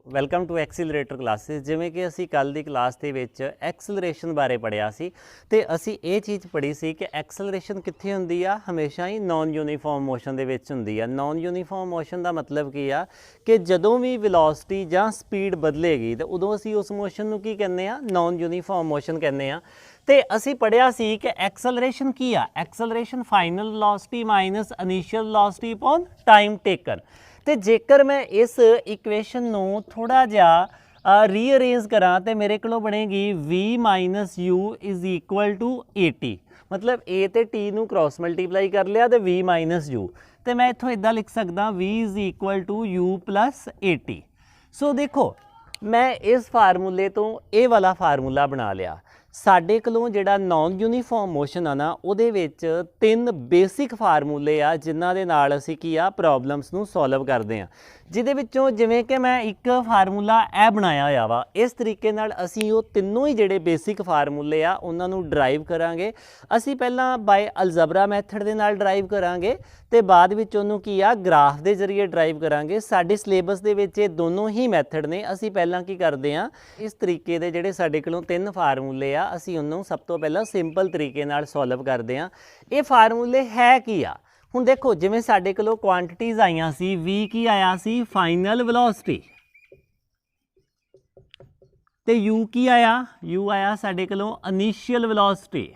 Welcome to ਐਕਸੀਲਰੇਟਰ classes. ਜਿਵੇਂ ਕਿ ਅਸੀਂ ਕੱਲ ਦੀ ਕਲਾਸ ਦੇ ਵਿੱਚ ਐਕਸਲਰੇਸ਼ਨ ਬਾਰੇ ਪੜ੍ਹਿਆ ਸੀ ਤੇ ਅਸੀਂ ਇਹ ਚੀਜ਼ ਪੜ੍ਹੀ ਸੀ ਕਿ ਐਕਸਲਰੇਸ਼ਨ ਕਿੱਥੇ ਹੁੰਦੀ ਆ, ਹਮੇਸ਼ਾ ਹੀ ਨਾਨ ਯੂਨੀਫਾਰਮ ਮੋਸ਼ਨ ਦੇ ਵਿੱਚ ਹੁੰਦੀ ਆ। ਨਾਨ ਯੂਨੀਫਾਰਮ ਮੋਸ਼ਨ ਦਾ ਮਤਲਬ ਕੀ ਆ ਕਿ ਜਦੋਂ ਵੀ ਵੈਲੋਸਿਟੀ ਜਾਂ ਸਪੀਡ ਬਦਲੇਗੀ ਤੇ ਉਦੋਂ ਅਸੀਂ ਉਸ ਮੋਸ਼ਨ ਨੂੰ ਕੀ ਕਹਿੰਦੇ ਆ, ਨਾਨ ਯੂਨੀਫਾਰਮ ਮੋਸ਼ਨ ਕਹਿੰਦੇ ਆ। ਤੇ ਅਸੀਂ ਪੜ੍ਹਿਆ ਸੀ ਕਿ ਐਕਸਲਰੇਸ਼ਨ ਕੀ ਆ, acceleration final velocity minus initial velocity upon time taken. ਤੇ ਜੇਕਰ मैं इस इक्वेशन ਨੂੰ ਥੋੜਾ ਜਿਹਾ ਰੀਅਰੇਂਜ ਕਰਾਂ ਤੇ ਮੇਰੇ ਕੋਲੋਂ ਬਣੇਗੀ v minus u is equal to at। ਮਤਲਬ a ਤੇ t ਨੂੰ ਕ੍ਰੋਸ ਮਲਟੀਪਲਾਈ ਕਰ ਲਿਆ ਤੇ v ਮਾਈਨਸ u, ਤੇ ਮੈਂ ਇੱਥੋਂ ਇੱਦਾਂ ਲਿਖ ਸਕਦਾ v is equal to u plus at। So ਦੇਖੋ ਮੈਂ ਇਸ ਫਾਰਮੂਲੇ ਤੋਂ ਇਹ ਵਾਲਾ ਫਾਰਮੂਲਾ ਬਣਾ ਲਿਆ। ਸਾਡੇ ਕੋਲੋਂ ਜਿਹੜਾ ਨਾਨ ਯੂਨੀਫਾਰਮ ਮੋਸ਼ਨ ਆ ਨਾ, ਉਹਦੇ ਵਿੱਚ 3 ਬੇਸਿਕ ਫਾਰਮੂਲੇ ਆ ਜਿਨ੍ਹਾਂ ਦੇ ਨਾਲ ਅਸੀਂ ਕੀ ਆ ਪ੍ਰੋਬਲਮਸ ਨੂੰ ਸੋਲਵ ਕਰਦੇ ਆ। ਜਿਹਦੇ ਵਿੱਚੋਂ ਜਿਵੇਂ ਕਿ ਮੈਂ ਇੱਕ ਫਾਰਮੂਲਾ ਇਹ ਬਣਾਇਆ ਹੋਇਆ ਵਾ, ਇਸ ਤਰੀਕੇ ਨਾਲ ਅਸੀਂ ਉਹ ਤਿੰਨੋਂ ਹੀ ਜਿਹੜੇ ਬੇਸਿਕ ਫਾਰਮੂਲੇ ਆ ਉਹਨਾਂ ਨੂੰ ਡਰਾਈਵ ਕਰਾਂਗੇ। ਅਸੀਂ ਪਹਿਲਾਂ ਬਾਏ ਅਲਜਬਰਾ ਮੈਥਡ ਦੇ ਨਾਲ ਡਰਾਈਵ ਕਰਾਂਗੇ ਤੇ ਬਾਅਦ ਵਿੱਚ ਉਹਨੂੰ ਕੀ ਆ ਗ੍ਰਾਫ ਦੇ ਜ਼ਰੀਏ ਡਰਾਈਵ ਕਰਾਂਗੇ। ਸਾਡੇ ਸਿਲੇਬਸ ਦੇ ਵਿੱਚ ਇਹ ਦੋਨੋਂ ਹੀ ਮੈਥਡ ਨੇ। ਅਸੀਂ ਪਹਿਲਾਂ ਕੀ ਕਰਦੇ ਆ, ਇਸ ਤਰੀਕੇ ਦੇ ਜਿਹੜੇ ਸਾਡੇ ਕੋਲੋਂ 3 ਫਾਰਮੂਲੇ ਆ ਅਸੀਂ ਉਹਨੂੰ ਸਭ ਤੋਂ ਪਹਿਲਾਂ ਸਿੰਪਲ ਤਰੀਕੇ ਨਾਲ ਸੋਲਵ ਕਰਦੇ ਆ। ਇਹ ਫਾਰਮੂਲੇ ਹੈ ਕੀ ਆ, ਹੁਣ ਦੇਖੋ ਜਿਵੇਂ ਸਾਡੇ ਕੋਲੋਂ ਕੁਆਂਟੀਟੀਜ਼ ਆਈਆਂ ਸੀ, v ਕੀ ਆਇਆ ਸੀ ਫਾਈਨਲ ਵੈਲੋਸਿਟੀ, ਤੇ u ਕੀ ਆਇਆ, u ਆਇਆ ਸਾਡੇ ਕੋਲੋਂ ਇਨੀਸ਼ੀਅਲ ਵੈਲੋਸਿਟੀ।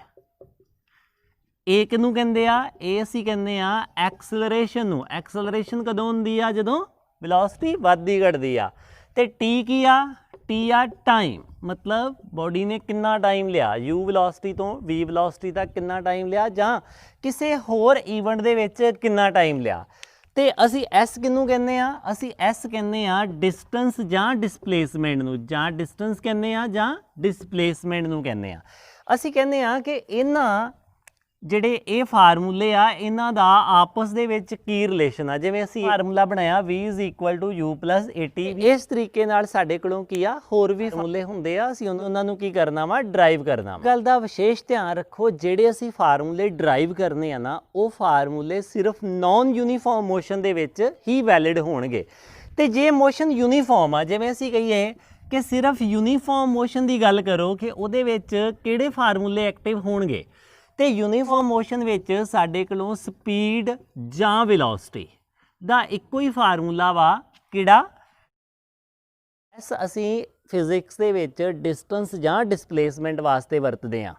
ਇਹ ਕਿਹਨੂੰ ਕਹਿੰਦੇ ਆ, ਇਹ ਅਸੀਂ ਕਹਿੰਦੇ ਆ ਐਕਸਲਰੇਸ਼ਨ ਨੂੰ। ਐਕਸਲਰੇਸ਼ਨ ਕਦੋਂ ਹੁੰਦੀ ਆ, ਜਦੋਂ ਵੈਲੋਸਿਟੀ ਵੱਧਦੀ ਘਟਦੀ ਆ। ਤੇ t ਕੀ ਆ, t ਆ ਟਾਈਮ, ਮਤਲਬ ਬੋਡੀ ਨੇ ਕਿੰਨਾ ਟਾਈਮ ਲਿਆ u ਵੈਲੋਸਿਟੀ ਤੋਂ v ਵੈਲੋਸਿਟੀ ਤੱਕ ਕਿੰਨਾ ਟਾਈਮ ਲਿਆ, ਜਾਂ ਕਿਸੇ ਹੋਰ ਇਵੈਂਟ ਦੇ ਵਿੱਚ ਕਿੰਨਾ ਟਾਈਮ ਲਿਆ। ਤੇ ਅਸੀਂ s ਕਿਹਨੂੰ ਕਹਿੰਦੇ ਆ, ਅਸੀਂ s ਕਹਿੰਦੇ ਆ ਡਿਸਟੈਂਸ ਜਾਂ ਡਿਸਪਲੇਸਮੈਂਟ ਨੂੰ, ਜਾਂ ਡਿਸਟੈਂਸ ਕਹਿੰਦੇ ਆ ਜਾਂ ਡਿਸਪਲੇਸਮੈਂਟ ਨੂੰ ਕਹਿੰਦੇ ਆ। ਅਸੀਂ ਕਹਿੰਦੇ ਆ ਕਿ ਇਹਨਾਂ ਜਿਹੜੇ ਇਹ ਫਾਰਮੂਲੇ ਆ ਇਹਨਾਂ ਦਾ ਆਪਸ ਦੇ ਵਿੱਚ ਕੀ ਰਿਲੇਸ਼ਨ ਆ। ਜਿਵੇਂ ਅਸੀਂ ਫਾਰਮੂਲਾ ਬਣਾਇਆ v is equal to u plus at, ਇਸ ਤਰੀਕੇ ਨਾਲ ਸਾਡੇ ਕੋਲੋਂ ਕੀ ਆ ਹੋਰ ਵੀ ਫਾਰਮੂਲੇ ਹੁੰਦੇ ਆ, ਅਸੀਂ ਉਹਨਾਂ ਨੂੰ ਕੀ ਕਰਨਾ ਵਾ, ਡਰਾਈਵ ਕਰਨਾ ਵਾ। ਗੱਲ ਦਾ ਵਿਸ਼ੇਸ਼ ਧਿਆਨ ਰੱਖੋ, ਜਿਹੜੇ ਅਸੀਂ ਫਾਰਮੂਲੇ ਡਰਾਈਵ ਕਰਨੇ ਆ ਨਾ, ਉਹ ਫਾਰਮੂਲੇ ਸਿਰਫ ਨਾਨ ਯੂਨੀਫਾਰਮ ਮੋਸ਼ਨ ਦੇ ਵਿੱਚ ਹੀ ਵੈਲਿਡ ਹੋਣਗੇ। ਤੇ ਜੇ ਮੋਸ਼ਨ ਯੂਨੀਫਾਰਮ ਆ, ਜਿਵੇਂ ਅਸੀਂ ਕਹੀਏ ਕਿ ਸਿਰਫ ਯੂਨੀਫਾਰਮ ਮੋਸ਼ਨ ਦੀ ਗੱਲ ਕਰੋ ਕਿ ਉਹਦੇ ਵਿੱਚ ਕਿਹੜੇ ਫਾਰਮੂਲੇ ਐਕਟਿਵ ਹੋਣਗੇ, ਤੇ ਯੂਨੀਫਾਰਮ ਮੋਸ਼ਨ ਵਿੱਚ ਸਾਡੇ ਕੋਲੋਂ ਸਪੀਡ ਜਾਂ ਵੈਲੋਸਿਟੀ ਦਾ ਇੱਕੋ ਹੀ ਫਾਰਮੂਲਾ ਵਾ, ਕਿਹੜਾ, ਅਸੀਂ ਫਿਜ਼ਿਕਸ ਦੇ ਵਿੱਚ ਡਿਸਟੈਂਸ ਜਾਂ ਡਿਸਪਲੇਸਮੈਂਟ ਵਾਸਤੇ ਵਰਤਦੇ ਆ।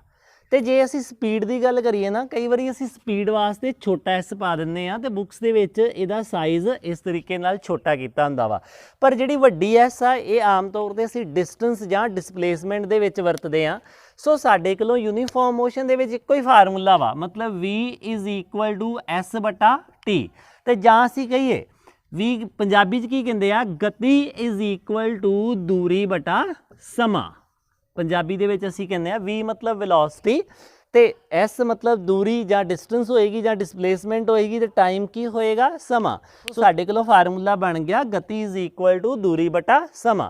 ਤੇ ਜੇ ਅਸੀਂ ਸਪੀਡ ਦੀ ਗੱਲ ਕਰੀਏ ਨਾ, ਕਈ ਵਾਰੀ ਅਸੀਂ ਸਪੀਡ ਵਾਸਤੇ ਛੋਟਾ s ਪਾ ਦਿੰਦੇ ਆ ਤੇ ਬੁੱਕਸ ਦੇ ਵਿੱਚ ਇਹਦਾ ਸਾਈਜ਼ ਇਸ ਤਰੀਕੇ ਨਾਲ ਛੋਟਾ ਕੀਤਾ ਹੁੰਦਾ ਵਾ, ਪਰ ਜਿਹੜੀ ਵੱਡੀ s ਆ ਇਹ ਆਮ ਤੌਰ ਤੇ ਅਸੀਂ ਡਿਸਟੈਂਸ ਜਾਂ ਡਿਸਪਲੇਸਮੈਂਟ ਦੇ ਵਿੱਚ ਵਰਤਦੇ ਆ। ਸੋ ਸਾਡੇ ਕੋਲੋਂ ਯੂਨੀਫਾਰਮ ਮੋਸ਼ਨ ਦੇ ਵਿੱਚ ਇੱਕੋ ਹੀ ਫਾਰਮੂਲਾ ਵਾ, ਮਤਲਬ v is equal to s ਬਟਾ t। ਤੇ ਜਾਂ ਅਸੀਂ ਕਹੀਏ v ਪੰਜਾਬੀ 'ਚ ਕੀ ਕਹਿੰਦੇ ਆ, ਗਤੀ ਇਜ਼ ਇਕੁਅਲ ਟੂ ਦੂਰੀ ਬਟਾ ਸਮਾਂ। ਪੰਜਾਬੀ ਦੇ ਵਿੱਚ ਅਸੀਂ ਕਹਿੰਦੇ ਆ v ਮਤਲਬ ਵੈਲੋਸਿਟੀ ਤੇ s ਮਤਲਬ ਦੂਰੀ ਜਾਂ ਡਿਸਟੈਂਸ ਹੋਏਗੀ ਜਾਂ ਡਿਸਪਲੇਸਮੈਂਟ ਹੋਏਗੀ, ਤੇ ਟਾਈਮ ਕੀ ਹੋਏਗਾ, ਸਮਾਂ। ਸੋ ਸਾਡੇ ਕੋਲੋਂ ਫਾਰਮੂਲਾ ਬਣ ਗਿਆ ਗਤੀ ਇਜ਼ ਇਕੁਅਲ ਟੂ ਦੂਰੀ ਬਟਾ ਸਮਾਂ।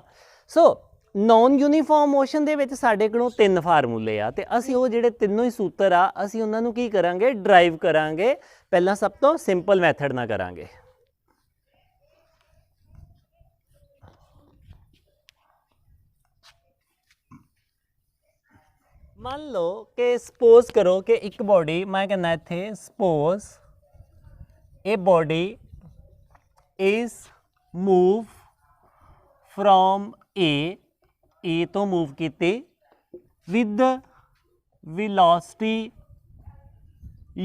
ਸੋ ਨਾਨ ਯੂਨੀਫਾਰਮ ਮੋਸ਼ਨ ਦੇ ਵਿੱਚ ਸਾਡੇ ਕੋਲੋਂ 3 ਫਾਰਮੂਲੇ ਆ, ਤੇ ਅਸੀਂ ਉਹ ਜਿਹੜੇ ਤਿੰਨੋਂ ਹੀ ਸੂਤਰ ਆ ਅਸੀਂ ਉਹਨਾਂ ਨੂੰ ਕੀ ਕਰਾਂਗੇ, ਡਰਾਈਵ ਕਰਾਂਗੇ। ਪਹਿਲਾਂ ਸਭ ਤੋਂ ਸਿੰਪਲ ਮੈਥਡ ਨਾਲ ਕਰਾਂਗੇ। ਮੰਨ ਲਓ ਕਿ ਸਪੋਜ਼ ਕਰੋ ਕਿ ਇੱਕ ਬੋਡੀ, ਮੈਂ ਕਹਿੰਦਾ ਇੱਥੇ ਸਪੋਜ਼ ਇਹ body is move from A ਤੋਂ ਮੂਵ ਕੀਤੀ ਵਿਦ ਵੈਲੋਸਿਟੀ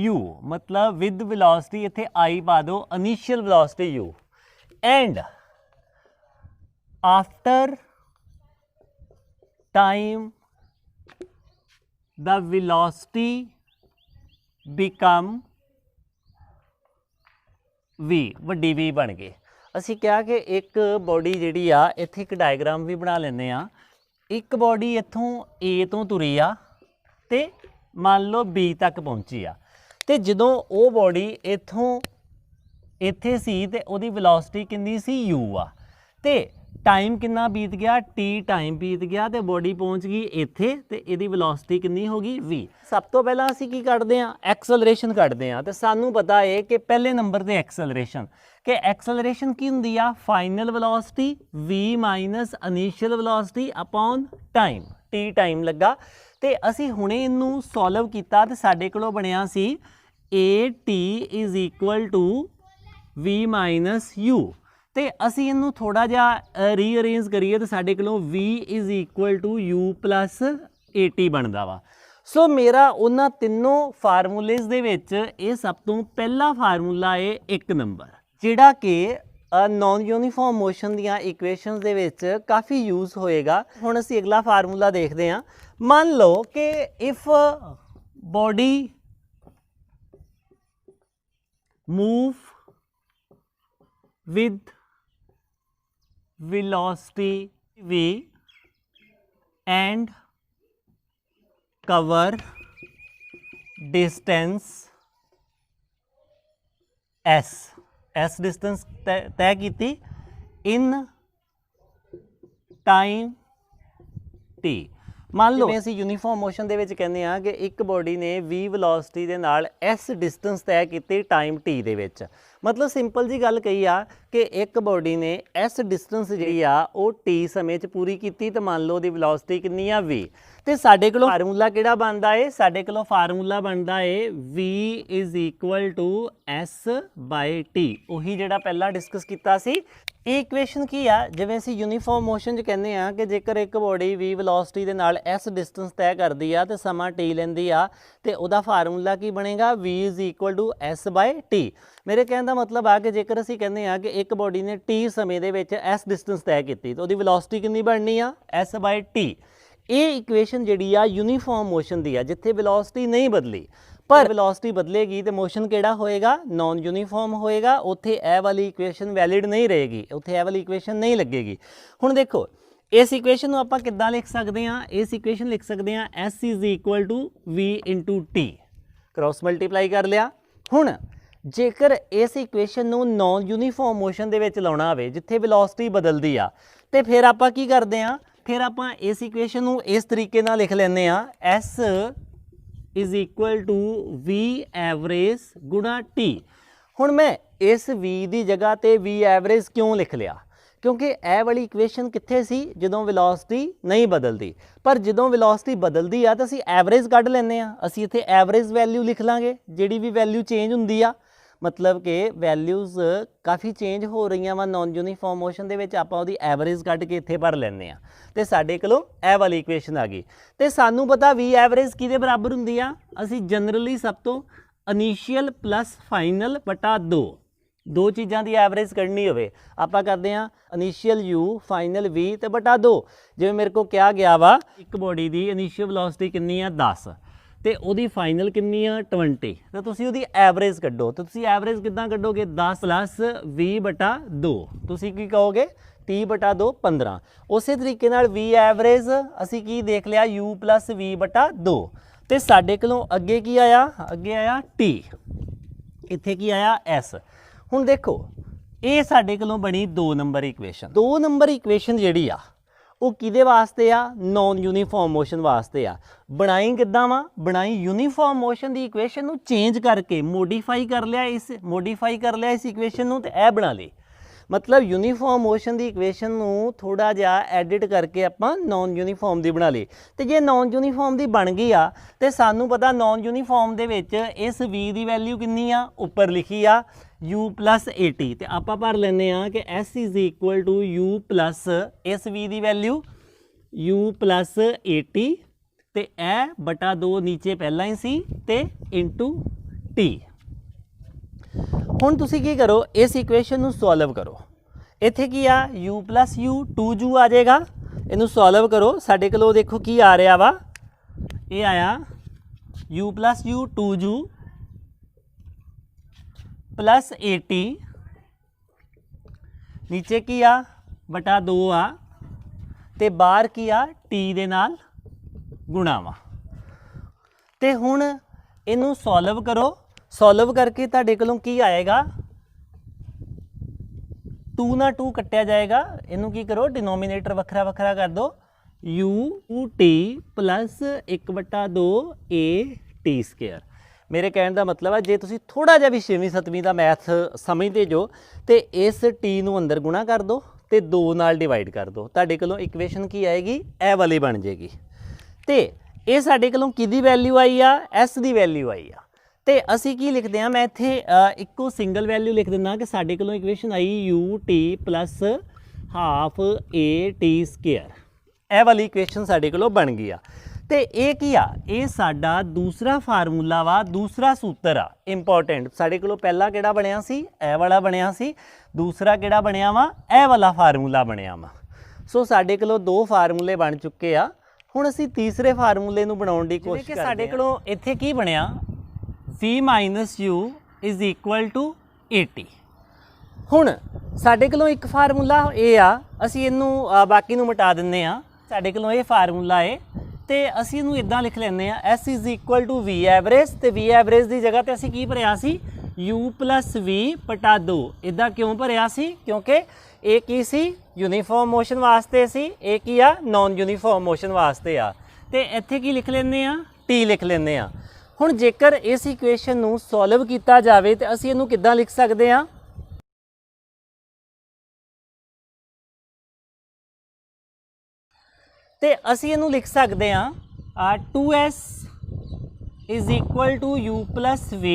u, ਮਤਲਬ ਵਿਦ ਵੈਲੋਸਿਟੀ ਇੱਥੇ I ਪਾ ਦਿਓ, initial velocity u, and after time the velocity become v, ਵੱਡੀ v ਬਣ ਗਈ। ਅਸੀਂ ਕਿਹਾ ਕਿ ਇੱਕ ਬੋਡੀ ਜਿਹੜੀ ਆ, ਇੱਥੇ ਇੱਕ ਡਾਇਗਰਾਮ ਵੀ ਬਣਾ ਲੈਂਦੇ ਆ। ਇੱਕ ਬੋਡੀ ਇੱਥੋਂ A ਤੋਂ ਤੁਰੀ ਆ ਤੇ ਮੰਨ ਲਓ B ਤੱਕ ਪਹੁੰਚੀ ਆ, ਤੇ ਜਦੋਂ ਉਹ ਬੋਡੀ ਇੱਥੋਂ ਇੱਥੇ ਸੀ ਤੇ ਉਹਦੀ ਵੈਲੋਸਿਟੀ ਕਿੰਨੀ ਸੀ, u ਆ, ਤੇ टाइम कितना बीत गया, टी टाइम बीत गया तो बॉडी पहुंच गई इत्थे ते इहदी वेलोसिटी कितनी होगी v। सब तो पहला असीं की कढदे हां, एक्सलरेशन कढदे हां। ते सानू पता है कि पहले नंबर ते एक्सलरेशन की हुंदी आ, final velocity v minus initial velocity upon time, t time लगा। ते असीं हुणे इनू सॉल्व कीता ते साडे कोलों बणिया सी at is equal to v minus u। तो असी इनू थोड़ा जिहा रीअरेंज करिए तो साडे कोलों v is equal to u plus at बनता वा। सो मेरा उन्हां तिनों फार्मूलेज दे विच ये सब तो पहला फार्मूला है 1 नंबर, जिहड़ा कि नॉन यूनीफॉर्म मोशन दियां इक्वेशनस दे विच काफ़ी यूज होएगा। हुण असी अगला फार्मूला देखते हैं। मान लो कि if body move with velocity v and cover distance s distance तय की in time t। मान लो ਅਸੀਂ यूनीफॉर्म मोशन ਦੇ ਵਿੱਚ ਕਹਿੰਦੇ ਆ ਕਿ ਇੱਕ ਬੋਡੀ ਨੇ v ਵੈਲੋਸਿਟੀ ਦੇ ਨਾਲ s ਡਿਸਟੈਂਸ ਤੈਅ ਕੀਤੀ ਟਾਈਮ t ਦੇ ਵਿੱਚ। मतलब सिंपल जी गल कही आ कि एक बॉडी ने इस डिस्टेंस जी टी समय पूरी की तो मान लो दी वेलोसिटी कितनी आ v। तो साडे कोलों फार्मूला किहड़ा बनता है, साडे कोलों फार्मूला बनता है v is equal to s by t, उही जिहड़ा पहला डिस्कस किया सी। ये इक्वेशन की आ, जिवें असीं यूनीफॉर्म मोशन च कहने आ कि जेकर एक बॉडी v वेलोसिटी दे नाल s डिस्टेंस तय करती आ तो समा t लैंदी आ ते उहदा फार्मूला की बनेगा v is equal to s by t. मेरे कहने का मतलब आ कि जेकर असीं कहने आ कि एक बॉडी ने टी समय दे विच s डिस्टेंस तय की तो उहदी वेलोसिटी कितनी बननी आ s बाय टी। ये इक्वेशन जिहड़ी आ यूनीफॉर्म मोशन दी आ, जिथे वेलोसिटी नहीं बदली पर वेलोसिटी बदलेगी तो मोशन किहड़ा होएगा, नॉन यूनीफॉर्म होएगा। उत्थे ए वाली इक्वेशन वैलिड नहीं रहेगी, उत्थे ए वाली इक्वेशन नहीं लगेगी। हुण देखो इस इक्वेशन नूं आपां किद्दां लिख सकते हैं, इस इक्वेशन लिख सकते हैं s is equal to v into टी, क्रॉस मल्टीप्लाई कर लिया। हुण जेकर इस इक्वेशन नूं नॉन यूनीफॉर्म मोशन दे विच लाउणा होवे जिथे वेलोसिटी बदलदी आ ते फिर आपां की करदे आ, फिर आपां इस इक्वेशन नूं इस तरीके नाल लिख लैंदे आ s is equal to v average गुणा टी। हुण मैं इस v की जगह ते v एवरेज क्यों लिख लिया, क्योंकि यह वाली इक्वेशन कित्थे सी जदों वेलोसिटी नहीं बदलती, पर जदों वेलोसिटी बदलती आ तो असीं एवरेज कढ लैंदे आ। असीं इत्थे एवरेज वैल्यू लिख लांगे, जिहड़ी भी वैल्यू चेंज हुंदी आ, मतलब कि वैल्यूज़ काफ़ी चेंज हो रही वा नॉन यूनीफॉर्म मोशन दे विच, आपां उहदी एवरेज कढ के इत्थे भर लैंदे आ ते साडे कोलों ए वाली इक्वेशन आ गई। ते सानू पता वी एवरेज किहदे बराबर हुंदी आ, असीं जनरली सब तो इनिशियल प्लस फाइनल बटा दो चीज़ों की एवरेज कढ़नी होवे आपां करदे आ इनिशियल u फाइनल v ते बटा 2। जिवें मेरे को कहा गया वा एक बॉडी की इनिशियल वेलोसिटी कितनी आ 10 तो वही फाइनल कितनी आ 20, तो तुसीं उहदी एवरेज कड्डो। तो तुसीं एवरेज किद्दां कड्डोगे 10 प्लस v बटा 2, तुसीं की कहोगे 30 बटा 2 15। उस तरीके नाल v एवरेज असीं की देख लिया u प्लस v बटा 2। तो साडे कोलों अगे की आया, अगे आया t, इत्थे की आया s। हुण देखो ये साडे कोलों बनी 2 नंबर इक्वेशन। 2 नंबर इक्वेशन जिहड़ी आ वो किहदे वास्ते आ, नॉन यूनीफॉर्म मोशन वास्ते आ। बनाई किद्दां वा, बनाई यूनीफॉर्म मोशन की इक्वेशन नूं चेंज करके मोडिफाई कर लिया इस इक्वेशन नूं ते ए बना ली। मतलब यूनीफॉर्म मोशन की इक्वेशन नूं थोड़ा जिहा एडिट करके आपां नॉन यूनीफॉर्म की बना ली। तो जे नॉन यूनीफॉर्म की बन गई आ तो सानू पता नॉन यूनीफॉर्म दे विच इस v की वैल्यू कितनी आ, उपर लिखी आ u प्लस एटी। तो आप भर लें कि s is equal to u plus इस v की वैल्यू u प्लस एटी तो ए बटा 2 नीचे पहला ही सी ते इंटू टी। हुण तुसीं की करो इस इक्वेशन नूं सॉल्व करो, इत्थे की आ u प्लस u 2u आ जाएगा। इनू सॉल्व करो, साडे कोलों देखो की आ रहा वा, ये आया u plus u 2u plus 80 नीचे की आ बटा 2 आ ते बाहर की आ टी दे नाल गुणा वा। ते हुण इनू सॉल्व करो, सॉल्व करके तुहाडे कोलों की आएगा 2 ਨਾਲ 2 ਕੱਟਿਆ ਜਾਏਗਾ, ਇਹਨੂੰ ਕੀ ਕਰੋ ਡਿਨੋਮੀਨੇਟਰ ਵੱਖਰਾ ਵੱਖਰਾ ਕਰ ਦਿਓ, ut प्लस 1/2 at ਸਕੁਅਰ। ਮੇਰੇ ਕਹਿਣ ਦਾ ਮਤਲਬ ਹੈ ਜੇ ਤੁਸੀਂ ਥੋੜਾ ਜਿਹਾ ਵੀ 6ਵੀਂ 7ਵੀਂ ਦਾ ਮੈਥ ਸਮਝਦੇ ਜੋ ਤੇ ਇਸ t ਨੂੰ ਅੰਦਰ ਗੁਣਾ ਕਰ ਦਿਓ ਤੇ 2 ਨਾਲ ਡਿਵਾਈਡ ਕਰ ਦਿਓ, ਤੁਹਾਡੇ ਕੋਲੋਂ ਇਕੁਏਸ਼ਨ ਕੀ ਆਏਗੀ, ਇਹ ਵਾਲੀ ਬਣ ਜਾਏਗੀ। ਤੇ ਇਹ ਸਾਡੇ ਕੋਲੋਂ ਕਿਹਦੀ ਵੈਲਿਊ ਆਈ ਆ, s ਦੀ ਵੈਲਿਊ ਆਈ ਆ। ਤੇ ਅਸੀਂ ਕੀ ਲਿਖਦੇ ਆ, ਮੈਂ ਇੱਥੇ ਇੱਕੋ ਸਿੰਗਲ ਵੈਲਿਊ ਲਿਖ ਦਿੰਦਾ ਕਿ ਸਾਡੇ ਕੋਲੋਂ equation I ut plus half at square, ਇਹ ਵਾਲੀ ਇਕੁਏਸ਼ਨ ਸਾਡੇ ਕੋਲੋਂ ਬਣ ਗਈ ਆ। ਤੇ ਇਹ ਕੀ ਆ, ਇਹ ਸਾਡਾ ਦੂਸਰਾ ਫਾਰਮੂਲਾ ਵਾ, ਦੂਸਰਾ ਸੂਤਰ ਆ ਇੰਪੋਰਟੈਂਟ। ਸਾਡੇ ਕੋਲੋਂ ਪਹਿਲਾ ਕਿਹੜਾ ਬਣਿਆ ਸੀ, ਇਹ ਵਾਲਾ ਬਣਿਆ ਸੀ, ਦੂਸਰਾ ਕਿਹੜਾ ਬਣਿਆ ਵਾ, ਇਹ ਵਾਲਾ ਫਾਰਮੂਲਾ ਬਣਿਆ ਵਾ। ਸੋ ਸਾਡੇ ਕੋਲੋਂ 2 ਫਾਰਮੂਲੇ ਬਣ ਚੁੱਕੇ ਆ। ਹੁਣ ਅਸੀਂ ਤੀਸਰੇ ਫਾਰਮੂਲੇ ਨੂੰ ਬਣਾਉਣ ਦੀ ਕੋਸ਼ਿਸ਼ ਕਰਦੇ ਹਾਂ। ਸਾਡੇ ਕੋਲੋਂ ਇੱਥੇ ਕੀ ਬਣਿਆ, v - u = 80। ਹੁਣ ਸਾਡੇ ਕੋਲੋਂ ਇੱਕ ਫਾਰਮੂਲਾ ਇਹ ਆ, ਅਸੀਂ ਇਹਨੂੰ ਬਾਕੀ ਨੂੰ ਮਿਟਾ ਦਿੰਦੇ ਆ। ਸਾਡੇ ਕੋਲੋਂ ਇਹ ਫਾਰਮੂਲਾ ਹੈ ਤੇ ਅਸੀਂ ਇਹਨੂੰ ਇਦਾਂ ਲਿਖ ਲੈਂਦੇ ਆ, s = v ਐਵਰੇਜ। ਤੇ v ਐਵਰੇਜ ਦੀ ਜਗ੍ਹਾ ਤੇ ਅਸੀਂ ਕੀ ਭਰਿਆ ਸੀ, u + v/2। ਇਦਾਂ ਕਿਉਂ ਭਰਿਆ ਸੀ, ਕਿਉਂਕਿ ਇਹ ਕੀ ਸੀ, ਯੂਨੀਫਾਰਮ ਮੋਸ਼ਨ ਵਾਸਤੇ ਸੀ, ਇਹ ਕੀ ਆ, ਨਾਨ ਯੂਨੀਫਾਰਮ ਮੋਸ਼ਨ ਵਾਸਤੇ ਆ। ਤੇ ਇੱਥੇ ਕੀ ਲਿਖ ਲੈਂਦੇ ਆ, t ਲਿਖ ਲੈਂਦੇ ਆ। ਹੁਣ ਜੇਕਰ ਇਸ ਇਕੁਏਸ਼ਨ ਨੂੰ ਸੋਲਵ ਕੀਤਾ ਜਾਵੇ ਤੇ ਅਸੀਂ ਇਹਨੂੰ ਕਿੱਦਾਂ ਲਿਖ ਸਕਦੇ ਆ, ਤੇ ਅਸੀਂ ਇਹਨੂੰ ਲਿਖ ਸਕਦੇ ਆ 2s = u + v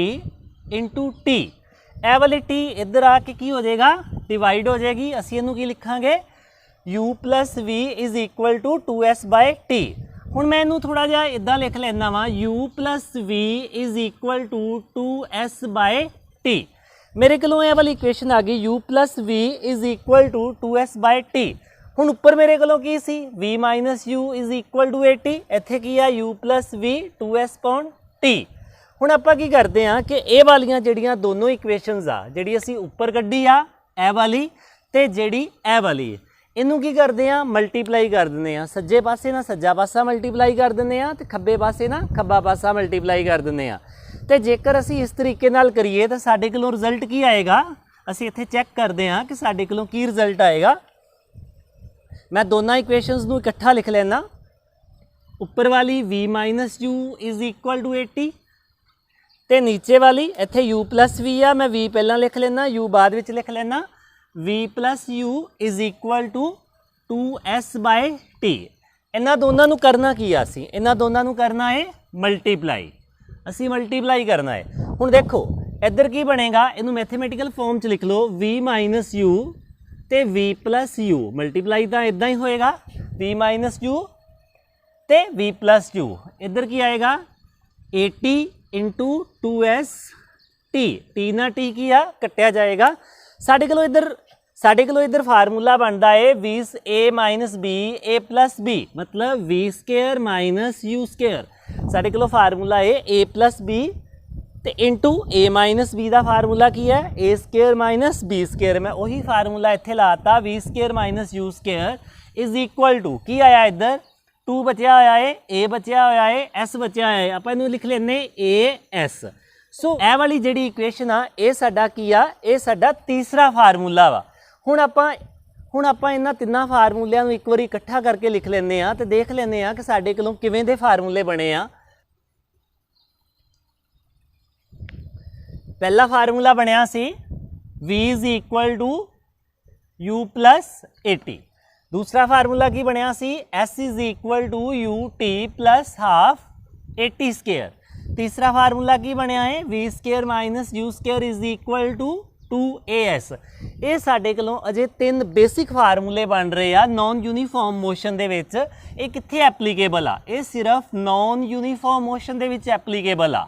* t। ਇਹ ਵਾਲੀ t ਇੱਧਰ ਆ ਕੇ ਕੀ ਹੋ ਜਾਏਗਾ, ਡਿਵਾਈਡ ਹੋ ਜਾਏਗੀ। ਅਸੀਂ ਇਹਨੂੰ ਕੀ ਲਿਖਾਂਗੇ, u + v = 2s/t। ਹੁਣ ਮੈਂ ਇਹਨੂੰ ਥੋੜਾ ਜਿਹਾ ਇਦਾਂ ਲਿਖ ਲੈਂਦਾ ਵਾ, u + v = 2s/t। ਮੇਰੇ ਕੋਲੋਂ ਇਹ ਵਾਲੀ ਇਕੁਏਸ਼ਨ ਆ ਗਈ, u + v = 2s/t। ਹੁਣ ਉੱਪਰ ਮੇਰੇ ਕੋਲੋਂ ਕੀ ਸੀ, v - u = 80। ਇੱਥੇ ਕੀ ਆ, u + v 2s/t। ਹੁਣ ਆਪਾਂ ਕੀ ਕਰਦੇ ਆ ਕਿ ਇਹ ਵਾਲੀਆਂ ਜਿਹੜੀਆਂ ਦੋਨੋਂ ਇਕੁਏਸ਼ਨਸ ਆ, ਜਿਹੜੀ ਅਸੀਂ ਉੱਪਰ ਕੱਢੀ ਆ ਇਹ ਵਾਲੀ ਤੇ ਜਿਹੜੀ ਇਹ ਵਾਲੀ, ਇਹਨੂੰ ਕੀ ਕਰਦੇ ਆ, ਮਲਟੀਪਲਾਈ ਕਰ ਦਿੰਦੇ ਆ। ਸੱਜੇ ਪਾਸੇ ਨਾਲ ਸੱਜਾ ਪਾਸਾ ਮਲਟੀਪਲਾਈ ਕਰ ਦਿੰਦੇ ਆ ਤੇ ਖੱਬੇ ਪਾਸੇ ਨਾਲ ਖੱਬਾ ਪਾਸਾ ਮਲਟੀਪਲਾਈ ਕਰ ਦਿੰਦੇ ਆ। ਤੇ ਜੇਕਰ ਅਸੀਂ ਇਸ ਤਰੀਕੇ ਨਾਲ ਕਰੀਏ ਤਾਂ ਸਾਡੇ ਕੋਲੋਂ ਰਿਜ਼ਲਟ ਕੀ ਆਏਗਾ, ਅਸੀਂ ਇੱਥੇ ਚੈੱਕ ਕਰਦੇ ਆ ਕਿ ਸਾਡੇ ਕੋਲੋਂ ਕੀ ਰਿਜ਼ਲਟ ਆਏਗਾ। ਮੈਂ ਦੋਨਾਂ ਇਕੁਏਸ਼ਨਸ ਨੂੰ ਇਕੱਠਾ ਲਿਖ ਲੈਣਾ, ਉੱਪਰ ਵਾਲੀ v - u = 80 ਤੇ ਨੀਚੇ ਵਾਲੀ ਇੱਥੇ u + v ਆ, ਮੈਂ v ਪਹਿਲਾਂ ਲਿਖ ਲੈਣਾ, u ਬਾਅਦ ਵਿੱਚ ਲਿਖ ਲੈਣਾ, v + u = 2s/t। ਇਹਨਾਂ ਦੋਨਾਂ ਨੂੰ ਕਰਨਾ ਕੀ ਆ, ਅਸੀਂ ਇਹਨਾਂ ਦੋਨਾਂ ਨੂੰ ਕਰਨਾ ਹੈ ਮਲਟੀਪਲਾਈ, ਅਸੀਂ ਮਲਟੀਪਲਾਈ ਕਰਨਾ ਹੈ। ਹੁਣ ਦੇਖੋ ਇੱਧਰ ਕੀ ਬਣੇਗਾ, ਇਹਨੂੰ ਮੈਥਮੈਟੀਕਲ ਫਾਰਮ 'ਚ ਲਿਖ ਲਓ, v - u ਤੇ v + u ਮਲਟੀਪਲਾਈ ਤਾਂ ਇਦਾਂ ਹੀ ਹੋਏਗਾ, v - u ਤੇ v + u। ਇੱਧਰ ਕੀ ਆਏਗਾ, 80 × 2s/t। t ਨਾਲ t ਕੀ ਆ, ਕੱਟਿਆ ਜਾਏਗਾ। ਸਾਡੇ ਕੋਲੋਂ ਇੱਧਰ ਫਾਰਮੂਲਾ ਬਣਦਾ ਹੈ a - b a + b, ਮਤਲਬ v² - u²। ਸਾਡੇ ਕੋਲੋਂ ਫਾਰਮੂਲਾ ਹੈ a + b ਤੇ ਇੰਟੂ a - b ਦਾ ਫਾਰਮੂਲਾ ਕੀ ਹੈ, a² - b²। ਮੈਂ ਉਹੀ ਫਾਰਮੂਲਾ ਇੱਥੇ ਲਾਤਾ, v² - u² = ਕੀ ਆਇਆ, ਇੱਧਰ 2 ਬਚਿਆ ਹੋਇਆ ਹੈ, a ਬਚਿਆ ਹੋਇਆ ਹੈ, s ਬਚਿਆ ਹੋਇਆ ਹੈ। ਆਪਾਂ ਇਹਨੂੰ ਲਿਖ ਲੈਂਦੇ as। ਸੋ ਇਹ ਵਾਲੀ ਜਿਹੜੀ ਇਕੁਏਸ਼ਨ ਆ, ਇਹ ਸਾਡਾ ਕੀ ਆ, ਇਹ ਸਾਡਾ ਤੀਸਰਾ ਫਾਰਮੂਲਾ ਵਾ। ਹੁਣ ਆਪਾਂ ਇਹਨਾਂ ਤਿੰਨਾਂ ਫਾਰਮੂਲਿਆਂ ਨੂੰ ਇੱਕ ਵਾਰੀ ਇਕੱਠਾ ਕਰਕੇ ਲਿਖ ਲੈਂਦੇ ਆ ਤੇ ਦੇਖ ਲੈਂਦੇ ਆ ਕਿ ਸਾਡੇ ਕੋਲੋਂ ਕਿਵੇਂ ਦੇ ਫਾਰਮੂਲੇ ਬਣੇ ਆ। ਪਹਿਲਾ ਫਾਰਮੂਲਾ ਬਣਿਆ ਸੀ v = u + 80। दूसरा फार्मूला की बनया सी s = ut + हाफ 80²। तीसरा फार्मूला की बनया है v² - u² = 2as। ये साडे कोलों अजे 3 बेसिक फार्मूले बन रहे आ नॉन यूनीफॉर्म मोशन दे विच। ये कित्थे एप्लीकेबल आ? ये सिर्फ नॉन यूनीफॉर्म मोशन दे विच एप्लीकेबल आ।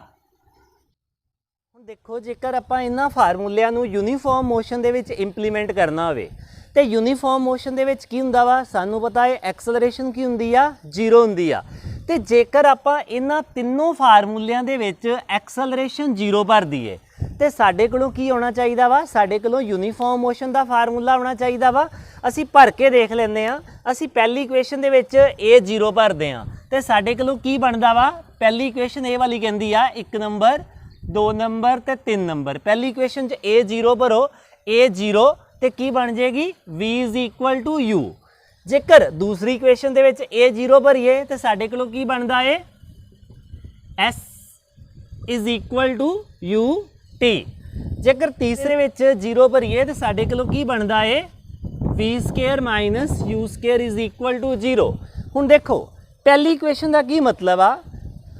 हुण देखो जेकर आपां इन्हां फार्मूलिਆਂ ਨੂੰ यूनीफॉर्म मोशन दे विच इंप्लीमेंट करना होवे तो यूनीफॉर्म मोशन दे विच की हुंदा वा सानू पता है एक्सलरेशन की हुंदी आ 0 हुंदी आ। ते जेकर आपां इन्हां तिन्नों फार्मूलिਆਂ दे विच एक्सलरेशन 0 भर दईए तो साडे कोलों की होना चाहिए वा साडे कोलों यूनीफॉर्म मोशन का फार्मूला होना चाहिए वा। असी भर के देख लेंगे हाँ। असी पहली इक्वेशन दे विच ए 0 भरते हैं तो साडे कोलों की बनता वा पहली इक्वेशन ए वाली कहती आ 1 नंबर 2 नंबर ते 3 नंबर। पहली इक्वेशन च ए 0 भरो ए 0 ਤੇ ਕੀ ਬਣ ਜਾਏਗੀ v is equal to u। ਜੇਕਰ ਦੂਸਰੀ ਇਕੁਏਸ਼ਨ ਦੇ ਵਿੱਚ a 0 ਭਰੀਏ ਤੇ ਸਾਡੇ ਕੋਲੋਂ ਕੀ ਬਣਦਾ ਏ s is equal to ut। ਜੇਕਰ ਤੀਸਰੇ ਵਿੱਚ 0 ਭਰੀਏ ਤੇ ਸਾਡੇ ਕੋਲੋਂ ਕੀ ਬਣਦਾ ਏ v square minus u square is equal to 0। ਹੁਣ ਦੇਖੋ ਪਹਿਲੀ ਇਕੁਏਸ਼ਨ ਦਾ ਕੀ ਮਤਲਬ ਆ,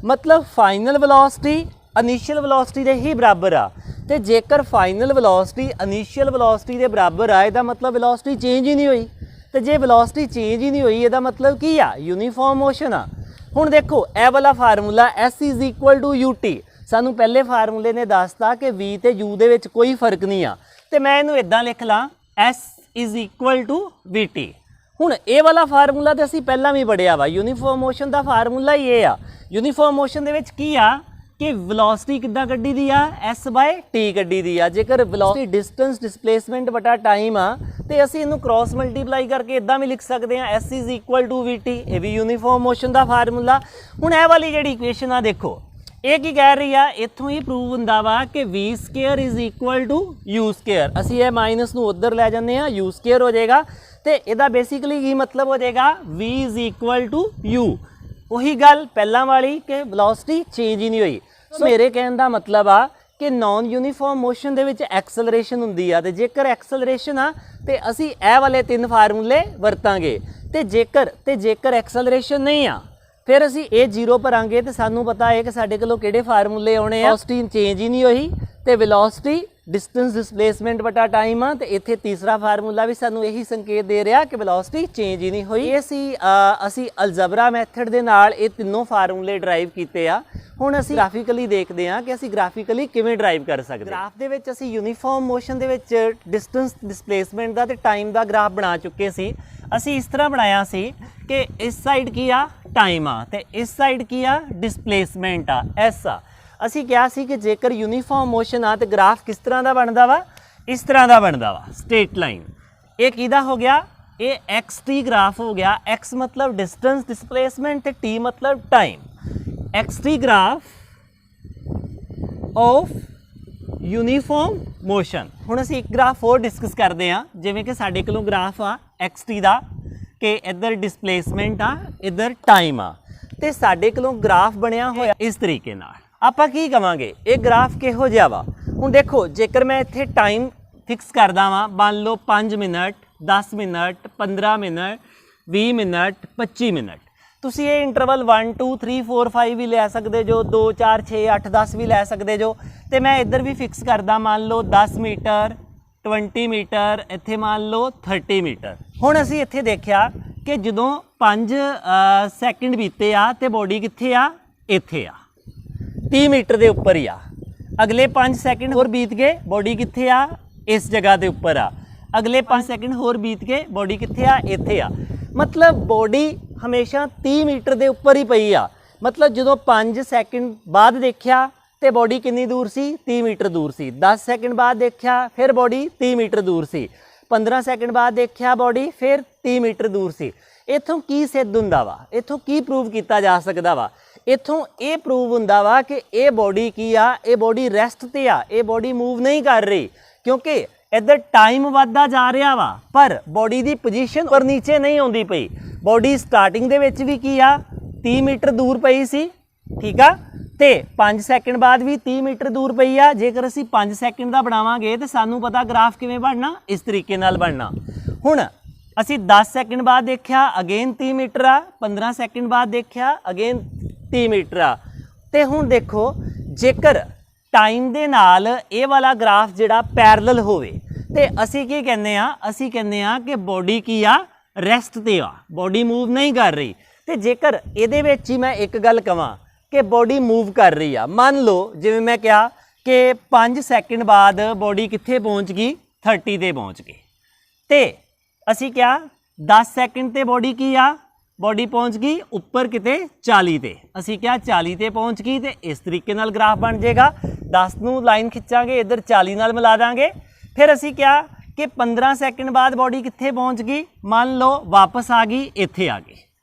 ਮਤਲਬ ਫਾਈਨਲ ਵੈਲੋਸਿਟੀ ਇਨੀਸ਼ੀਅਲ ਵੈਲੋਸਿਟੀ ਦੇ ਹੀ ਬਰਾਬਰ ਆ। ਤੇ ਜੇਕਰ ਫਾਈਨਲ ਵੈਲੋਸਿਟੀ ਇਨੀਸ਼ੀਅਲ ਵੈਲੋਸਿਟੀ ਦੇ ਬਰਾਬਰ ਆ ਇਹਦਾ ਮਤਲਬ ਵੈਲੋਸਿਟੀ ਚੇਂਜ ਹੀ ਨਹੀਂ ਹੋਈ। ਤੇ ਜੇ ਵੈਲੋਸਿਟੀ ਚੇਂਜ ਹੀ ਨਹੀਂ ਹੋਈ ਇਹਦਾ ਮਤਲਬ ਕੀ ਆ, ਯੂਨੀਫਾਰਮ ਮੋਸ਼ਨ ਆ। ਹੁਣ ਦੇਖੋ ਇਹ ਵਾਲਾ formula s is equal to ut ਸਾਨੂੰ ਪਹਿਲੇ ਫਾਰਮੂਲੇ ਨੇ ਦੱਸਤਾ ਕਿ v ਤੇ u ਦੇ ਵਿੱਚ ਕੋਈ ਫਰਕ ਨਹੀਂ ਆ। ਤੇ ਮੈਂ ਇਹਨੂੰ ਇਦਾਂ ਲਿਖ ਲਾਂ s is equal to vt। ਹੁਣ ਇਹ ਵਾਲਾ ਫਾਰਮੂਲਾ ਤੇ ਅਸੀਂ ਪਹਿਲਾਂ ਵੀ ਪੜ੍ਹਿਆ ਵਾ, ਯੂਨੀਫਾਰਮ ਮੋਸ਼ਨ ਦਾ ਫਾਰਮੂਲਾ ਹੀ ਇਹ ਆ। ਯੂਨੀਫਾਰਮ ਮੋਸ਼ਨ ਦੇ ਵਿੱਚ ਕੀ ਆ ਕਿ ਵੈਲੋਸਿਟੀ ਕਿੱਦਾਂ ਕੱਢੀ ਦੀ ਆ, s/t ਕੱਢੀ ਦੀ ਆ। ਜੇਕਰ ਵੈਲੋਸਿਟੀ ਡਿਸਟੈਂਸ ਡਿਸਪਲੇਸਮੈਂਟ ਬਟਾ ਟਾਈਮ ਆ ਤੇ ਅਸੀਂ ਇਹਨੂੰ ਕ੍ਰਾਸ ਮਲਟੀਪਲਾਈ ਕਰਕੇ ਇਦਾਂ ਵੀ ਲਿਖ ਸਕਦੇ ਆ s is equal to vt। ਇਹ ਵੀ ਯੂਨੀਫਾਰਮ ਮੋਸ਼ਨ ਦਾ ਫਾਰਮੂਲਾ। ਹੁਣ ਇਹ ਵਾਲੀ ਜਿਹੜੀ ਇਕੁਏਸ਼ਨ ਆ ਦੇਖੋ ਇਹ ਕੀ ਕਹਿ ਰਹੀ ਆ, ਇੱਥੋਂ ਹੀ ਪ੍ਰੂਵ ਹੁੰਦਾ ਵਾ ਕਿ v square is equal to u square. ਅਸੀਂ ਇਹ ਮਾਈਨਸ ਨੂੰ ਉੱਧਰ ਲੈ ਜਾਂਦੇ ਆ, u ਸਕੁਅਰ ਹੋ ਜਾਏਗਾ ਤੇ ਇਹਦਾ ਬੇਸਿਕਲੀ ਕੀ ਮਤਲਬ ਹੋ ਜਾਏਗਾ v is equal to u। ਉਹੀ ਗੱਲ ਪਹਿਲਾਂ ਵਾਲੀ ਕਿ ਵੈਲੋਸਿਟੀ ਚੇਂਜ ਹੀ ਨਹੀਂ ਹੋਈ। ਸੋ ਮੇਰੇ ਕਹਿਣ ਦਾ ਮਤਲਬ ਆ ਕਿ ਨਾਨ ਯੂਨੀਫਾਰਮ ਮੋਸ਼ਨ ਦੇ ਵਿੱਚ ਐਕਸਲਰੇਸ਼ਨ ਹੁੰਦੀ ਆ ਤੇ ਜੇਕਰ ਐਕਸਲਰੇਸ਼ਨ ਆ ਤੇ ਅਸੀਂ ਇਹ ਵਾਲੇ ਤਿੰਨ ਫਾਰਮੂਲੇ ਵਰਤਾਂਗੇ। ਤੇ ਜੇਕਰ ਐਕਸਲਰੇਸ਼ਨ ਨਹੀਂ ਆ ਫਿਰ ਅਸੀਂ ਇਹ 0 ਭਰਾਂਗੇ ਤੇ ਸਾਨੂੰ ਪਤਾ ਹੈ ਕਿ ਸਾਡੇ ਕੋਲੋਂ ਕਿਹੜੇ ਫਾਰਮੂਲੇ ਆਉਣੇ ਆ। ਵੈਲੋਸਿਟੀ ਚੇਂਜ ਹੀ ਨਹੀਂ ਹੋਈ ਤੇ ਵੈਲੋਸਿਟੀ ਡਿਸਟੈਂਸ ਡਿਸਪਲੇਸਮੈਂਟ ਬਟਾ ਟਾਈਮ ਆ। ਤੇ ਇੱਥੇ ਤੀਸਰਾ ਫਾਰਮੂਲਾ ਵੀ ਸਾਨੂੰ ਇਹੀ ਸੰਕੇਤ ਦੇ ਰਿਹਾ ਕਿ ਵੈਲੋਸਿਟੀ ਚੇਂਜ ਹੀ ਨਹੀਂ ਹੋਈ। ਇਹ ਅਸੀਂ ਅਲਜਬਰਾ ਮੈਥਡ ਦੇ ਨਾਲ ਇਹ ਤਿੰਨੋਂ ਫਾਰਮੂਲੇ ਡਰਾਈਵ ਕੀਤੇ ਆ। ਹੁਣ ਅਸੀਂ ਗ੍ਰਾਫਿਕਲੀ ਦੇਖਦੇ ਹਾਂ ਕਿ ਅਸੀਂ ਗ੍ਰਾਫਿਕਲੀ ਕਿਵੇਂ ਡਰਾਈਵ ਕਰ ਸਕਦੇ। ਗ੍ਰਾਫ ਦੇ ਵਿੱਚ ਅਸੀਂ ਯੂਨੀਫਾਰਮ ਮੋਸ਼ਨ ਦੇ ਵਿੱਚ ਡਿਸਟੈਂਸ ਡਿਸਪਲੇਸਮੈਂਟ ਦਾ ਤੇ ਟਾਈਮ ਦਾ ਗ੍ਰਾਫ ਬਣਾ ਚੁੱਕੇ ਸੀ। ਅਸੀਂ ਇਸ ਤਰ੍ਹਾਂ ਬਣਾਇਆ ਸੀ ਕਿ ਇਸ ਸਾਈਡ ਕੀ ਆ ਟਾਈਮ ਆ ਤੇ ਇਸ ਸਾਈਡ ਕੀ ਆ ਡਿਸਪਲੇਸਮੈਂਟ ਆ s ਆ। ਅਸੀਂ ਕਿਹਾ ਸੀ ਕਿ ਜੇਕਰ ਯੂਨੀਫਾਰਮ ਮੋਸ਼ਨ ਆ ਤੇ ਗ੍ਰਾਫ ਕਿਸ ਤਰ੍ਹਾਂ ਦਾ ਬਣਦਾ ਵਾ, ਇਸ ਤਰ੍ਹਾਂ ਦਾ ਬਣਦਾ ਵਾ ਸਟ੍ਰੇਟ ਲਾਈਨ। ਇਹ ਕਿਹਦਾ ਹੋ ਗਿਆ, ਇਹ xt ਗ੍ਰਾਫ ਹੋ ਗਿਆ। x ਮਤਲਬ ਡਿਸਟੈਂਸ ਡਿਸਪਲੇਸਮੈਂਟ ਤੇ t ਮਤਲਬ time. xt graph of uniform motion. ਹੁਣ ਅਸੀਂ ਇੱਕ ਗ੍ਰਾਫ ਹੋਰ ਡਿਸਕਸ ਕਰਦੇ ਹਾਂ। ਜਿਵੇਂ ਕਿ ਸਾਡੇ ਕੋਲੋਂ ਗ੍ਰਾਫ ਆ xt ਦਾ ਕਿ ਇੱਧਰ ਡਿਸਪਲੇਸਮੈਂਟ ਆ ਇੱਧਰ ਟਾਈਮ ਆ ਤੇ ਸਾਡੇ ਕੋਲੋਂ ਗ੍ਰਾਫ ਬਣਿਆ ਹੋਇਆ ਇਸ ਤਰੀਕੇ ਨਾਲ। ਆਪਾਂ ਕੀ ਕਵਾਂਗੇ ਇਹ ਗ੍ਰਾਫ ਕਿਹੋ ਜਿਹਾ ਵਾ। ਹੁਣ ਦੇਖੋ ਜੇਕਰ ਮੈਂ ਇੱਥੇ ਟਾਈਮ ਫਿਕਸ ਕਰਦਾ ਵਾਂ, ਮੰਨ ਲਓ 5 minute 10 minute 15 minute 20 minute 25 minute. ਤੁਸੀਂ ਇਹ ਇੰਟਰਵਲ 1 2 3 4 5 ਵੀ ਲੈ ਸਕਦੇ ਜੋ, 2 4 6 8 10 ਵੀ ਲੈ ਸਕਦੇ ਜੋ। ਤੇ ਮੈਂ ਇੱਧਰ ਵੀ ਫਿਕਸ ਕਰਦਾ ਮੰਨ ਲਓ 10 ਮੀਟਰ 20 ਮੀਟਰ, ਇੱਥੇ ਮੰਨ ਲਓ 30 ਮੀਟਰ। ਹੁਣ ਅਸੀਂ ਇੱਥੇ ਦੇਖਿਆ ਕਿ ਜਦੋਂ 5 ਸੈਕਿੰਡ ਬੀਤੇ ਆ ਤੇ ਬੋਡੀ ਕਿੱਥੇ ਆ, ਇੱਥੇ ਆ 30 ਮੀਟਰ ਦੇ ਉੱਪਰ ਹੀ ਆ। ਅਗਲੇ 5 ਸੈਕਿੰਡ ਹੋਰ ਬੀਤ ਗਏ ਬੋਡੀ ਕਿੱਥੇ ਆ, ਇਸ ਜਗ੍ਹਾ ਦੇ ਉੱਪਰ ਆ। ਅਗਲੇ 5 ਸੈਕਿੰਡ ਹੋਰ ਬੀਤ ਕੇ ਬੋਡੀ ਕਿੱਥੇ ਆ, ਇੱਥੇ ਆ। ਮਤਲਬ ਬੋਡੀ ਹਮੇਸ਼ਾ 30 ਮੀਟਰ ਦੇ ਉੱਪਰ ਹੀ ਪਈ ਆ। ਮਤਲਬ ਜਦੋਂ 5 ਸੈਕਿੰਡ ਬਾਅਦ ਦੇਖਿਆ ਤੇ ਬੋਡੀ ਕਿੰਨੀ ਦੂਰ ਸੀ, 30 ਮੀਟਰ ਦੂਰ ਸੀ। 10 ਸੈਕਿੰਡ ਬਾਅਦ ਦੇਖਿਆ ਫਿਰ ਬੋਡੀ 30 ਮੀਟਰ ਦੂਰ ਸੀ। 15 ਸੈਕਿੰਡ ਬਾਅਦ ਦੇਖਿਆ ਬੋਡੀ ਫਿਰ 30 ਮੀਟਰ ਦੂਰ ਸੀ। ਇੱਥੋਂ ਕੀ ਸਿੱਧ ਹੁੰਦਾ ਵਾ, ਇੱਥੋਂ ਕੀ ਪ੍ਰੂਵ ਕੀਤਾ ਜਾ ਸਕਦਾ ਵਾ, ਇੱਥੋਂ ਇਹ ਪ੍ਰੂਵ ਹੁੰਦਾ ਵਾ ਕਿ ਇਹ ਬੋਡੀ ਕੀ ਆ, ਇਹ ਬੋਡੀ ਰੈਸਟ ਤੇ ਆ, ਇਹ ਬੋਡੀ ਮੂਵ ਨਹੀਂ ਕਰ ਰਹੀ ਕਿਉਂਕਿ ਇੱਧਰ ਟਾਈਮ ਵੱਧਦਾ ਜਾ ਰਿਹਾ ਵਾ ਪਰ ਬੋਡੀ ਦੀ ਪੋਜੀਸ਼ਨ ਉੱਪਰ ਨੀਚੇ ਨਹੀਂ ਆਉਂਦੀ ਪਈ। ਬੋਡੀ ਸਟਾਰਟਿੰਗ ਦੇ ਵਿੱਚ ਵੀ ਕੀ ਆ 30 ਮੀਟਰ ਦੂਰ ਪਈ ਸੀ, ਠੀਕ ਆ, ਤੇ 5 ਸੈਕਿੰਡ ਬਾਅਦ ਵੀ 30 ਮੀਟਰ ਦੂਰ ਪਈ ਆ। ਜੇਕਰ ਅਸੀਂ 5 ਸੈਕਿੰਡ ਦਾ ਬਣਾਵਾਂਗੇ ਤੇ ਸਾਨੂੰ ਪਤਾ ਗ੍ਰਾਫ ਕਿਵੇਂ ਬਣਨਾ, ਇਸ ਤਰੀਕੇ ਨਾਲ ਬਣਨਾ। ਹੁਣ ਅਸੀਂ 10 ਸੈਕਿੰਡ ਬਾਅਦ ਦੇਖਿਆ ਅਗੇਨ 30 ਮੀਟਰ ਆ, 15 ਸੈਕਿੰਡ ਬਾਅਦ ਦੇਖਿਆ ਅਗੇਨ 30 ਮੀਟਰ ਆ। ਤੇ ਹੁਣ ਦੇਖੋ ਜੇਕਰ ਟਾਈਮ ਦੇ ਨਾਲ ਇਹ ਵਾਲਾ ਗ੍ਰਾਫ ਜਿਹੜਾ ਪੈਰਲਲ ਹੋਵੇ ਤੇ ਅਸੀਂ ਕੀ ਕਹਿੰਦੇ ਆ, ਅਸੀਂ ਕਹਿੰਦੇ ਆ ਕਿ ਬੋਡੀ ਕੀ ਆ, ਰੈਸਟ ਤੇ ਆ, ਬੋਡੀ ਮੂਵ ਨਹੀਂ ਕਰ ਰਹੀ। ਤੇ ਜੇਕਰ ਇਹਦੇ ਵਿੱਚ ਹੀ ਮੈਂ ਇੱਕ ਗੱਲ ਕਵਾਂ ਕਿ ਬੋਡੀ ਮੂਵ ਕਰ ਰਹੀ ਆ, ਮੰਨ ਲਓ ਜਿਵੇਂ ਮੈਂ ਕਿਹਾ ਕਿ 5 ਸੈਕਿੰਡ ਬਾਅਦ ਬੋਡੀ ਕਿੱਥੇ ਪਹੁੰਚ ਗਈ, 30 ਤੇ ਪਹੁੰਚ ਗਈ। ਤੇ ਅਸੀਂ ਕਿਹਾ 10 ਸੈਕਿੰਡ ਤੇ ਬੋਡੀ ਕੀ ਆ, ਬੋਡੀ ਪਹੁੰਚ ਗਈ ਉੱਪਰ ਕਿਤੇ 40 ਤੇ। ਅਸੀਂ ਕਿਹਾ 40 ਤੇ ਪਹੁੰਚ ਗਈ ਤੇ ਇਸ ਤਰੀਕੇ ਨਾਲ ਗ੍ਰਾਫ ਬਣ ਜਾਏਗਾ। 10 ਨੂੰ ਲਾਈਨ ਖਿੱਚਾਂਗੇ ਇੱਧਰ 40 ਨਾਲ ਮਿਲਾ ਦਾਂਗੇ। ਫਿਰ ਅਸੀਂ ਕਿਹਾ ਕਿ 15 ਸੈਕਿੰਡ ਬਾਅਦ ਬੋਡੀ ਕਿੱਥੇ ਪਹੁੰਚ ਗਈ, ਮੰਨ ਲਓ ਵਾਪਸ ਆ ਗਈ, ਇੱਥੇ ਆ ਗਈ।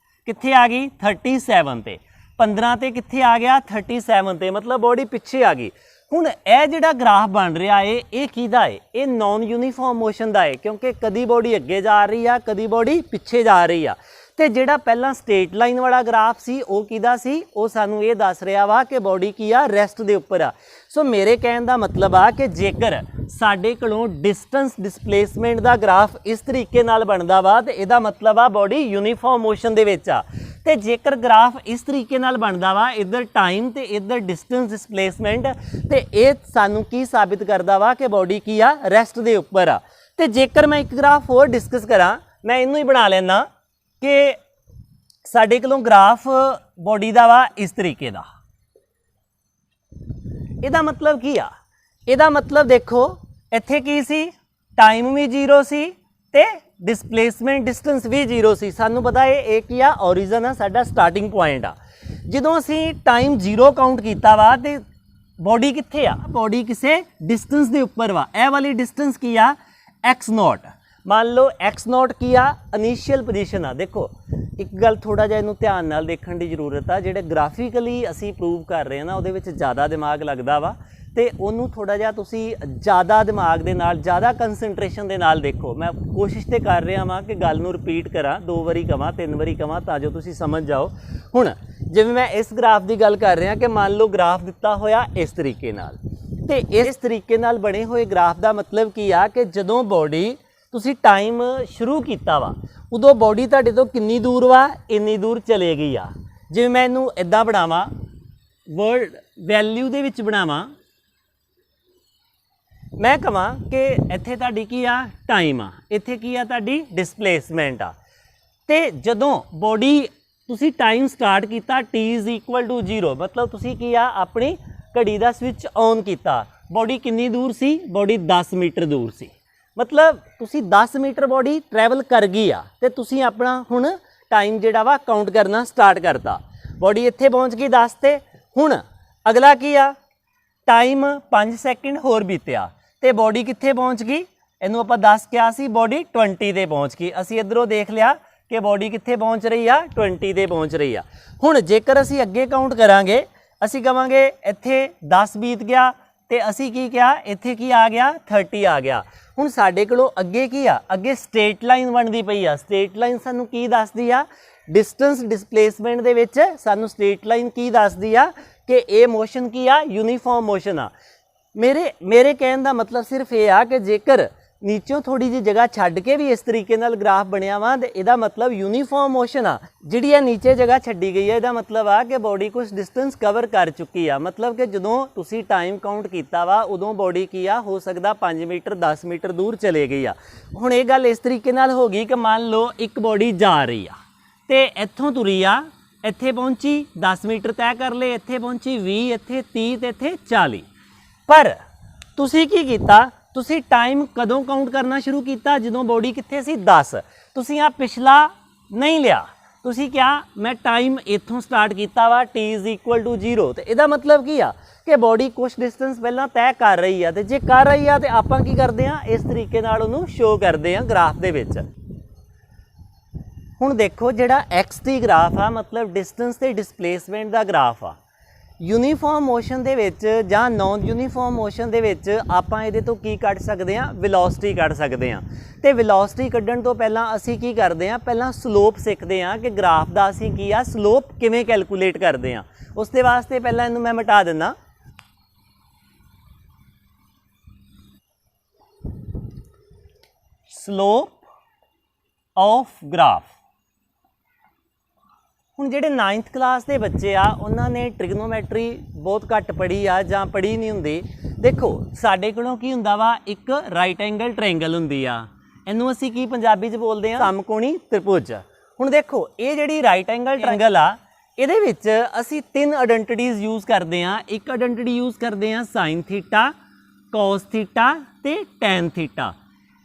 ਕਿੱਥੇ ਆ ਗਈ, 37 ਤੇ। 15 ਤੇ ਕਿੱਥੇ ਆ ਗਿਆ, 37 ਤੇ, ਮਤਲਬ ਬੋਡੀ ਪਿੱਛੇ ਆ ਗਈ। ਹੁਣ ਇਹ ਜਿਹੜਾ ਗ੍ਰਾਫ ਬਣ ਰਿਹਾ ਏ ਇਹ ਕਿਹਦਾ ਏ? ਇਹ ਨੌਨ ਯੂਨੀਫਾਰਮ ਮੋਸ਼ਨ ਦਾ ਏ, ਕਿਉਂਕਿ ਕਦੀ ਬੋਡੀ ਅੱਗੇ ਜਾ ਰਹੀ ਆ, ਕਦੀ ਬੋਡੀ ਪਿੱਛੇ ਜਾ ਰਹੀ ਆ। ਤੇ ਜਿਹੜਾ ਪਹਿਲਾਂ ਸਟੇਟ ਲਾਈਨ ਵਾਲਾ ਗ੍ਰਾਫ ਸੀ ਉਹ ਕਿਹਦਾ ਸੀ? ਉਹ ਸਾਨੂੰ ਇਹ ਦੱਸ ਰਿਹਾ ਵਾ ਕਿ ਬੋਡੀ ਕੀ ਆ, ਰੈਸਟ ਦੇ ਉੱਪਰ ਆ। ਸੋ ਮੇਰੇ ਕਹਿਣ ਦਾ ਮਤਲਬ ਆ ਕਿ ਜੇਕਰ ਸਾਡੇ ਕੋਲੋਂ ਡਿਸਟੈਂਸ ਡਿਸਪਲੇਸਮੈਂਟ ਦਾ ਗ੍ਰਾਫ ਇਸ ਤਰੀਕੇ ਨਾਲ ਬਣਦਾ ਵਾ ਤੇ ਇਹਦਾ ਮਤਲਬ ਆ ਬੋਡੀ ਯੂਨੀਫਾਰਮ ਮੋਸ਼ਨ ਦੇ ਵਿੱਚ ਆ। ਤੇ ਜੇਕਰ ਗ੍ਰਾਫ ਇਸ ਤਰੀਕੇ ਨਾਲ ਬਣਦਾ ਵਾ, ਇੱਧਰ ਟਾਈਮ ਤੇ ਇੱਧਰ ਡਿਸਟੈਂਸ ਡਿਸਪਲੇਸਮੈਂਟ, ਤੇ ਇਹ ਸਾਨੂੰ ਕੀ ਸਾਬਿਤ ਕਰਦਾ ਵਾ ਕਿ ਬੋਡੀ ਕੀ ਆ, ਰੈਸਟ ਦੇ ਉੱਪਰ ਆ। ਤੇ ਜੇਕਰ ਮੈਂ ਇੱਕ ਗ੍ਰਾਫ ਹੋਰ ਡਿਸਕਸ ਕਰਾਂ, ਮੈਂ ਇਹਨੂੰ ਹੀ ਬਣਾ ਲੈਣਾ ਕਿ ਸਾਡੇ ਕੋਲੋਂ ਗ੍ਰਾਫ ਬੋਡੀ ਦਾ ਵਾ ਇਸ ਤਰੀਕੇ ਦਾ। ਇਹਦਾ ਮਤਲਬ ਕੀ ਆ? ਇਹਦਾ ਮਤਲਬ ਦੇਖੋ ਇੱਥੇ ਕੀ ਸੀ, ਟਾਈਮ ਵੀ 0 ਸੀ ਤੇ ਡਿਸਪਲੇਸਮੈਂਟ ਡਿਸਟੈਂਸ ਵੀ 0 ਸੀ। ਸਾਨੂੰ ਪਤਾ ਇਹ ਕੀ ਆ, ਓਰੀਜਨ ਆ, ਸਾਡਾ ਸਟਾਰਟਿੰਗ ਪੁਆਇੰਟ ਆ। ਜਦੋਂ ਅਸੀਂ ਟਾਈਮ 0 ਕਾਊਂਟ ਕੀਤਾ ਵਾ ਤੇ ਬੋਡੀ ਕਿੱਥੇ ਆ? ਬੋਡੀ ਕਿਸੇ ਡਿਸਟੈਂਸ ਦੇ ਉੱਪਰ ਵਾ। ਇਹ ਵਾਲੀ ਡਿਸਟੈਂਸ ਕੀ ਆ? x0। ਮੰਨ ਲਓ x0 ਕੀ ਆ? ਇਨੀਸ਼ੀਅਲ ਪੋਜੀਸ਼ਨ ਆ। ਦੇਖੋ ਇੱਕ ਗੱਲ ਥੋੜਾ ਜਿਹਾ ਇਹਨੂੰ ਧਿਆਨ ਨਾਲ ਦੇਖਣ ਦੀ ਜ਼ਰੂਰਤ ਆ। ਜਿਹੜੇ ਗ੍ਰਾਫਿਕਲੀ ਅਸੀਂ ਪ੍ਰੂਵ ਕਰ ਰਹੇ ਹਾਂ ਨਾ, ਉਹਦੇ ਵਿੱਚ ਜ਼ਿਆਦਾ ਦਿਮਾਗ ਲੱਗਦਾ ਵਾ, ਤੇ ਉਹਨੂੰ ਥੋੜਾ ਜਿਹਾ ਤੁਸੀਂ ਜ਼ਿਆਦਾ ਦਿਮਾਗ ਦੇ ਨਾਲ, ਜ਼ਿਆਦਾ ਕੰਸੈਂਟਰੇਸ਼ਨ ਦੇ ਨਾਲ ਦੇਖੋ। ਮੈਂ ਕੋਸ਼ਿਸ਼ ਤੇ ਕਰ ਰਿਹਾ ਵਾਂ ਕਿ ਗੱਲ ਨੂੰ ਰਿਪੀਟ ਕਰਾਂ, 2 ਵਾਰੀ ਕਵਾਂ, 3 ਵਾਰੀ ਕਵਾਂ, ਤਾਂ ਜੋ ਤੁਸੀਂ ਸਮਝ ਜਾਓ। ਹੁਣ ਜਿਵੇਂ ਮੈਂ ਇਸ ਗ੍ਰਾਫ ਦੀ ਗੱਲ ਕਰ ਰਿਹਾ ਕਿ ਮੰਨ ਲਓ ਗ੍ਰਾਫ ਦਿੱਤਾ ਹੋਇਆ ਇਸ ਤਰੀਕੇ ਨਾਲ, ਤੇ ਇਸ ਤਰੀਕੇ ਨਾਲ ਬਣੇ ਹੋਏ ਗ੍ਰਾਫ ਦਾ ਮਤਲਬ ਕੀ ਆ ਕਿ ਜਦੋਂ ਬੋਡੀ ਤੁਸੀਂ ਟਾਈਮ ਸ਼ੁਰੂ ਕੀਤਾ ਵਾ, ਉਦੋਂ ਬੋਡੀ ਤੁਹਾਡੇ ਤੋਂ ਕਿੰਨੀ ਦੂਰ ਵਾ? ਇੰਨੀ ਦੂਰ ਚਲੇ ਗਈ ਆ। ਜਿਵੇਂ ਮੈਂ ਇਹਨੂੰ ਇੱਦਾਂ ਬਣਾਵਾਂ, ਵਰਡ ਵੈਲਿਊ ਦੇ ਵਿੱਚ ਬਣਾਵਾਂ, ਮੈਂ ਕਹਾਂ ਕਿ ਇੱਥੇ ਤੁਹਾਡੀ ਕੀ ਆ? ਟਾਈਮ ਆ, ਇੱਥੇ ਕੀ ਆ? ਤੁਹਾਡੀ ਡਿਸਪਲੇਸਮੈਂਟ ਆ। ਤੇ ਜਦੋਂ ਬੋਡੀ ਤੁਸੀਂ ਟਾਈਮ ਸਟਾਰਟ ਕੀਤਾ t = 0, ਮਤਲਬ ਤੁਸੀਂ ਕੀ ਆ? ਆਪਣੀ ਘੜੀ ਦਾ ਸਵਿਚ ਔਨ ਕੀਤਾ। ਬੋਡੀ ਕਿੰਨੀ ਦੂਰ ਸੀ? ਬੋਡੀ 10 ਮੀਟਰ ਦੂਰ ਸੀ। ਮਤਲਬ ਤੁਸੀਂ 10 ਮੀਟਰ ਬੋਡੀ ਟਰੈਵਲ ਕਰ ਗਈ ਆ ਤੇ ਤੁਸੀਂ ਆਪਣਾ ਹੁਣ ਟਾਈਮ ਜਿਹੜਾ ਵਾ ਕਾਊਂਟ ਕਰਨਾ ਸਟਾਰਟ ਕਰਤਾ। ਬੋਡੀ ਇੱਥੇ ਪਹੁੰਚ ਗਈ 10 ਤੇ। ਹੁਣ ਅਗਲਾ ਕੀ ਆ? ਟਾਈਮ 5 ਸੈਕਿੰਡ ਹੋਰ ਬੀਤਿਆ ਤੇ ਬੋਡੀ ਕਿੱਥੇ ਪਹੁੰਚ ਗਈ? ਇਹਨੂੰ ਆਪਾਂ 10 ਕਿਹਾ ਸੀ, ਬੋਡੀ 20 ਤੇ ਪਹੁੰਚ ਗਈ। ਅਸੀਂ ਇੱਧਰੋਂ ਦੇਖ ਲਿਆ ਕਿ ਬੋਡੀ ਕਿੱਥੇ ਪਹੁੰਚ ਰਹੀ ਆ? 20 ਤੇ ਪਹੁੰਚ ਰਹੀ ਆ। ਹੁਣ ਜੇਕਰ ਅਸੀਂ ਅੱਗੇ ਕਾਊਂਟ ਕਰਾਂਗੇ, ਅਸੀਂ ਕਵਾਂਗੇ ਇੱਥੇ 10 ਬੀਤ ਗਿਆ ਤੇ ਅਸੀਂ ਕੀ ਕਿਹਾ? ਇੱਥੇ ਕੀ ਆ ਗਿਆ? 30 ਆ ਗਿਆ। ਹੁਣ ਸਾਡੇ ਕੋਲੋਂ ਅੱਗੇ ਕੀ ਆ? ਅੱਗੇ ਸਟੇਟ ਲਾਈਨ ਬਣਦੀ ਪਈ ਆ। ਸਟੇਟ ਲਾਈਨ ਸਾਨੂੰ ਕੀ ਦੱਸਦੀ ਆ? ਡਿਸਟੈਂਸ ਡਿਸਪਲੇਸਮੈਂਟ ਦੇ ਵਿੱਚ ਸਾਨੂੰ ਸਟੇਟ ਲਾਈਨ ਕੀ ਦੱਸਦੀ ਆ ਕਿ ਇਹ ਮੋਸ਼ਨ ਕੀ ਆ? ਯੂਨੀਫਾਰਮ ਮੋਸ਼ਨ ਆ। ਮੇਰੇ ਕਹਿਣ ਦਾ ਮਤਲਬ ਸਿਰਫ ਇਹ ਆ ਕਿ ਜੇਕਰ ਨੀਚੋਂ ਥੋੜੀ ਜਿਹੀ ਜਗ੍ਹਾ ਛੱਡ ਕੇ ਵੀ ਇਸ ਤਰੀਕੇ ਨਾਲ ਗ੍ਰਾਫ ਬਣਿਆ ਵਾ ਤੇ ਇਹਦਾ ਮਤਲਬ ਯੂਨੀਫਾਰਮ ਮੋਸ਼ਨ ਆ। ਜਿਹੜੀ ਇਹ ਨੀਚੇ ਜਗ੍ਹਾ ਛੱਡੀ ਗਈ ਹੈ, ਇਹਦਾ ਮਤਲਬ ਆ ਕਿ ਬੋਡੀ ਕੁਝ ਡਿਸਟੈਂਸ ਕਵਰ ਕਰ ਚੁੱਕੀ ਆ। ਮਤਲਬ ਕਿ ਜਦੋਂ ਤੁਸੀਂ ਟਾਈਮ ਕਾਊਂਟ ਕੀਤਾ ਵਾ, ਉਦੋਂ ਬੋਡੀ ਕੀ ਆ? ਹੋ ਸਕਦਾ 5 ਮੀਟਰ 10 ਮੀਟਰ ਦੂਰ ਚਲੇ ਗਈ ਆ। ਹੁਣ ਇਹ ਗੱਲ ਇਸ ਤਰੀਕੇ ਨਾਲ ਹੋ ਗਈ ਕਿ ਮੰਨ ਲਓ ਇੱਕ ਬੋਡੀ ਜਾ ਰਹੀ ਆ ਤੇ ਇੱਥੋਂ ਤੁਰੀ ਆ, ਇੱਥੇ ਪਹੁੰਚੀ, 10 ਮੀਟਰ ਤੈਅ ਕਰ ਲਏ, ਇੱਥੇ ਪਹੁੰਚੀ 20, ਇੱਥੇ 30 ਤੇ ਇੱਥੇ 40। ਪਰ ਤੁਸੀਂ ਕੀ ਕੀਤਾ? ਤੁਸੀਂ ਟਾਈਮ ਕਦੋਂ ਕਾਊਂਟ ਕਰਨਾ ਸ਼ੁਰੂ ਕੀਤਾ? ਜਦੋਂ ਬੋਡੀ ਕਿੱਥੇ ਸੀ? 10। ਤੁਸੀਂ ਆ ਪਿਛਲਾ ਨਹੀਂ ਲਿਆ, ਤੁਸੀਂ ਕਿਹਾ ਮੈਂ ਟਾਈਮ ਇੱਥੋਂ ਸਟਾਰਟ ਕੀਤਾ ਵਾ t = 0। ਤੇ ਇਹਦਾ ਮਤਲਬ ਕੀ ਆ ਕਿ ਬੋਡੀ ਕੁਛ ਡਿਸਟੈਂਸ ਪਹਿਲਾਂ ਤੈਅ ਕਰ ਰਹੀ ਆ, ਤੇ ਜੇ ਕਰ ਰਹੀ ਆ ਤੇ ਆਪਾਂ ਕੀ ਕਰਦੇ ਆ? ਇਸ ਤਰੀਕੇ ਨਾਲ ਉਹਨੂੰ ਸ਼ੋ ਕਰਦੇ ਆ ਗ੍ਰਾਫ ਦੇ ਵਿੱਚ। ਹੁਣ ਦੇਖੋ ਜਿਹੜਾ xt ਗ੍ਰਾਫ ਆ, ਮਤਲਬ ਡਿਸਟੈਂਸ ਤੇ ਡਿਸਪਲੇਸਮੈਂਟ ਦਾ ਗ੍ਰਾਫ ਆ। ਯੂਨੀਫਾਰਮ ਮੋਸ਼ਨ ਦੇ ਵਿੱਚ ਜਾਂ ਨੌਨ ਯੂਨੀਫਾਰਮ ਮੋਸ਼ਨ ਦੇ ਵਿੱਚ ਆਪਾਂ ਇਹਦੇ ਤੋਂ ਕੀ ਕੱਢ ਸਕਦੇ ਹਾਂ? ਵੈਲੋਸਿਟੀ ਕੱਢ ਸਕਦੇ ਹਾਂ। ਤੇ ਵੈਲੋਸਿਟੀ ਕੱਢਣ ਤੋਂ ਪਹਿਲਾਂ ਅਸੀਂ ਕੀ ਕਰਦੇ ਹਾਂ? ਪਹਿਲਾਂ ਸਲੋਪ ਸਿੱਖਦੇ ਹਾਂ ਕਿ ਗ੍ਰਾਫ ਦਾ ਅਸੀਂ ਕੀ ਆ? ਸਲੋਪ ਕਿਵੇਂ ਕੈਲਕੂਲੇਟ ਕਰਦੇ ਹਾਂ। ਉਸ ਦੇ ਵਾਸਤੇ ਪਹਿਲਾਂ ਇਹਨੂੰ ਮੈਂ ਮਿਟਾ ਦਿੰਦਾ। Slope of graph. ਹੁਣ ਜਿਹੜੇ 9th ਕਲਾਸ ਦੇ ਬੱਚੇ ਆ, ਉਹਨਾਂ ਨੇ ਟ੍ਰਿਗਨੋਮੈਟਰੀ ਬਹੁਤ ਘੱਟ ਪੜ੍ਹੀ ਆ ਜਾਂ ਪੜ੍ਹੀ ਨਹੀਂ ਹੁੰਦੀ। ਦੇਖੋ ਸਾਡੇ ਕੋਲੋਂ ਕੀ ਹੁੰਦਾ ਵਾ? ਇੱਕ ਰਾਈਟ ਐਂਗਲ ਟ੍ਰਾਇੰਗਲ ਹੁੰਦੀ ਆ, ਇਹਨੂੰ ਅਸੀਂ ਕੀ ਪੰਜਾਬੀ 'ਚ ਬੋਲਦੇ ਆ? ਸਮਕੋਣੀ ਤ੍ਰਿਭੁਜ। ਹੁਣ ਦੇਖੋ ਇਹ ਜਿਹੜੀ ਰਾਈਟ ਐਂਗਲ ਟ੍ਰਾਇੰਗਲ ਆ, ਇਹਦੇ ਵਿੱਚ ਅਸੀਂ 3 ਆਇਡੈਂਟੀਟੀਜ਼ ਯੂਜ਼ ਕਰਦੇ ਆ। ਇੱਕ ਆਇਡੈਂਟੀਟੀ ਯੂਜ਼ ਕਰਦੇ ਆ ਸਾਈਨ ਥੀਟਾ, ਕੋਸ ਥੀਟਾ ਤੇ ਟੈਨ ਥੀਟਾ।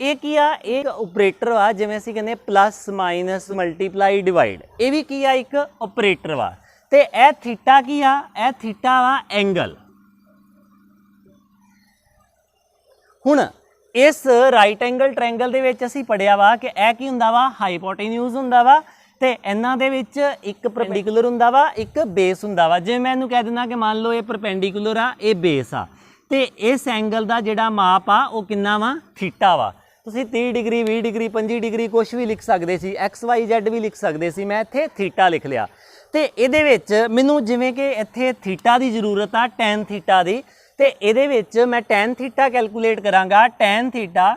ਇਹ ਕੀ ਆ? ਇੱਕ ਆਪਰੇਟਰ ਆ, ਜਿਵੇਂ ਅਸੀਂ ਕਹਿੰਦੇ ਪਲੱਸ ਮਾਈਨਸ ਮਲਟੀਪਲਾਈ ਡਿਵਾਈਡ। ਇਹ ਵੀ ਕੀ ਆ? ਇੱਕ ਆਪਰੇਟਰ ਵਾ। ਤੇ ਇਹ ਥੀਟਾ ਕੀ ਆ? ਇਹ ਥੀਟਾ ਵਾ ਐਂਗਲ। ਹੁਣ ਇਸ ਰਾਈਟ ਐਂਗਲ ਟ੍ਰਾਇੰਗਲ ਦੇ ਵਿੱਚ ਅਸੀਂ ਪੜਿਆ ਵਾ ਕਿ ਇਹ ਕੀ ਹੁੰਦਾ ਵਾ? ਹਾਈਪੋਟੇਨਿਊਜ਼ ਹੁੰਦਾ ਵਾ, ਤੇ ਇਹਨਾਂ ਦੇ ਵਿੱਚ ਇੱਕ ਪਰਪੈਂਡੀਕੂਲਰ ਹੁੰਦਾ ਵਾ, ਇੱਕ ਬੇਸ ਹੁੰਦਾ ਵਾ। ਜਿਵੇਂ ਮੈਂ ਇਹਨੂੰ ਕਹਿ ਦਿੰਦਾ ਕਿ ਮੰਨ ਲਓ ਇਹ ਪਰਪੈਂਡੀਕੂਲਰ ਆ, ਇਹ ਬੇਸ ਆ, ਤੇ ਇਸ ਐਂਗਲ ਦਾ ਜਿਹੜਾ ਮਾਪ ਆ ਉਹ ਕਿੰਨਾ ਵਾ ਥੀਟਾ ਵਾ। ਤੁਸੀਂ 30 ਡਿਗਰੀ 20 ਡਿਗਰੀ 25 ਡਿਗਰੀ ਕੁਛ ਵੀ ਲਿਖ ਸਕਦੇ ਸੀ, XYZ ਵੀ ਲਿਖ ਸਕਦੇ ਸੀ, ਮੈਂ ਇੱਥੇ ਥੀਟਾ ਲਿਖ ਲਿਆ। ਤੇ ਇਹਦੇ ਵਿੱਚ ਮੈਨੂੰ ਜਿਵੇਂ ਕਿ ਇੱਥੇ ਥੀਟਾ ਦੀ ਜ਼ਰੂਰਤ ਆ ਟੈਨ ਥੀਟਾ ਦੀ, ਤੇ ਇਹਦੇ ਵਿੱਚ ਮੈਂ ਟੈਨ ਥੀਟਾ ਕੈਲਕੂਲੇਟ ਕਰਾਂਗਾ। Ten theta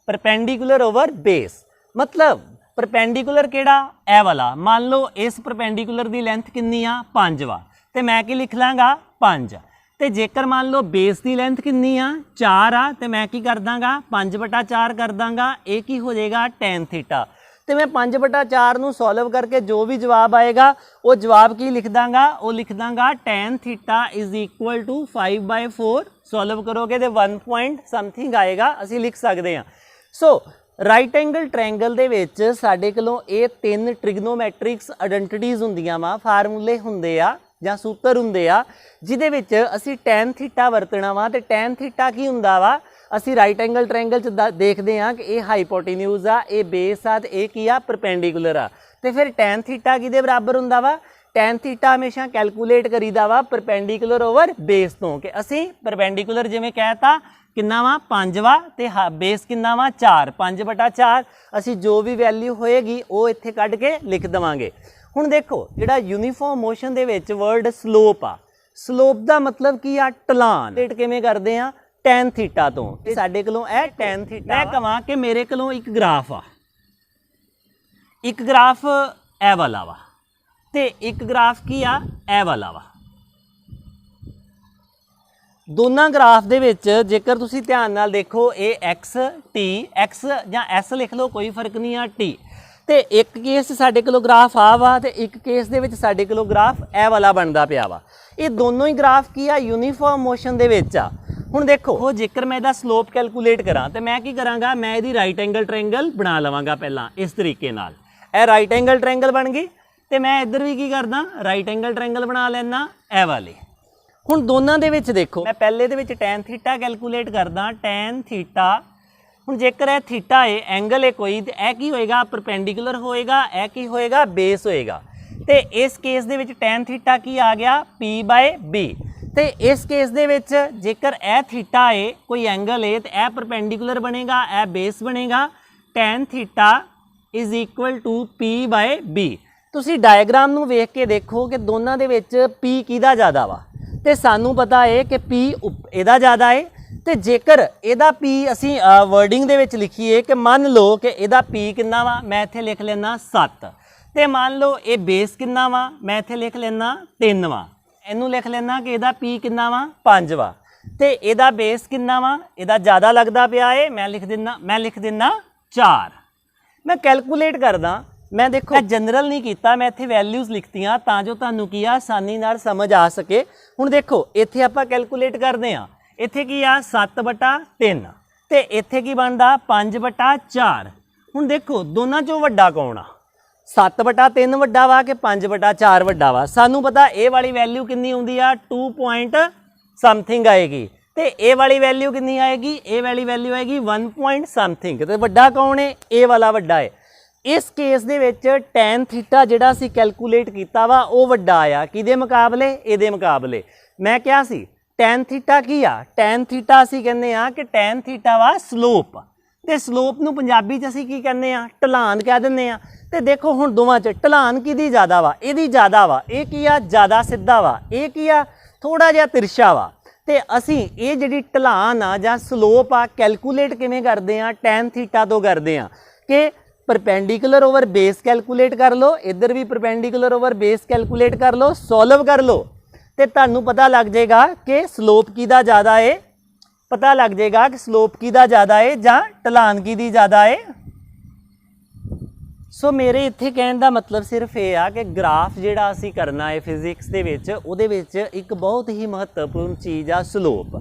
perpendicular over base, मतलब परपेंडिकुलर केड़ा ए वाला। मान लो इस परपेंडिकुलर की लेंथ कितनी आ 5 वा, तो मैं की लिख लाँगा 5। तो जेकर मान लो बेस की लेंथ कितनी आ 4 आ, तो मैं की कर दाँगा 5/4 कर दाँगा। ये की हो जाएगा टैन थीटा। तो मैं 5/4 नूं सॉल्व करके जो भी जवाब आएगा वो जवाब की लिख दाँगा, वो लिख दाँगा tan theta is equal to 5/4। Solve करोगे तो 1 पॉइंट समथिंग आएगा, असी लिख सकते हैं। सो राइट एंगल ट्रायंगल दे विच साडे कोलों ये 3 ट्रिग्नोमैट्रिक्स आइडेंटिटीज़ हुंदियां वा, फार्मूले हुंदे आ जां सूत्र हुंदे आ, जिहदे विच असी टैन थीटा वरतना वा। ते टैन थीटा की हुंदा वा, असी राइट एंगल ट्रायंगल च देखदे आ कि ये हाइपोटेन्यूज आ, ये बेस आ, ते ये की आ परपेंडिकुलर आ। ते फिर टैन थीटा किहदे बराबर हुंदा वा? टैन थीटा हमेशा कैलकुलेट करीदा वा परपेंडिकुलर ओवर बेस तो, कि असी परपेंडिकुलर जिवें कहता किन्ना वा 5 वा, ते बेस किन्ना वा 4, 5/4। असी जो भी वैल्यू होएगी वो इत्थे कढ के लिख देवांगे। हुण देखो जिहड़ा यूनीफॉर्म मोशन दे विच वर्ड स्लोप आ, स्लोप दा मतलब की आ ढलान। रेट किवें करदे आ टैन थीटा तो, साडे कोलों ए टैन थीटा। मैं कहां कि मेरे कोलों एक ग्राफ आ, एक ग्राफ ए वाला वा, ते एक ग्राफ की आ ए वाला वा। दोनों ग्राफ दे विच जेकर तुसी ध्यान नाल देखो, ये एक्स टी, एक्स जां एस लिख लो, कोई फर्क नहीं आ टी। ते एक केस साडे कोल ग्राफ आ वा, ते एक केस दे विच साडे कोल ग्राफ ए वाला बनदा पिया वा। ये दोनों ही ग्राफ की आ यूनीफॉर्म मोशन दे विच आ। हुण देखो हो जेकर मैं इहदा स्लोप कैलकुलेट करां, ते मैं की करांगा, मैं इहदी राइट एंगल ट्रायंगल बना लवांगा पहलां इस तरीके नाल। ए राइट एंगल ट्रायंगल बन गई, ते मैं इधर भी की करदा राइट एंगल ट्रायंगल बना लैना ए वाले। हुण दोनों दे विच देखो, मैं पहले दे विच टैन थीटा कैलकुलेट करदा। टैन थीटा हुण जेकर यह थीटा है एंगल है कोई, तो यह की होएगा परपेंडिकुलर होएगा, यह की होएगा बेस होएगा। तो इस केस दे विच टैन थीटा की आ गया P/B। तो इस केस दे विच जेकर यह थीटा है कोई एंगल है, तो यह परपेंडिकुलर बनेगा, यह बेस बनेगा। Tan theta is equal to P/B। तुसी डायग्राम नूं वेख के देखो कि दोनों दे विच P किहदा ज़्यादा वा, तो सानू पता है कि P इहदा ज़्यादा है। तो जेकर इहदा P असी वर्डिंग दे विच लिखीए कि मान लो कि इहदा P किन्ना वा, मैं इत्थे लिख लेना 7। तो मान लो ये बेस किन्ना वा, मैं इत्थे लिख लेना 3 वा। इनू लिख लेना कि इहदा P किन्ना वा 5 वा। तो इहदा बेस किन्ना वा, इहदा ज़्यादा लगदा पिया है, मैं लिख दिना 4। मैं कैलकुलेट करदा, मैं देखो जनरल नहीं किया, मैं इत्थे वैल्यूज़ लिखतियां तां जो तुहानूं की आसानी नाल समझ आ सके। हुण देखो इत्थे आपां कैलकुलेट करदे आ, इत्थे की आ 7/3, ते इत्थे की बनदा 5/4। हुण देखो दोनों चों वड्डा कौन आ? 7/3 वड्डा वा कि 5/4 वड्डा वा? सानूं पता ए वाली वैल्यू कितनी आउंदी आ 2 पॉइंट समथिंग आएगी, ते ए वाली वैल्यू कितनी आएगी? ए वाली वैल्यू आएगी 1 पॉइंट समथिंग। ते वड्डा कौन है? ए वाला वड्डा है। इस केस दे विच टैन थीटा जिहड़ा असीं कैलकुलेट कीता वा वो वड्डा आया किहदे मुकाबले? इहदे मुकाबले। मैं क्या सी टैन थीटा की आ? टैन थीटा असीं कहने आ कि टैन थीटा वा स्लोप, ते स्लोप नूं पंजाबी च असीं की कहने आ? ढलान कह दिंदे आ। ते देखो हुण दोवां च ढलान किहदी ज़्यादा वा? इहदी ज़्यादा वा। ये की आ? ज़्यादा सिद्धा वा। ये की आ? थोड़ा जिहा तिरछा वा। ते असीं ये जिहड़ी ढलान आ जां स्लोप आ कैलकुलेट किवें करदे आ? टैन थीटा तो करदे आ कि परपेंडिकुलर ओवर बेस कैलकुलेट कर लो, इधर भी परपेंडिकुलर ओवर बेस कैलकुलेट कर लो, सॉल्व कर लो, तो तुहानूं पता लग जाएगा कि स्लोप किहदा ज़्यादा है, पता लग जाएगा कि स्लोप किहदा ज़्यादा है जां ढलान किहदी ज़्यादा है। सो मेरे इत्थे कहण दा मतलब सिर्फ ये आ कि ग्राफ जिहड़ा असीं करना है फिजिक्स दे विच, उहदे विच एक बहुत ही महत्वपूर्ण चीज़ आ स्लोप।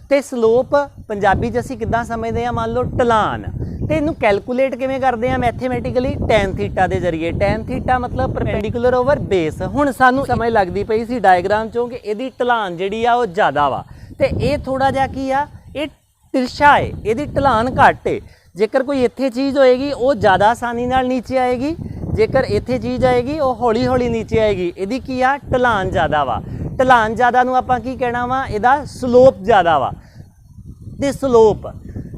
तो स्लोप पंजाबी च असीं किद्दां समझदे आ? मान लो ढलान, तो इनू कैलकुलेट किवें करदे आ? मैथेमैटिकली टैन थीटा के जरिए। टैन थीटा मतलब परपेंडिकुलर ओवर बेस। हुण सानू समझ लगदी पई सी डायग्राम चों कि इहदी ढलान जिहड़ी आ वो ज़्यादा वा, ते ये थोड़ा जिहा की आ, ये तिरछा है, इहदी ढलान घट है। जेकर कोई इत्थे चीज़ होएगी वो ज़्यादा आसानी नाल नीचे आएगी, जेकर इत्थे चीज़ आएगी वो हौली हौली नीचे आएगी, इहदी की आ ढलान ज़्यादा वा। ढलान ज़्यादा नूं आपां की कहना वा, इहदा स्लोप ज़्यादा वा। ते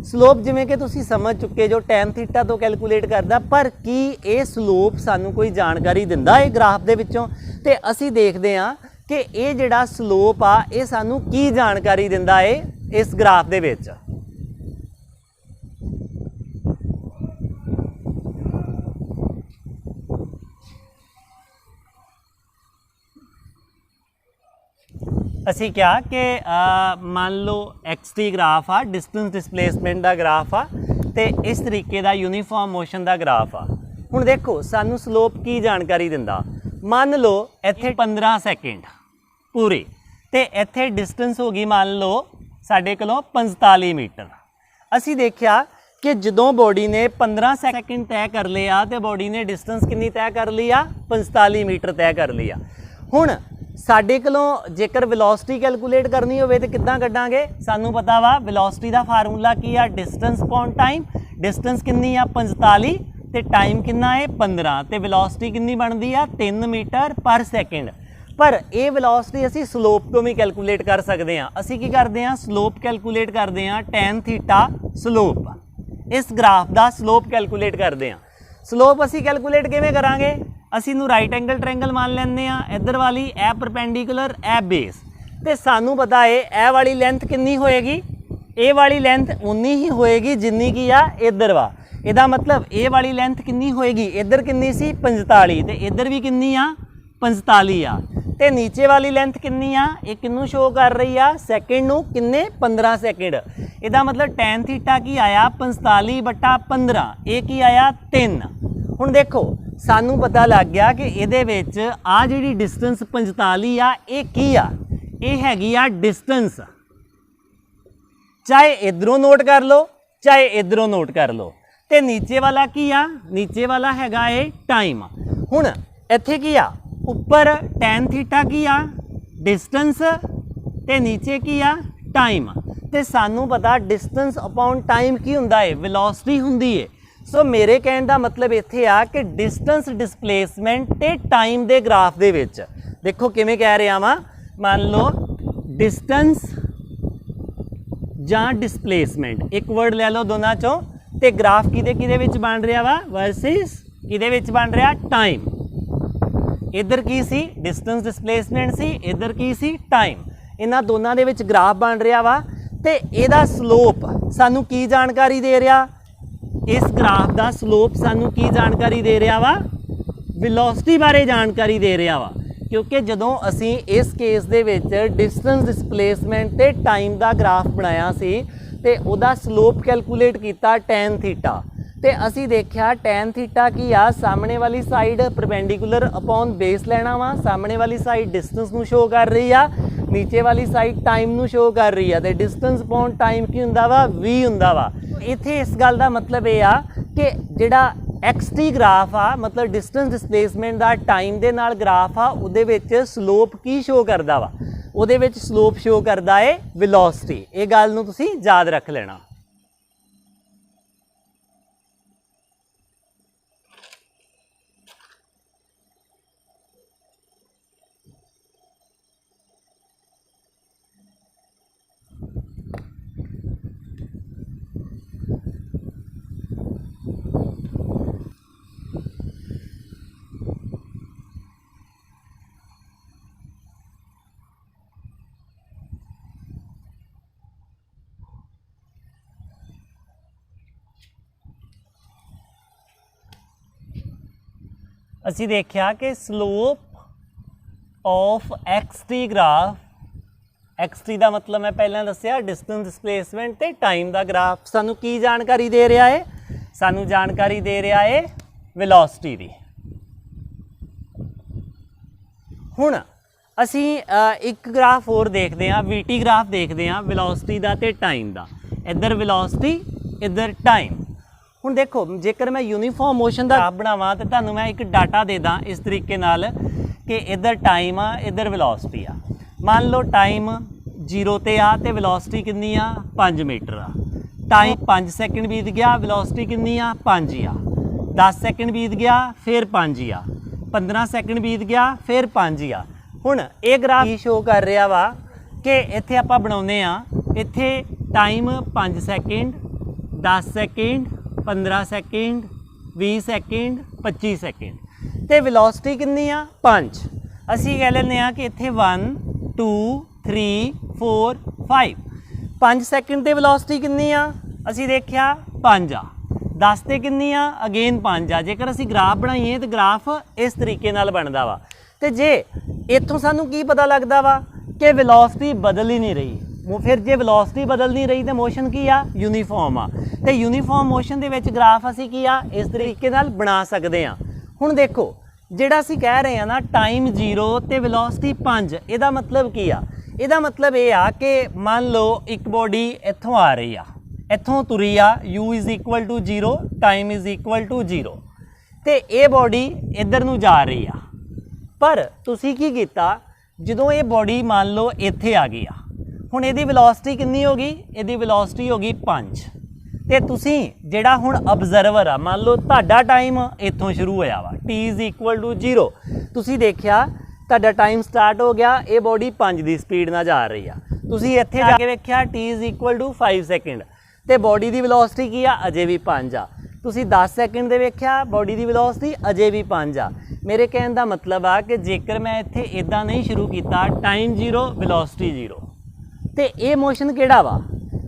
स्लोप जिवें कि तुसीं समझ चुके जो टैन थीटा तो कैलकुलेट करदा, पर की ये स्लोप सानू कोई जानकारी दिंदा है ग्राफ दे विचों? ते असीं देखदे हां कि ये जिहड़ा स्लोप आ ये सानू की जानकारी दिंदा है इस ग्राफ दे विच। असी क्या कि मान लो XT ग्राफ आ, डिस्टेंस डिसप्लेसमेंट का ग्राफ आ, ते इस तरीके का यूनीफॉर्म मोशन का ग्राफ आ। हुण देखो सानू स्लोप की जानकारी दिंदा, मान लो इत्थे 15 सैकेंड पूरे, ते इत्थे डिस्टेंस होगी मान लो साडे कोलों 45 मीटर। असी देखा कि जदों बॉडी ने 15 सैकेंड तय कर लिया तो बॉडी ने डिस्टेंस कितनी तय कर लिया? 45 मीटर तय कर लिया। हुण साडे कोलों जेकर वेलोसिटी कैलकुलेट करनी होवे तो किद्दां कड्डांगे? सानू पता वा वेलोसिटी का फार्मूला की आ, डिस्टेंस अपॉन टाइम। डिस्टेंस कितनी आ? 45, ते टाइम कितना है? 15, ते वेलोसिटी कितनी बनती आ? 3 मीटर पर सैकेंड। पर यह वेलोसिटी असी स्लोप तो भी कैलकुलेट कर सकते हैं। असी की करते हैं? स्लोप कैलकुलेट करते हैं, टैन थीटा स्लोप। इस ग्राफ का स्लोप कैलकुलेट करते हैं। स्लोप असी कैलकुलेट किवें करांगे? असी नूं राइट एंगल ट्रायंगल मान लैंदे आ, इधर वाली ए परपेंडिकुलर ए बेस, ते सानू पता है ए वाली लेंथ कितनी होएगी? ए वाली लेंथ उन्नी ही होएगी जिन्नी की आ इधर वा। इहदा मतलब ए वाली लेंथ कितनी होएगी? इधर कितनी सी? 45, ते इधर भी कितनी आ? 45 आ। ते नीचे वाली लेंथ कितनी आ? ये किन्नू शो कर रही आ? सैकेंड नूं किन्ने? 15 सैकेंड। इहदा मतलब टैन थीटा की आया 45/15, ये की आया 3। हुण देखो सानू पता लग गया कि इहदे विच आ जिहड़ी डिस्टेंस 45 आ, ये की आ? ये हैगी आ डिस्टेंस। चाहे इधरों नोट कर लो चाहे इधरों नोट कर लो। ते नीचे वाला की आ? नीचे वाला हैगा ये टाइम। हुण इत्थे की आ? ऊपर टैन थीटा की आ? डिस्टेंस, ते नीचे की आ? टाइम। ते सानू पता डिस्टेंस अपॉन टाइम की हुंदा है? वेलोसिटी हुंदी है। सो मेरे कहने का मतलब इत्थे आ कि डिस्टेंस डिसप्लेसमेंट ते टाइम दे ग्राफ दे विच देखो किवें कह रहा वा, मान लो डिस्टेंस जां डिसप्लेसमेंट, एक वर्ड ले लो दोनों चों, ते ग्राफ किदे विच बन रहा वा? वर्सिस किदे विच बन रहा? टाइम। इधर की सी? डिस्टेंस डिसप्लेसमेंट सी, इधर की सी? टाइम। इन्हां दोनों दे विच ग्राफ बन रहा वा, ते इहदा स्लोप सानू की जानकारी दे रहा? इस ग्राफ का स्लोप सानू की जानकारी दे रहा वा? वेलोसिटी बारे जानकारी दे रहा वा। क्योंकि जदों असी इस केस दे विच डिस्टेंस डिसप्लेसमेंट ते टाइम का ग्राफ बनाया सी, ते उहदा स्लोप कैलकुलेट किया टैन थीटा, ते असी देखा टैन थीटा की आ? सामने वाली साइड परपेंडिकुलर अपॉन बेस लेना वा, सामने वाली साइड डिस्टेंस नू शो कर रही आ, नीचे वाली साइड टाइम नू शो कर रही है। तो डिस्टेंस अपॉन टाइम की हुंदा वा? V हुंदा वा। इत्थे इस गल का मतलब ये आ कि जिहड़ा XT ग्राफ आ, मतलब डिस्टेंस डिसप्लेसमेंट का टाइम दे नाल ग्राफ आ, उहदे विच स्लोप की शो करदा वा? उहदे विच स्लोप शो करदा है वेलोसिटी। ये गल नूं तुसीं याद रख लेना। असी देखा कि slope of XT graph, XT का मतलब मैं पहले दसिया डिस्टेंस डिसप्लेसमेंट ते टाइम का ग्राफ, सानू की जानकारी दे रहा है? सानू जानकारी दे रहा है वेलोसिटी दी। हुण असी एक ग्राफ होर देखते हैं, VT ग्राफ देखते हैं वेलोसिटी का ते टाइम का। इधर वेलोसिटी, इधर टाइम। हुण देखो जेकर मैं यूनीफॉर्म मोशन का ग्राफ बनावां तो तुहानूं मैं एक डाटा दे दा इस तरीके नाल कि इधर टाइम आ, इधर वेलोसिटी आ। मान लो टाइम 0 ते आ ते वेलोसिटी कितनी आ? 5 मीटर आ। टाइम 5 सैकेंड बीत गया, वेलोसिटी कितनी आ? 5 ही आ। 10 ਸੈਕਿੰਡ बीत गया फिर 5 आ, 15 ਸੈਕਿੰਡ बीत गया फिर 5 आ। ਹੁਣ ਇਹ ਗ੍ਰਾਫ ਕੀ ਸ਼ੋ ਕਰ ਰਿਹਾ ਵਾ ਕਿ ਇੱਥੇ ਆਪਾਂ ਬਣਾਉਂਦੇ ਆ, ਇੱਥੇ time 5 second, 10 second, 15 second, 20 second, 25 second ਤੇ ਵੈਲੋਸਿਟੀ ਕਿੰਨੀ ਆ 5। ਅਸੀਂ ਕਹਿ ਲੈਂਦੇ ਆ ਕਿ ਇੱਥੇ 1 2 3 4 5 5 ਸੈਕਿੰਡ ਤੇ ਵੈਲੋਸਿਟੀ ਕਿੰਨੀ ਆ, ਅਸੀਂ ਦੇਖਿਆ 5 ਆ। 10 ਤੇ ਕਿੰਨੀ ਆ, ਅਗੇਨ 5 ਆ। ਜੇਕਰ ਅਸੀਂ ਗ੍ਰਾਫ ਬਣਾਈਏ ਤਾਂ ਗ੍ਰਾਫ ਇਸ ਤਰੀਕੇ ਨਾਲ ਬਣਦਾ ਵਾ। ਤੇ ਜੇ ਇੱਥੋਂ ਸਾਨੂੰ ਕੀ ਪਤਾ ਲੱਗਦਾ ਵਾ ਕਿ ਵੈਲੋਸਿਟੀ ਬਦਲ ਹੀ ਨਹੀਂ ਰਹੀ, ਫਿਰ ਜੇ ਵੈਲੋਸਿਟੀ ਬਦਲ ਨਹੀਂ ਰਹੀ ਤਾਂ ਮੋਸ਼ਨ ਕੀ ਆ, ਯੂਨੀਫਾਰਮ ਆ। ਤੇ ਯੂਨੀਫਾਰਮ ਮੋਸ਼ਨ ਦੇ ਵਿੱਚ ਗ੍ਰਾਫ ਅਸੀਂ ਕੀ ਆ, ਇਸ ਤਰੀਕੇ ਨਾਲ ਬਣਾ ਸਕਦੇ ਆ। ਹੁਣ ਦੇਖੋ ਜਿਹੜਾ ਅਸੀਂ ਕਹਿ ਰਹੇ ਆ ਨਾ ਟਾਈਮ 0 ਤੇ ਵੈਲੋਸਿਟੀ 5, ਇਹਦਾ ਮਤਲਬ ਕੀ ਆ, ਇਹਦਾ ਮਤਲਬ ਇਹ ਆ ਕਿ ਮੰਨ ਲਓ ਇੱਕ ਬੋਡੀ ਇੱਥੋਂ ਆ ਰਹੀ ਆ, ਇੱਥੋਂ ਤੁਰੀ ਆ, u = 0, ਟਾਈਮ = 0 ਤੇ ਇਹ ਬੋਡੀ ਇੱਧਰ ਨੂੰ ਜਾ ਰਹੀ ਆ। ਪਰ ਤੁਸੀਂ ਕੀ ਕੀਤਾ, ਜਦੋਂ ਇਹ ਬੋਡੀ ਮੰਨ ਲਓ ਇੱਥੇ ਆ ਗਈ ਆ, ਹੁਣ ਇਹਦੀ ਵੈਲੋਸਿਟੀ ਕਿੰਨੀ ਹੋ ਗਈ, ਇਹਦੀ ਵੈਲੋਸਿਟੀ ਹੋ ਗਈ 5 ਤੇ ਤੁਸੀਂ ਜਿਹੜਾ ਹੁਣ ਅਬਜ਼ਰਵਰ ਆ, ਮੰਨ ਲਓ ਤੁਹਾਡਾ ਟਾਈਮ ਇੱਥੋਂ ਸ਼ੁਰੂ ਹੋਇਆ ਵਾ, t = 0, ਤੁਸੀਂ ਦੇਖਿਆ ਤੁਹਾਡਾ ਟਾਈਮ ਸਟਾਰਟ ਹੋ ਗਿਆ, ਇਹ ਬੋਡੀ 5 ਦੀ ਸਪੀਡ ਨਾਲ ਜਾ ਰਹੀ ਆ। ਤੁਸੀਂ ਇੱਥੇ ਜਾ ਕੇ ਵੇਖਿਆ t = 5 ਸੈਕਿੰਡ ਤੇ ਬੋਡੀ ਦੀ ਵੈਲੋਸਿਟੀ ਕੀ ਆ, ਅਜੇ ਵੀ 5 ਆ। ਤੁਸੀਂ 10 ਸੈਕਿੰਡ ਦੇ ਵੇਖਿਆ, ਬੋਡੀ ਦੀ ਵੈਲੋਸਿਟੀ ਅਜੇ ਵੀ 5 ਆ। ਮੇਰੇ ਕਹਿਣ ਦਾ ਮਤਲਬ ਆ ਕਿ ਜੇਕਰ ਮੈਂ ਇੱਥੇ ਇਦਾਂ ਨਹੀਂ ਸ਼ੁਰੂ ਕੀਤਾ, ਟਾਈਮ 0 ਵੈਲੋਸਿਟੀ 0 ਤੇ ਇਹ ਮੋਸ਼ਨ ਕਿਹੜਾ ਵਾ,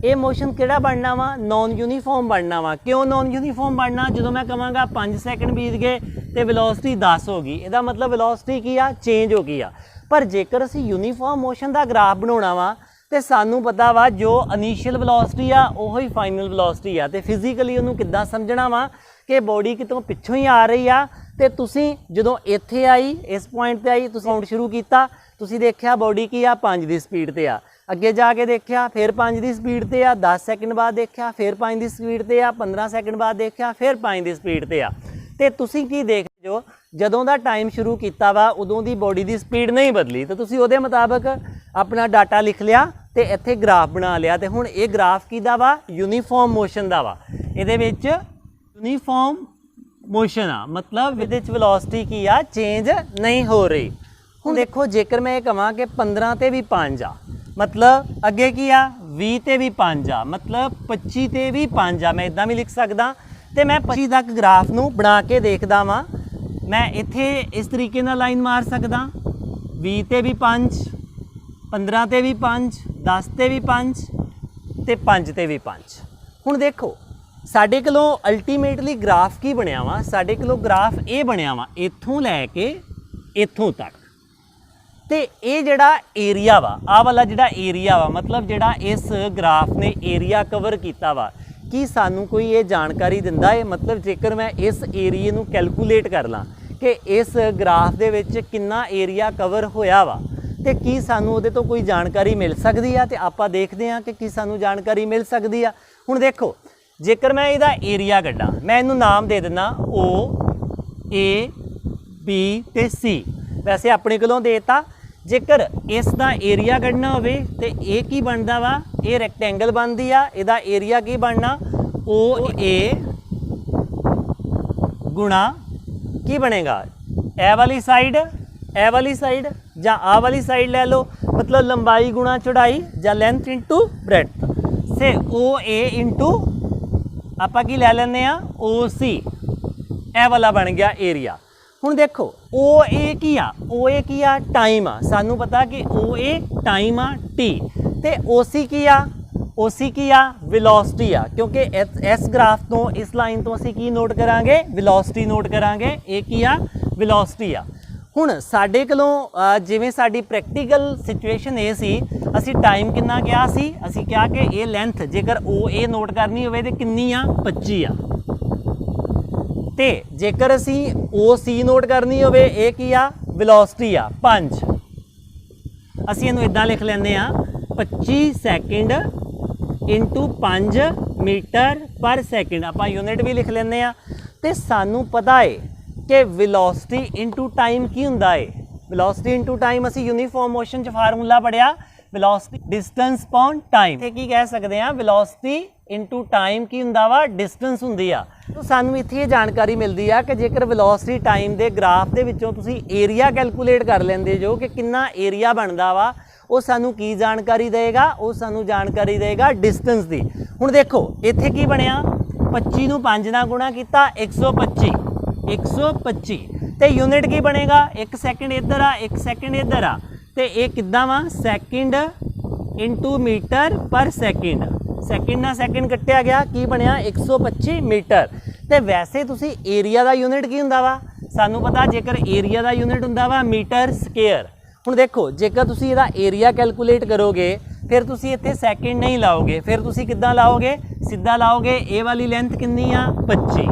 ਇਹ ਮੋਸ਼ਨ ਕਿਹੜਾ ਬਣਨਾ ਵਾ, ਨੌਨ ਯੂਨੀਫਾਰਮ ਬਣਨਾ ਵਾ। ਕਿਉਂ ਨੌਨ ਯੂਨੀਫਾਰਮ ਬਣਨਾ, ਜਦੋਂ ਮੈਂ ਕਹਾਂਗਾ 5 ਸੈਕਿੰਡ ਬੀਤ ਗਏ ਤੇ ਵੈਲੋਸਿਟੀ 10 ਹੋ ਗਈ, ਇਹਦਾ ਮਤਲਬ ਵੈਲੋਸਿਟੀ ਕੀ ਆ, ਚੇਂਜ ਹੋ ਗਈ ਆ। ਪਰ ਜੇਕਰ ਅਸੀਂ ਯੂਨੀਫਾਰਮ ਮੋਸ਼ਨ ਦਾ ਗ੍ਰਾਫ ਬਣਾਉਣਾ ਵਾ ਤੇ ਸਾਨੂੰ ਪਤਾ ਵਾ ਜੋ ਇਨੀਸ਼ੀਅਲ ਵੈਲੋਸਿਟੀ ਆ ਉਹ ਹੀ ਫਾਈਨਲ ਵੈਲੋਸਿਟੀ ਆ। ਤੇ ਫਿਜ਼ੀਕਲੀ ਉਹਨੂੰ ਕਿੱਦਾਂ ਸਮਝਣਾ ਵਾ ਕਿ ਬੋਡੀ ਕਿਤੋਂ ਪਿੱਛੋਂ ਹੀ ਆ ਰਹੀ ਆ ਤੇ ਤੁਸੀਂ ਜਦੋਂ ਇੱਥੇ ਆਈ, ਇਸ ਪੁਆਇੰਟ ਤੇ ਆਈ, ਤੁਸੀਂ ਕਾਊਂਟ ਸ਼ੁਰੂ ਕੀਤਾ, ਤੁਸੀਂ ਦੇਖਿਆ ਬੋਡੀ ਕੀ ਆ, 5 ਦੀ ਸਪੀਡ ਤੇ ਆ। ਅੱਗੇ ਜਾ ਕੇ ਦੇਖਿਆ ਫਿਰ 5 ਦੀ ਸਪੀਡ ਤੇ ਆ, 10 ਸੈਕਿੰਡ ਬਾਅਦ ਦੇਖਿਆ ਫਿਰ 5 ਦੀ ਸਪੀਡ ਤੇ ਆ, 15 ਸੈਕਿੰਡ ਬਾਅਦ ਦੇਖਿਆ ਫਿਰ 5 ਦੀ ਸਪੀਡ ਤੇ ਆ। ਤੇ ਤੁਸੀਂ ਕੀ ਦੇਖਦੇ ਹੋ, ਜਦੋਂ ਦਾ ਟਾਈਮ ਸ਼ੁਰੂ ਕੀਤਾ ਵਾ ਉਦੋਂ ਦੀ ਬੋਡੀ ਦੀ ਸਪੀਡ ਨਹੀਂ ਬਦਲੀ, ਤਾਂ ਤੁਸੀਂ ਉਹਦੇ ਮੁਤਾਬਕ ਆਪਣਾ ਡਾਟਾ ਲਿਖ ਲਿਆ ਤੇ ਇੱਥੇ ਗ੍ਰਾਫ ਬਣਾ ਲਿਆ। ਤੇ ਹੁਣ ਇਹ ਗ੍ਰਾਫ ਕਿਹਦਾ ਵਾ, ਯੂਨੀਫਾਰਮ ਮੋਸ਼ਨ ਦਾ ਵਾ। ਇਹਦੇ ਵਿੱਚ ਯੂਨੀਫਾਰਮ ਮੋਸ਼ਨ ਆ, ਮਤਲਬ ਇਹਦੇ ਵਿੱਚ ਵੈਲੋਸਿਟੀ ਕੀ ਆ, ਚੇਂਜ ਨਹੀਂ ਹੋ ਰਹੀ। ਹੁਣ ਦੇਖੋ ਜੇਕਰ ਮੈਂ ਇਹ ਕਹਾਂ ਕਿ 15 ਤੇ ਵੀ 5 ਆ, ਮਤਲਬ ਅੱਗੇ ਕੀ ਆ, 20 ਤੇ ਵੀ 5 ਆ, ਮਤਲਬ 25 ਤੇ ਵੀ 5 ਆ। ਮੈਂ ਇਦਾਂ ਵੀ ਲਿਖ ਸਕਦਾ ਤੇ ਮੈਂ 25 ਤੱਕ ਗ੍ਰਾਫ ਨੂੰ ਬਣਾ ਕੇ ਦੇਖਦਾ ਵਾਂ। ਮੈਂ ਇੱਥੇ ਇਸ ਤਰੀਕੇ ਨਾਲ ਲਾਈਨ ਮਾਰ ਸਕਦਾ, 20 ਤੇ ਵੀ 5, 15 ਤੇ ਵੀ 5, 10 ਤੇ ਵੀ 5 ਤੇ 5 ਤੇ ਵੀ 5। ਹੁਣ ਦੇਖੋ ਸਾਡੇ ਕੋਲੋਂ ਅਲਟੀਮੇਟਲੀ ਗ੍ਰਾਫ ਕੀ ਬਣਿਆ ਵਾ, ਸਾਡੇ ਕੋਲੋਂ ਗ੍ਰਾਫ ਇਹ ਬਣਿਆ ਵਾ ਇੱਥੋਂ ਲੈ ਕੇ ਇੱਥੋਂ ਤੱਕ। ਤੇ ਇਹ ਜਿਹੜਾ ਏਰੀਆ ਵਾ, ਆਹ ਵਾਲਾ ਜਿਹੜਾ ਏਰੀਆ ਵਾ, ਮਤਲਬ ਜਿਹੜਾ ਇਸ ਗ੍ਰਾਫ ਨੇ ਏਰੀਆ ਕਵਰ ਕੀਤਾ ਵਾ, ਕੀ ਸਾਨੂੰ ਕੋਈ ਇਹ ਜਾਣਕਾਰੀ ਦਿੰਦਾ ਹੈ? ਮਤਲਬ ਜੇਕਰ ਮੈਂ ਇਸ ਏਰੀਏ ਨੂੰ ਕੈਲਕੂਲੇਟ ਕਰ ਲਾਂ ਕਿ ਇਸ ਗ੍ਰਾਫ ਦੇ ਵਿੱਚ ਕਿੰਨਾ ਏਰੀਆ ਕਵਰ ਹੋਇਆ ਵਾ, ਤੇ ਕੀ ਸਾਨੂੰ ਉਹਦੇ ਤੋਂ ਕੋਈ ਜਾਣਕਾਰੀ ਮਿਲ ਸਕਦੀ ਆ? ਤੇ ਆਪਾਂ ਦੇਖਦੇ ਹਾਂ ਕਿ ਕੀ ਸਾਨੂੰ ਜਾਣਕਾਰੀ ਮਿਲ ਸਕਦੀ ਆ। ਹੁਣ ਦੇਖੋ ਜੇਕਰ ਮੈਂ ਇਹਦਾ ਏਰੀਆ ਕੱਢਾਂ, ਮੈਂ ਇਹਨੂੰ ਨਾਮ ਦੇ ਦਿੰਦਾ O A B ਤੇ C, ਵੈਸੇ ਆਪਣੇ ਕੋਲੋਂ ਦੇਤਾ। ਜੇਕਰ ਇਸ ਦਾ ਏਰੀਆ ਕੱਢਣਾ ਹੋਵੇ ਤੇ ਇਹ ਕੀ ਬਣਦਾ ਵਾ, ਇਹ ਰੈਕਟੈਂਗਲ ਬਣਦੀ ਆ, ਇਹਦਾ ਏਰੀਆ ਕੀ ਬਣਨਾ, OA ਗੁਣਾ ਕੀ ਬਣੇਗਾ, ਇਹ ਵਾਲੀ ਸਾਈਡ ਜਾਂ ਆਹ ਵਾਲੀ ਸਾਈਡ ਲੈ ਲਓ, ਮਤਲਬ ਲੰਬਾਈ ਗੁਣਾ ਚੌੜਾਈ ਜਾਂ ਲੈਂਥ ਇੰਟੂ ਬ੍ਰੈਡਥ, ਸੇ OA ਇੰਟੂ ਆਪਾਂ ਕੀ ਲੈ ਲੈਂਦੇ ਆ, OC, ਇਹ ਵਾਲਾ ਬਣ ਗਿਆ ਏਰੀਆ। ਹੁਣ ਦੇਖੋ OA ਕੀ ਆ, OA ਕੀ ਆ, ਟਾਈਮ ਆ, ਸਾਨੂੰ ਪਤਾ ਕਿ OA ਟਾਈਮ ਆ T, ਤੇ OC ਕੀ ਆ, OC ਕੀ ਆ, ਵੈਲੋਸਿਟੀ ਆ, ਕਿਉਂਕਿ ਇਸ ਗ੍ਰਾਫ ਤੋਂ, ਇਸ ਲਾਈਨ ਤੋਂ ਅਸੀਂ ਕੀ ਨੋਟ ਕਰਾਂਗੇ, ਵੈਲੋਸਿਟੀ ਨੋਟ ਕਰਾਂਗੇ। ਇਹ ਕੀ ਆ, ਵੈਲੋਸਿਟੀ ਆ। ਹੁਣ ਸਾਡੇ ਕੋਲੋਂ ਜਿਵੇਂ ਸਾਡੀ ਪ੍ਰੈਕਟੀਕਲ ਸਿਚੁਏਸ਼ਨ ਇਹ ਸੀ, ਅਸੀਂ ਟਾਈਮ ਕਿੰਨਾ ਕਿਹਾ ਸੀ, ਅਸੀਂ ਕਿਹਾ ਕਿ ਇਹ ਲੈਂਥ ਜੇਕਰ OA ਨੋਟ ਕਰਨੀ ਹੋਵੇ ਤੇ ਕਿੰਨੀ ਆ, 25 ਆ, ਤੇ ਜੇਕਰ ਅਸੀਂ OC ਨੋਟ ਕਰਨੀ ਹੋਵੇ ਇਹ ਕੀ ਆ, ਵੈਲੋਸਿਟੀ ਆ 5। ਅਸੀਂ ਇਹਨੂੰ ਇਦਾਂ ਲਿਖ ਲੈਂਦੇ ਆ, 25 second into 5 metre per second, ਆਪਾਂ ਯੂਨਿਟ ਵੀ ਲਿਖ ਲੈਂਦੇ ਆ। ਤੇ ਸਾਨੂੰ ਪਤਾ ਹੈ ਕਿ ਵੈਲੋਸਿਟੀ ਇੰਟੂ ਟਾਈਮ ਕੀ ਹੁੰਦਾ ਹੈ, ਵੈਲੋਸਿਟੀ ਇੰਟੂ ਟਾਈਮ ਅਸੀਂ ਯੂਨੀਫਾਰਮ ਮੋਸ਼ਨ 'ਚ ਫਾਰਮੂਲਾ ਪੜਿਆ, ਵੈਲੋਸਿਟੀ ਡਿਸਟੈਂਸ ਅਪੋਨ ਟਾਈਮ। ਤੇ ਕੀ ਕਹਿ ਸਕਦੇ ਆ, ਵੈਲੋਸਿਟੀ ਇੰਟੂ ਟਾਈਮ ਕੀ ਹੁੰਦਾ ਵਾ, ਡਿਸਟੈਂਸ ਹੁੰਦੀ ਆ। तो सानू इत्थे ये जानकारी मिलती है कि जेकर वेलोसिटी टाइम के ग्राफ के विचों तुसी एरिया कैलकुलेट कर लेंदे जो कि कितना एरिया बनता वा, वो सानू की जानकारी देगा, वो सानू जानकारी देगा डिस्टेंस की। हुण देखो इत्थे की बनया, 25 नूं 5 नाल गुणा किया 125 तो यूनिट की बनेगा 1 सैकेंड इधर आ 1 सैकेंड इधर आ, तो ये किद्दां वा सैकेंड इंटू मीटर पर सैकेंड, सैकेंड ना सैकेंड कट्टिया गया की बनया 125 मीटर। तो वैसे तुसी एरिया का यूनिट की हुंदा वा, सानू पता जेकर एरिया का यूनिट हुंदा वा मीटर स्केयर। हुण देखो जेकर तुसी इहदा एरिया कैलकुलेट करोगे फिर तुसी इत्थे सैकेंड नहीं लाओगे, फिर तुसी किद्दां लाओगे, सीधा लाओगे। ए वाली लेंथ कितनी आ 25,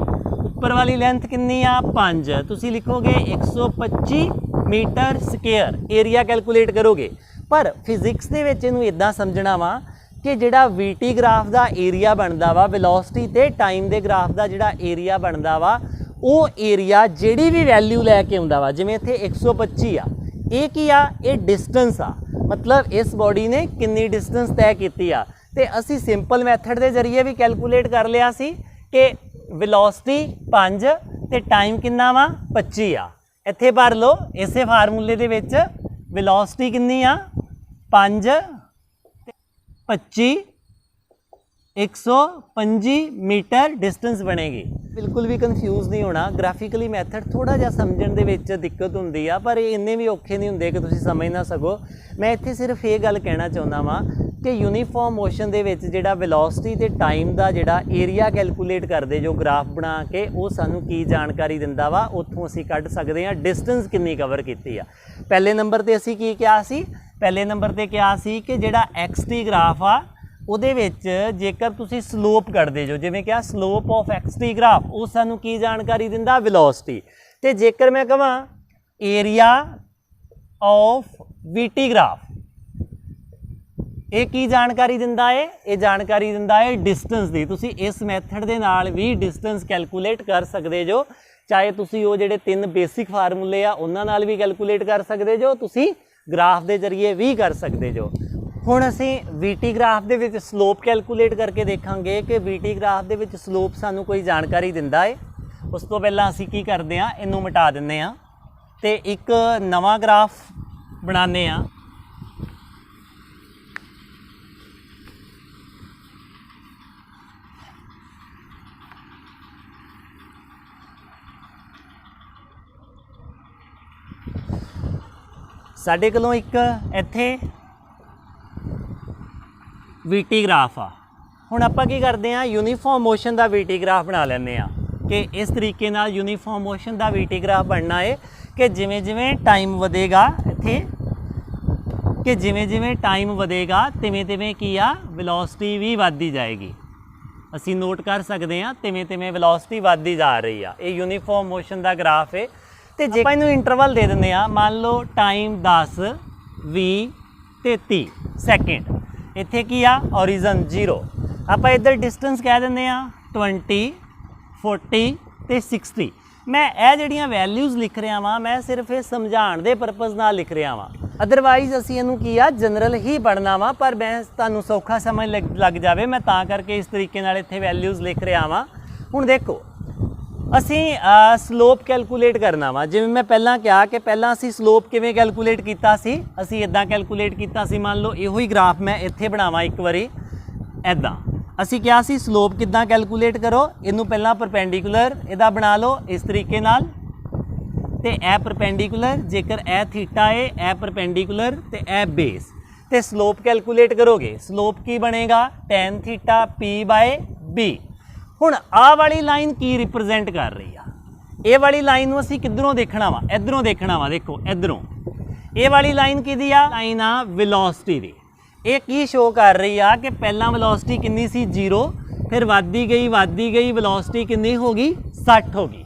उपर वाली लेंथ कितनी आ 5, तुसी लिखोगे 125 मीटर स्केयर एरिया कैलकुलेट करोगे। पर फिजिक्स दे विच इहनूं इदां समझना वा कि जिहड़ा वीटी ग्राफ का एरिया बनता वा, वेलोसिटी ते टाइम के ग्राफ का जिहड़ा एरिया बनता वा, वो एरिया जिहड़ी भी वैल्यू लैके आउंदा वा, जिवें इत्थे 125 आ, ये की आ, ये डिस्टेंस आ, मतलब इस बॉडी ने कितनी डिस्टेंस तय की आ। ते असी सिंपल मैथड के जरिए भी कैलकुलेट कर लिया सी कि वेलोसिटी 5 ते टाइम कितना वा 25 आ। इत्थे भर लो इसे फार्मूले दे विच वेलोसिटी कितनी आ 5 25 125 मीटर डिस्टेंस बनेगी। बिल्कुल भी कन्फ्यूज़ नहीं होना, ग्राफिकली मैथड थोड़ा जिहा समझण दे विच दिक्कत हुंदी आ, पर इन्ने भी औखे नहीं हुंदे कि तुसीं समझ ना सको। मैं इत्थे सिर्फ ये गल कहना चाहुंदा वां कि यूनीफॉर्म मोशन दे विच जिहड़ा वेलोसिटी ते टाइम दा जिहड़ा एरिया कैलकुलेट करदे जो ग्राफ बना के, वो सानूं की जानकारी दिंदा वा, उत्थों असीं कढ सकदे हां डिस्टेंस कितनी कवर कीती आ। पहले नंबर ते असीं की किहा सी, पहले नंबर ते किहा सी कि जिहड़ा XT ग्राफ आ ਉਹਦੇ ਵਿੱਚ जेकर तुसी स्लोप कढ़दे जो, जिवें क्या स्लोप ऑफ XT ग्राफ, वो सानू की जानकारी दिंदा वेलोसिटी। ते जेकर मैं कहां एरिया ऑफ VT ग्राफ, ये की जानकारी दिंदा है, ये जानकारी दिंदा है डिस्टेंस दी। तुसी इस मैथड दे नाल भी डिस्टेंस कैलकुलेट कर सकदे जो, चाहे तुसी वो जिहड़े 3 बेसिक फार्मूले आ उन्हां नाल भी कैलकुलेट कर सकदे जो, तुसी ग्राफ दे जरिए भी कर सकदे जो। हुण असीं VT ग्राफ दे विच स्लोप कैलकुलेट करके देखांगे कि VT ग्राफ दे विच स्लोप सानू कोई जानकारी दिंदा है। उस तो पहलां असीं की करदे हां, इहनूं मिटा दिंदे हां ते एक नवां ग्राफ बनाने हां। साडे कोलों एक इत्थे VT ग्राफ आ। हुण आपां की करदे हां, यूनीफॉर्म मोशन का VT ग्राफ बना लैंदे हां कि इस तरीके नाल यूनीफॉर्म मोशन का VT ग्राफ बनना है कि जिवें जिवें टाइम वधेगा इत्थे, कि जिवें जिवें टाइम वधेगा तिवें तिवें की आ वेलोसिटी भी वधदी जाएगी। असीं नोट कर सकते हैं तिवें तिवें वेलोसिटी वधदी जा रही आ। ये यूनीफॉर्म मोशन का ग्राफ है। तो जे आपां इहनूं इंटरवल दे दिंदे हां, मान लो टाइम 10 20 ते 30 सैकेंड, इत्थे की आ ओरिजन 0, आपां इधर डिस्टेंस कह दिंदे हां 20 40 ते 60। मैं ये जिहड़ियां वैल्यूज़ लिख रहा वां, मैं सिर्फ ये समझाउण दे परपज़ नाल लिख रहा वां, अदरवाइज़ असीं इहनूं की आ जनरल ही पढ़ना वा, पर मैं तुहानूं सौखा समझ लग जाए मैं तां करके इस तरीके नाल इत्थे वैल्यूज़ लिख रहा वां। हुण देखो असीं स्लोप कैलकुलेट करना वा, जिवें मैं पहलां कहा कि पहलां असीं स्लोप किवें कैलकुलेट कीता सी, असीं इदां कैलकुलेट कीता सी। मान लो इहो ही ग्राफ मैं इत्थे बनावां एक वारी इदां, असीं क्या सी स्लोप किद्दां कैलकुलेट करो, इनू पहलां परपेंडिकुलर इहदा बना लो इस तरीके नाल, ते ए परपेंडिकुलर, जेकर ए थीटा है ए परपेंडिकुलर ते ए बेस, ते स्लोप कैलकुलेट करोगे, स्लोप की बनेगा tan theta P by B। हुण आ वाली लाइन की रिप्रजेंट कर रही है, ये वाली लाइन नूं असीं किधरों देखना वा, इधरों देखना वा, देखो इधरों ये वाली लाइन किहदी आ, लाइन आ वेलोसिटी दी। ये की शो कर रही है कि पहला वेलोसिटी कितनी सी 0, फिर वधदी गई वेलोसिटी कितनी होगी 60 होगी।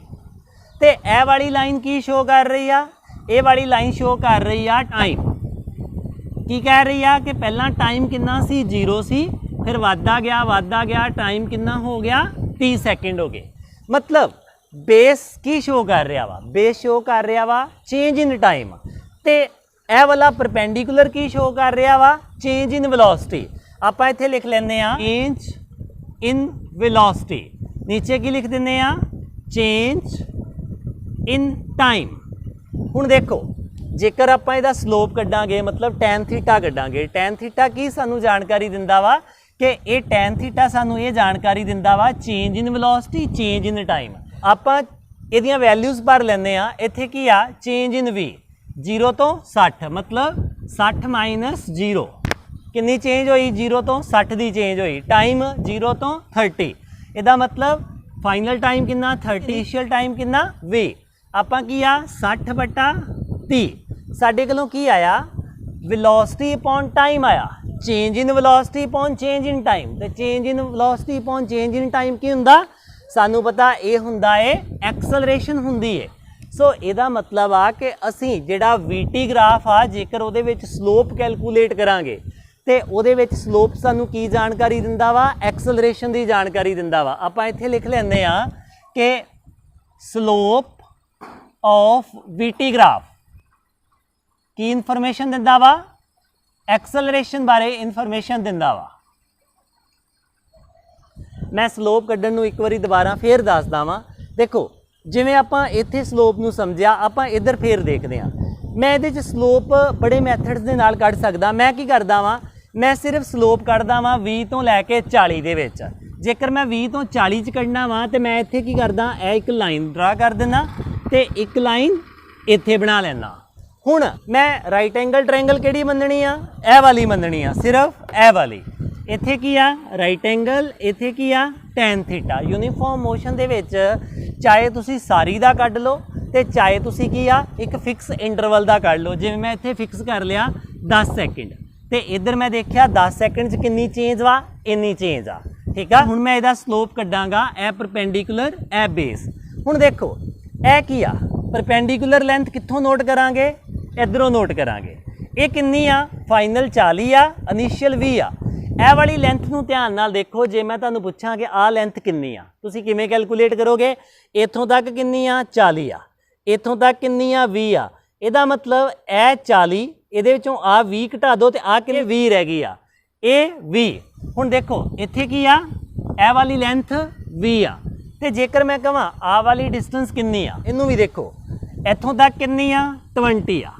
तो यह वाली लाइन की शो कर रही है, ये वाली लाइन शो कर रही है टाइम, की कह रही है कि पहला टाइम कितना सी 0 सी, फिर वधदा गया टाइम कितना हो गया 30 सैकेंड हो गए। मतलब बेस की शो कर रहा वा, बेस शो कर रहा वा चेंज इन टाइम, तो यह वाला परपेंडिकुलर की शो कर रहा वा चेंज इन वेलोसिटी। आपां इत्थे लिख लैंदे हां चेंज इन वेलोसिटी। नीचे की लिख दिंने आ चेंज इन टाइम। हुण देखो जेकर आपां इहदा स्लोप कड्डांगे मतलब टैन थीटा कड्डांगे, टैन थीटा की सानू जानकारी दिंदा वा कि ये टैन थीटा सानू ये जानकारी दिंदा वा change in velocity change in time. आपां इहदियां वैल्यूज़ भर लैंदे आ। इत्थे की आ चेंज इन वी 0 तो 60 मतलब 60 माइनस 0 कितनी चेंज हुई 0 तो 60 की चेंज हुई। टाइम 0 तो 30 इहदा मतलब फाइनल टाइम कितना 30 इनिशियल टाइम कितना वी। आपां की आ 60 बटा 30 साडे कोलों की आया वेलोसिटी अपॉन टाइम आया। Change in velocity upon change in time ते change in velocity upon change in time की हुंदा सानू पता ये हुंदा है एक्सलरेशन हुंदी है। सो इहदा मतलब आ कि असी जिहड़ा वीटी ग्राफ आ जेकर उहदे विच स्लोप कैलकुलेट करांगे ते उहदे विच स्लोप सानू की जानकारी दिंदा वा एक्सलरेशन दी जानकारी दिंदा वा। आपां इत्थे लिख लैंदे आ कि स्लोप ऑफ वीटी ग्राफ की इनफॉर्मेशन दिंदा वा एक्सलरेशन बारे इनफॉर्मेशन दिंदा वा। मैं स्लोप कड्ढण नूं एक बारी दोबारा फिर दसदा वां। देखो जिवें आपां इत्थे स्लोप नूं समझिया आपां इधर फिर देखदे हां। मैं इहदे च स्लोप बड़े मैथड्स दे नाल कढ सकदा। मैं की करदा वां मैं सिर्फ स्लोप कढदा वां 20 तो लैके 40 दे विच। जेकर मैं 20 तो 40 च कढना वां ते मैं इत्थे की करदा ए एक लाइन ड्रा कर दिंदा ते एक लाइन इत्थे बना लैना। हुण मैं राइट एंगल ट्रायंगल किहड़ी मनणी आ ए वाली मनणी आ सिर्फ ए वाली। इत्थे की आ राइट एंगल इत्थे की आ टैन थीटा। यूनीफॉर्म मोशन दे विच चाहे तुसी सारी दा कढ लो ते चाहे तुसी की आ एक फिक्स इंटरवल दा कढ लो। जिवें मैं इत्थे फिक्स कर लिया 10 सैकेंड ते इधर मैं देखिया 10 सैकेंड च कितनी चेंज वा इन्नी चेंज आ। ठीक है हुण मैं इहदा स्लोप कड्डांगा ए परपेंडिकुलर ए बेस। हुण देखो ए की आ परपेंडिकुलर लेंथ कित्थों नोट करांगे इधरों नोट करांगे। ये कितनी आ फाइनल 40 आ इनिशियल 20 आ। ए वाली लेंथ नूं ध्यान नाल देखो जे मैं तुहानूं पुछां कि आ लेंथ कितनी आ तुसीं किवें कैलकुलेट करोगे। इत्थों तक कितनी आ 40 आ इत्थों तक कितनी आ 20 आ। इहदा मतलब ए 40 इहदे विचों आ 20 घटा दो तो आ कितनी 20 रह गई आ ये 20। हुण देखो इत्थे की आ ए वाली लेंथ 20 आ ते जेकर मैं कहां आ वाली डिस्टेंस कितनी आ इनू भी देखो इत्थों तक कितनी आ 20 आ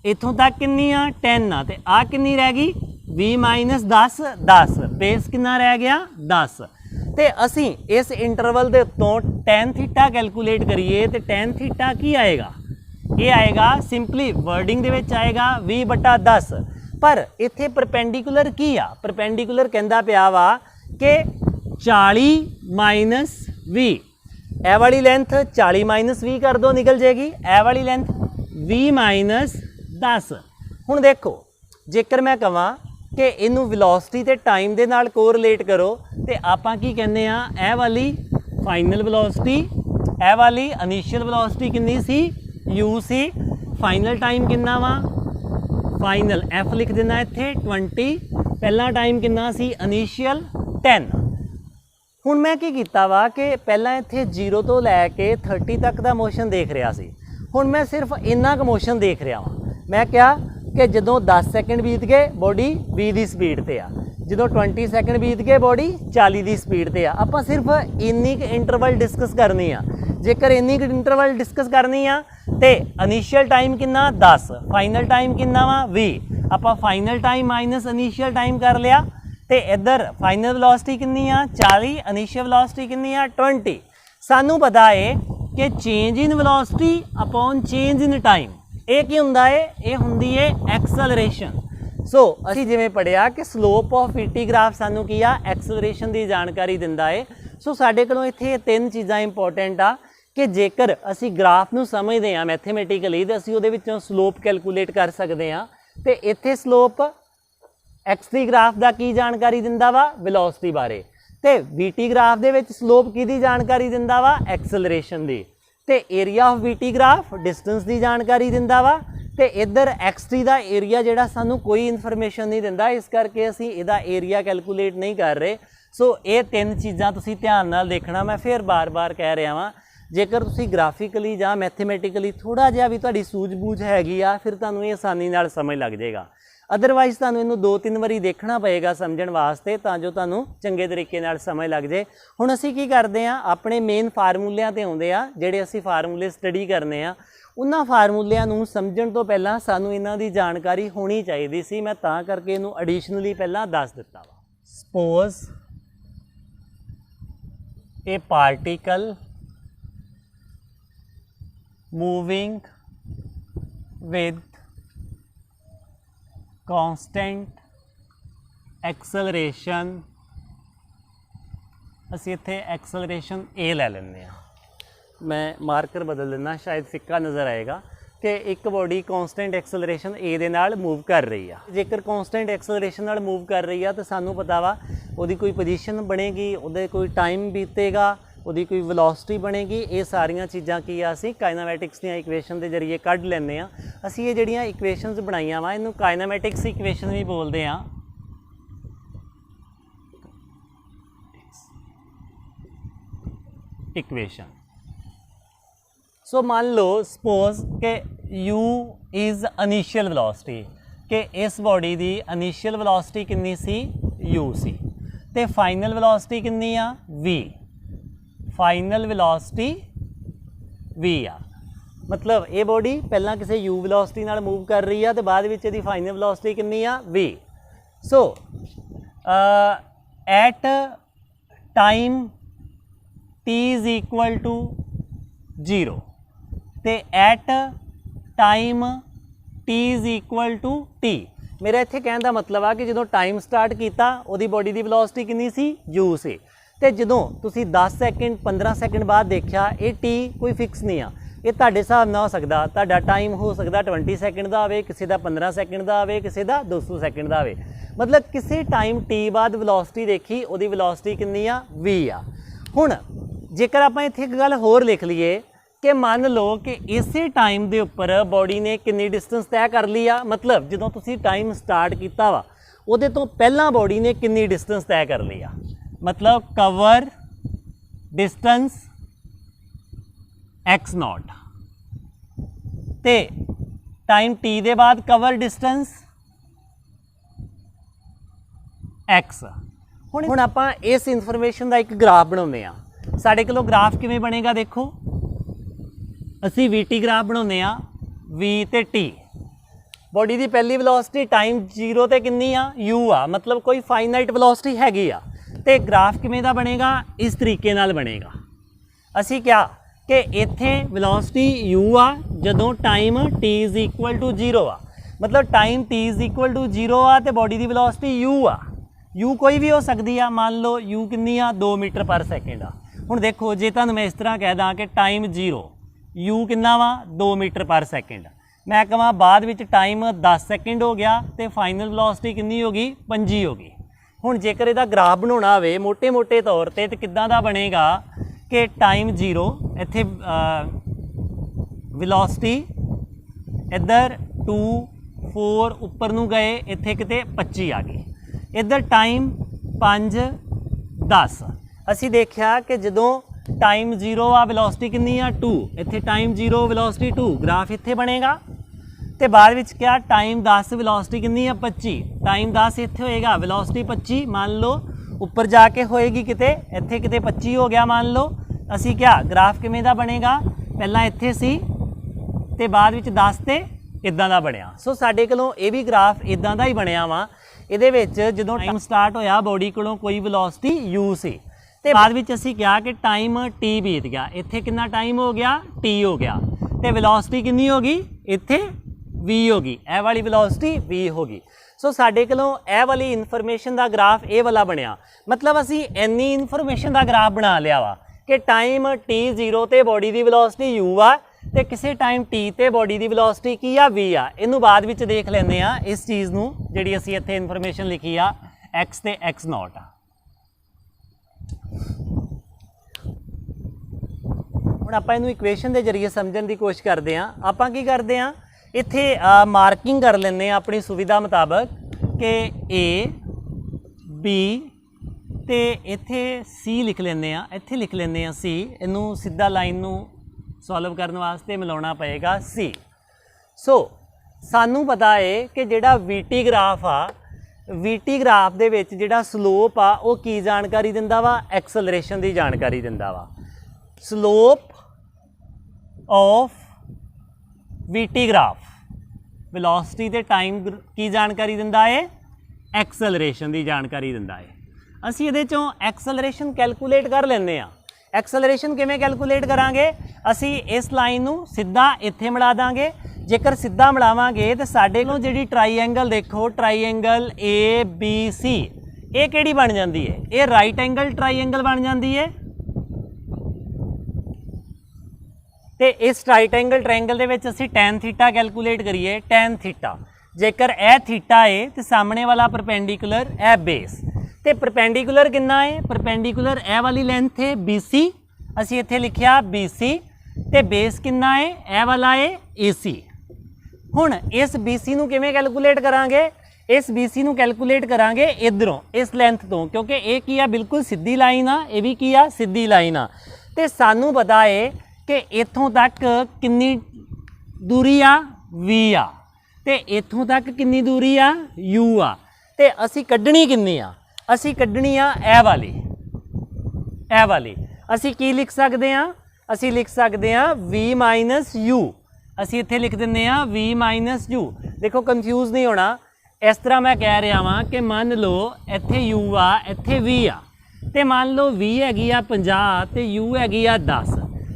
इत्थों तक कितनी आ 10 आ ते आ कितनी रह गई 20 माइनस 10 10 बेस कितना रह गया 10। ते असी इस इंटरवल दे उत्तों टैन थीटा कैलकुलेट करिए तो टैन थीटा की आएगा ये आएगा सिंपली वर्डिंग दे विच आएगा 20 बटा 10। पर इत्थे परपेंडिकुलर की आ परपेंडिकुलर कहंदा पिया वा कि 40 माइनस 20 ए वाली लेंथ 40 माइनस 20 कर दो निकल जाएगी ए वाली लेंथ 20 माइनस 10। हुण देखो जेकर मैं कहां कि इनू वेलोसिटी ते टाइम दे नाल कोरिलेट करो तो आपां की कहने आ ए वाली फाइनल वेलोसिटी ए वाली इनिशियल वेलोसिटी कितनी सी यू सी फाइनल टाइम कितना वा फाइनल एफ लिख देना इत्थे 20 पहला टाइम कितना सी इनिशियल 10। हुण मैं की कीता वा कि पहला इत्थे 0 तो लैके 30 तक दा मोशन देख रहा सी। हुण मैं सिर्फ इन्ना क मोशन देख रहा वां। मैं क्या कि जदों 10 सैकेंड बीत गए बॉडी 20 की स्पीड ते आ जदों 20 सैकेंड बीत गए बॉडी 40 की स्पीड ते आ। आपां सिर्फ इन्नी क इंटरवल डिस्कस करनी आ। जेकर इन्नी क इंटरवल डिस्कस करनी आ ते इनिशियल टाइम कितना 10 फाइनल टाइम कितना वा 20 आपां final time minus initial time कर लिया ते इधर फाइनल वेलोसिटी कितनी आ 40 इनिशियल वेलोसिटी कितनी आ 20। सानू पता है कि change in velocity upon change in time ये की हुंदा है ये हुंदी है एक्सलरेशन। सो असीं जिवें पढ़िया कि स्लोप ऑफ वीटी ग्राफ सानू की आ एक्सलरेशन की जानकारी दिंदा है। सो साडे कोलों इत्थे 3 चीज़ां इंपॉर्टेंट आ कि जेकर असी ग्राफ नूं समझदे हां मैथेमैटिकली तो असी उहदे विचों स्लोप कैलकुलेट कर सकते हां। ते इत्थे स्लोप एक्स ग्राफ का की जानकारी दिंदा वा वेलोसिटी बारे ते वीटी ग्राफ दे विच स्लोप की जानकारी दिंदा वा एक्सलरेशन दी ते area of VT graph distance की जानकारी दिंदा वा ते इधर एक्स दा एरिया जिहड़ा सानू कोई इन्फॉर्मेशन नहीं दिंदा इस करके असी इहदा एरिया कैलकुलेट नहीं कर रहे। सो ये 3 चीज़ां तुसीं ध्यान नाल देखना। मैं फिर बार बार कह रहा वां जेकर तुसीं ग्राफिकली जां मैथेमैटिकली थोड़ा जिहा भी तुहाडी सूझबूझ हैगी आ फिर तुहानूं ये आसानी नाल समझ लग जाएगा। ਅਦਰਵਾਈਜ਼ ਤੁਹਾਨੂੰ ਇਹਨੂੰ 2-3 ਵਾਰੀ ਦੇਖਣਾ ਪਏਗਾ ਸਮਝਣ ਵਾਸਤੇ ਤਾਂ ਜੋ ਤੁਹਾਨੂੰ ਚੰਗੇ ਤਰੀਕੇ ਨਾਲ ਸਮਝ ਲੱਗ ਜੇ। ਹੁਣ ਅਸੀਂ ਕੀ ਕਰਦੇ ਹਾਂ, ਆਪਣੇ ਮੇਨ ਫਾਰਮੂਲਿਆਂ ਤੇ ਆਉਂਦੇ ਆ, ਜਿਹੜੇ ਅਸੀਂ ਫਾਰਮੂਲੇ ਸਟੱਡੀ ਕਰਨੇ ਆ। ਉਹਨਾਂ ਫਾਰਮੂਲਿਆਂ ਨੂੰ ਸਮਝਣ ਤੋਂ ਪਹਿਲਾਂ ਸਾਨੂੰ ਇਹਨਾਂ ਦੀ ਜਾਣਕਾਰੀ ਹੋਣੀ ਚਾਹੀਦੀ ਸੀ। ਮੈਂ ਤਾਂ ਕਰਕੇ ਇਹਨੂੰ ਐਡੀਸ਼ਨਲੀ ਪਹਿਲਾਂ ਦੱਸ ਦਿੱਤਾ ਵਾ। Suppose a particle moving with constant acceleration, ਅਸੀਂ ਇੱਥੇ ਐਕਸਲਰੇਸ਼ਨ a ਲੈ ਲੈਂਦੇ ਹਾਂ। ਮੈਂ ਮਾਰਕਰ ਬਦਲ ਦਿੰਦਾ, ਸ਼ਾਇਦ ਫਿੱਕਾ ਨਜ਼ਰ ਆਏਗਾ ਕਿ ਇੱਕ ਬੋਡੀ ਕੌਂਸਟੈਂਟ ਐਕਸਲਰੇਸ਼ਨ a ਦੇ ਨਾਲ ਮੂਵ ਕਰ ਰਹੀ ਆ। ਜੇਕਰ ਕੌਂਸਟੈਂਟ ਐਕਸਲਰੇਸ਼ਨ ਨਾਲ ਮੂਵ ਕਰ ਰਹੀ ਆ ਤਾਂ ਸਾਨੂੰ ਪਤਾ ਵਾ ਉਹਦੀ ਕੋਈ ਪੋਜੀਸ਼ਨ ਬਣੇਗੀ, ਉਹਦੇ ਕੋਈ ਟਾਈਮ ਬੀਤੇਗਾ, ਉਹਦੀ ਕੋਈ ਵੈਲੋਸਿਟੀ ਬਣੇਗੀ। ਇਹ ਸਾਰੀਆਂ ਚੀਜ਼ਾਂ ਕੀ ਆ ਅਸੀਂ ਕਾਇਨਾਮੈਟਿਕਸ ਦੀਆਂ ਇਕੁਏਸ਼ਨ ਦੇ ਜ਼ਰੀਏ ਕੱਢ ਲੈਂਦੇ ਆ। ਅਸੀਂ ਇਹ ਜਿਹੜੀਆਂ ਇਕੁਏਸ਼ਨਸ ਬਣਾਈਆਂ ਵਾ ਇਹਨੂੰ ਕਾਇਨਾਮੈਟਿਕਸ ਇਕੁਏਸ਼ਨ ਵੀ ਬੋਲਦੇ ਆ। ਇਕੁਏਸ਼ਨ। ਸੋ ਮੰਨ ਲਓ ਸਪੋਜ਼ ਕਿ u ਇਜ਼ ਇਨੀਸ਼ੀਅਲ ਵੈਲੋਸਿਟੀ, ਕਿ ਇਸ ਬੋਡੀ ਦੀ ਇਨੀਸ਼ੀਅਲ ਵੈਲੋਸਿਟੀ ਕਿੰਨੀ ਸੀ, u ਸੀ, ਤੇ ਫਾਈਨਲ ਵੈਲੋਸਿਟੀ ਕਿੰਨੀ ਆ, v। ਫਾਈਨਲ ਵੈਲੋਸਿਟੀ v ਆ। ਮਤਲਬ ਇਹ ਬੋਡੀ ਪਹਿਲਾਂ ਕਿਸੇ u ਵੈਲੋਸਿਟੀ ਨਾਲ ਮੂਵ ਕਰ ਰਹੀ ਆ ਤੇ ਬਾਅਦ ਵਿੱਚ ਇਹਦੀ ਫਾਈਨਲ ਵੈਲੋਸਿਟੀ ਕਿੰਨੀ ਆ, v। So at time t is equal to 0 ਤੇ at time t is equal to t। ਮੇਰਾ ਇੱਥੇ ਕਹਿਣ ਦਾ ਮਤਲਬ ਆ ਕਿ ਜਦੋਂ ਟਾਈਮ ਸਟਾਰਟ ਕੀਤਾ ਉਹਦੀ ਬੋਡੀ ਦੀ ਵੈਲੋਸਿਟੀ ਕਿੰਨੀ ਸੀ, u ਸੀ, ਤੇ ਜਦੋਂ ਤੁਸੀਂ 10 ਸੈਕਿੰਡ 15 ਸੈਕਿੰਡ ਬਾਅਦ ਦੇਖਿਆ ਇਹ t ਕੋਈ ਫਿਕਸ ਨਹੀਂ ਆ, ਇਹ ਤੁਹਾਡੇ ਹਿਸਾਬ ਨਾਲ ਹੋ ਸਕਦਾ। ਤੁਹਾਡਾ ਟਾਈਮ ਹੋ ਸਕਦਾ 20 ਸੈਕਿੰਡ ਦਾ ਆਵੇ, ਕਿਸੇ ਦਾ 15 ਸੈਕਿੰਡ ਦਾ ਆਵੇ, ਕਿਸੇ ਦਾ 200 ਸੈਕਿੰਡ ਦਾ ਆਵੇ। ਮਤਲਬ ਕਿਸੇ ਟਾਈਮ t ਬਾਅਦ ਵੈਲੋਸਿਟੀ ਦੇਖੀ, ਉਹਦੀ ਵੈਲੋਸਿਟੀ ਕਿੰਨੀ ਆ, v ਆ। ਹੁਣ ਜੇਕਰ ਆਪਾਂ ਇੱਥੇ ਇੱਕ ਗੱਲ ਹੋਰ ਲਿਖ ਲਈਏ ਕਿ ਮੰਨ ਲਓ ਕਿ ਇਸੇ ਟਾਈਮ ਦੇ ਉੱਪਰ ਬੋਡੀ ਨੇ ਕਿੰਨੀ ਡਿਸਟੈਂਸ ਤੈਅ ਕਰ ਲਈ ਆ। ਮਤਲਬ ਜਦੋਂ ਤੁਸੀਂ ਟਾਈਮ ਸਟਾਰਟ ਕੀਤਾ ਵਾ ਉਹਦੇ ਤੋਂ ਪਹਿਲਾਂ ਬੋਡੀ ਨੇ ਕਿੰਨੀ ਡਿਸਟੈਂਸ ਤੈਅ ਕਰ ਲਈ ਆ। ਮਤਲਬ ਕਵਰ ਡਿਸਟੈਂਸ x0 ਤੇ ਟਾਈਮ t ਦੇ ਬਾਅਦ ਕਵਰ ਡਿਸਟੈਂਸ x। ਹੁਣ ਆਪਾਂ ਇਸ ਇਨਫੋਰਮੇਸ਼ਨ ਦਾ ਇੱਕ ਗ੍ਰਾਫ ਬਣਾਉਂਦੇ ਆ। ਸਾਡੇ ਕੋਲੋਂ ਗ੍ਰਾਫ ਕਿਵੇਂ ਬਣੇਗਾ, ਦੇਖੋ ਅਸੀਂ vt ਗ੍ਰਾਫ ਬਣਾਉਂਦੇ ਆ, v ਤੇ t। ਬੋਡੀ ਦੀ ਪਹਿਲੀ ਵੈਲੋਸਿਟੀ ਟਾਈਮ 0 ਤੇ ਕਿੰਨੀ ਆ, u ਆ, ਮਤਲਬ ਕੋਈ ਫਾਈਨਾਈਟ ਵੈਲੋਸਿਟੀ ਹੈਗੀ ਆ। ਤੇ ਗ੍ਰਾਫ ਕਿਵੇਂ ਦਾ ਬਣੇਗਾ, ਇਸ ਤਰੀਕੇ ਨਾਲ ਬਣੇਗਾ। ਅਸੀਂ ਕਿਹਾ ਕਿ ਇੱਥੇ ਵੈਲੋਸਿਟੀ u ਆ ਜਦੋਂ time t is equal to 0 ਆ। ਮਤਲਬ time t is equal to 0 ਆ ਤੇ ਬੋਡੀ ਦੀ ਵੈਲੋਸਿਟੀ u ਆ। u ਕੋਈ ਵੀ ਹੋ ਸਕਦੀ ਆ, ਮੰਨ ਲਓ u ਕਿੰਨੀ ਆ, 2 ਮੀਟਰ ਪਰ ਸੈਕਿੰਡ ਆ। ਹੁਣ ਦੇਖੋ ਜੇ ਤੁਹਾਨੂੰ ਮੈਂ ਇਸ ਤਰ੍ਹਾਂ ਕਹਿ ਦਾਂ ਕਿ ਟਾਈਮ 0 u ਕਿੰਨਾ ਵਾ, 2 ਮੀਟਰ ਪਰ ਸੈਕਿੰਡ, ਮੈਂ ਕਹਾਂ ਬਾਅਦ ਵਿੱਚ ਟਾਈਮ 10 ਸੈਕਿੰਡ ਹੋ ਗਿਆ ਤੇ ਫਾਈਨਲ ਵੈਲੋਸਿਟੀ ਕਿੰਨੀ ਹੋ ਗਈ, 25 ਹੋ ਗਈ। ਹੁਣ ਜੇਕਰ ਇਹਦਾ ਗ੍ਰਾਫ ਬਣਾਉਣਾ ਹੋਵੇ ਮੋਟੇ ਤੌਰ ਤੇ ਕਿੱਦਾਂ ਦਾ ਬਣੇਗਾ ਕਿ ਟਾਈਮ 0 ਇੱਥੇ ਵੈਲੋਸਿਟੀ ਇੱਧਰ 2 4 ਉੱਪਰ ਨੂੰ ਗਏ, ਇੱਥੇ ਕਿਤੇ 25 ਆ ਗਈ, ਇੱਧਰ ਟਾਈਮ 5 10। ਅਸੀਂ ਦੇਖਿਆ ਕਿ ਜਦੋਂ ਟਾਈਮ 0 ਆ ਵੈਲੋਸਿਟੀ ਕਿੰਨੀ ਆ, 2, ਇੱਥੇ ਟਾਈਮ 0 ਵੈਲੋਸਿਟੀ 2, ਗ੍ਰਾਫ ਇੱਥੇ ਬਣੇਗਾ। ਤੇ ਬਾਅਦ ਵਿੱਚ ਕਿਹਾ ਟਾਈਮ 10 ਵੈਲੋਸਿਟੀ ਕਿੰਨੀ ਆ, 25, ਟਾਈਮ 10 ਇੱਥੇ ਹੋਏਗਾ, ਵੈਲੋਸਿਟੀ 25 ਮੰਨ ਲਓ, ਉੱਪਰ ਜਾ ਕੇ ਹੋਏਗੀ ਕਿਤੇ ਇੱਥੇ ਕਿਤੇ 25 ਹੋ ਗਿਆ ਮੰਨ ਲਓ। ਅਸੀਂ ਕਿਹਾ ਗ੍ਰਾਫ ਕਿਵੇਂ ਦਾ ਬਣੇਗਾ, ਪਹਿਲਾਂ ਇੱਥੇ ਸੀ ਤੇ ਬਾਅਦ ਵਿੱਚ 10 ਤੇ ਇਦਾਂ ਦਾ ਬਣਿਆ। ਸੋ ਸਾਡੇ ਕੋਲੋਂ ਇਹ ਵੀ ਗ੍ਰਾਫ ਇਦਾਂ ਦਾ ਹੀ ਬਣਿਆ ਵਾ। ਇਹਦੇ ਵਿੱਚ ਜਦੋਂ ਟਾਈਮ ਸਟਾਰਟ ਹੋਇਆ ਬੋਡੀ ਕੋਲੋਂ ਕੋਈ ਵੈਲੋਸਿਟੀ u ਸੀ ਤੇ ਬਾਅਦ ਵਿੱਚ ਅਸੀਂ ਕਿਹਾ ਕਿ ਟਾਈਮ t ਬੀਤ ਗਿਆ, ਇੱਥੇ ਕਿੰਨਾ ਟਾਈਮ ਹੋ ਗਿਆ, t ਹੋ ਗਿਆ, ਤੇ ਵੈਲੋਸਿਟੀ ਕਿੰਨੀ ਹੋ ਗਈ, ਇੱਥੇ v ਹੋ ਗਈ, ਇਹ ਵਾਲੀ ਵੈਲੋਸਿਟੀ v ਹੋ ਗਈ। ਸੋ ਸਾਡੇ ਕੋਲੋਂ ਇਹ ਵਾਲੀ ਇਨਫੋਰਮੇਸ਼ਨ ਦਾ ਗ੍ਰਾਫ ਇਹ ਵਾਲਾ ਬਣਿਆ। ਮਤਲਬ ਅਸੀਂ ਇੰਨੀ ਇਨਫੋਰਮੇਸ਼ਨ ਦਾ ਗ੍ਰਾਫ ਬਣਾ ਲਿਆ ਵਾ ਕਿ ਟਾਈਮ t 0 ਤੇ ਬੋਡੀ ਦੀ ਵੈਲੋਸਿਟੀ u ਆ ਤੇ ਕਿਸੇ ਟਾਈਮ t ਤੇ ਬੋਡੀ ਦੀ ਵੈਲੋਸਿਟੀ ਕੀ ਆ, v ਆ। ਇਹਨੂੰ ਬਾਅਦ ਵਿੱਚ ਦੇਖ ਲੈਂਦੇ ਆ ਇਸ ਚੀਜ਼ ਨੂੰ, ਜਿਹੜੀ ਅਸੀਂ ਇੱਥੇ ਇਨਫੋਰਮੇਸ਼ਨ ਲਿਖੀ ਆ x ਤੇ x0 ਆ। ਹੁਣ ਆਪਾਂ ਇਹਨੂੰ ਇਕੁਏਸ਼ਨ ਦੇ ਜ਼ਰੀਏ ਸਮਝਣ ਦੀ ਕੋਸ਼ਿਸ਼ ਕਰਦੇ ਹਾਂ। ਆਪਾਂ ਕੀ ਕਰਦੇ ਹਾਂ, ਇੱਥੇ ਮਾਰਕਿੰਗ ਕਰ ਲੈਂਦੇ ਹਾਂ ਆਪਣੀ ਸੁਵਿਧਾ ਮੁਤਾਬਕ ਕਿ A B ਤੇ ਇੱਥੇ C ਲਿਖ ਲੈਂਦੇ ਹਾਂ, ਇੱਥੇ ਲਿਖ ਲੈਂਦੇ ਹਾਂ C। ਇਹਨੂੰ ਸਿੱਧਾ ਲਾਈਨ ਨੂੰ ਸੋਲਵ ਕਰਨ ਵਾਸਤੇ ਮਿਲਾਉਣਾ ਪਏਗਾ C। ਸੋ सानू पता है कि जिहड़ा VT ग्राफ आ VT ग्राफ दे विच जिहड़ा स्लोप आ वो की जानकारी दिंदा वा एक्सलरेशन की जानकारी दिंदा वा। Slope of VT graph velocity ते टाइम की जानकारी दिंदा है एक्सलरेशन की जानकारी दिंदा है। असीं इहदे चों एक्सलरेशन कैलकुलेट कर लैंदे आ। एक्सलरेशन किवें कैलकुलेट करांगे? असीं इस लाइन नूं सीधा इत्थे मिला दांगे। जेकर सीधा मिलावांगे तो साडे कोल जिहड़ी ट्राईएंगल देखो ट्राईएंगल ABC ये किहड़ी बन जांदी है? ये राइट एंगल ट्राईएंगल बन जांदी है। तो इस राइट एंगल ट्राईएंगल दे विच असीं टैन थीटा कैलकुलेट करिए। टैन थीटा जेकर ए थीटा है तो सामने वाला परपेंडिकुलर ए बेस तो परपेंडिकुलर कितना है? परपेंडिकुलर ए वाली लेंथ है BC, असीं इत्थे लिखिया BC ते बेस कितना है? ए वाला है AC। हुण इस BC नूं किवें कैलकुलेट करांगे? इस BC नूं कैलकुलेट करांगे इधरों इस लेंथ तो, क्योंकि ये की आ बिल्कुल सीधी लाइन आ, ये भी की आ सीधी लाइन आ। ते सानू पता है कि इत्थों तक कितनी दूरी आ V आ ते इत्थों तक कितनी दूरी आ U आ। ते असीं कड्ढणी कितनी आ? असीं कड्ढणी आ ए वाली। असीं की लिख सकते हैं? असीं लिख सकते हैं V - U। असीं इत्थे लिख दिंदे आ V - U। देखो कंफ्यूज नहीं होना। इस तरह मैं कह रहा वां कि मान लो इत्थे U आ इत्थे V आ ते मान लो V हैगी आ 50 ते U हैगी आ 10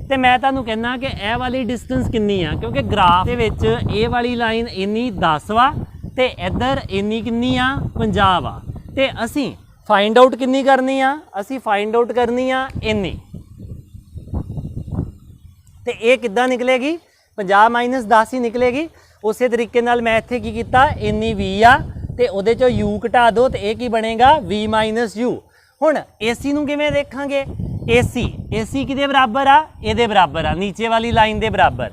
ते मैं तुहानूं कहना कि ए वाली डिस्टेंस कितनी आ, क्योंकि ग्राफ दे विच ए वाली लाइन इन्नी 10 वा ते इधर इन्नी कितनी आ 50 वा। ते असीं फाइंड आउट कितनी करनी आ? असीं फाइंड आउट करनी आ इन्नी। ते ये किद्दां निकलेगी? 50 - 10 ही निकलेगी। उस तरीके नाल मैं इत्थे की कीता इन्नी V आ ते उहदे चों U घटा दो तो ये की बनेगा V - U। हुण AC नूं किवें देखांगे? AC किहदे बराबर आ? इहदे बराबर आ, नीचे वाली लाइन दे बराबर।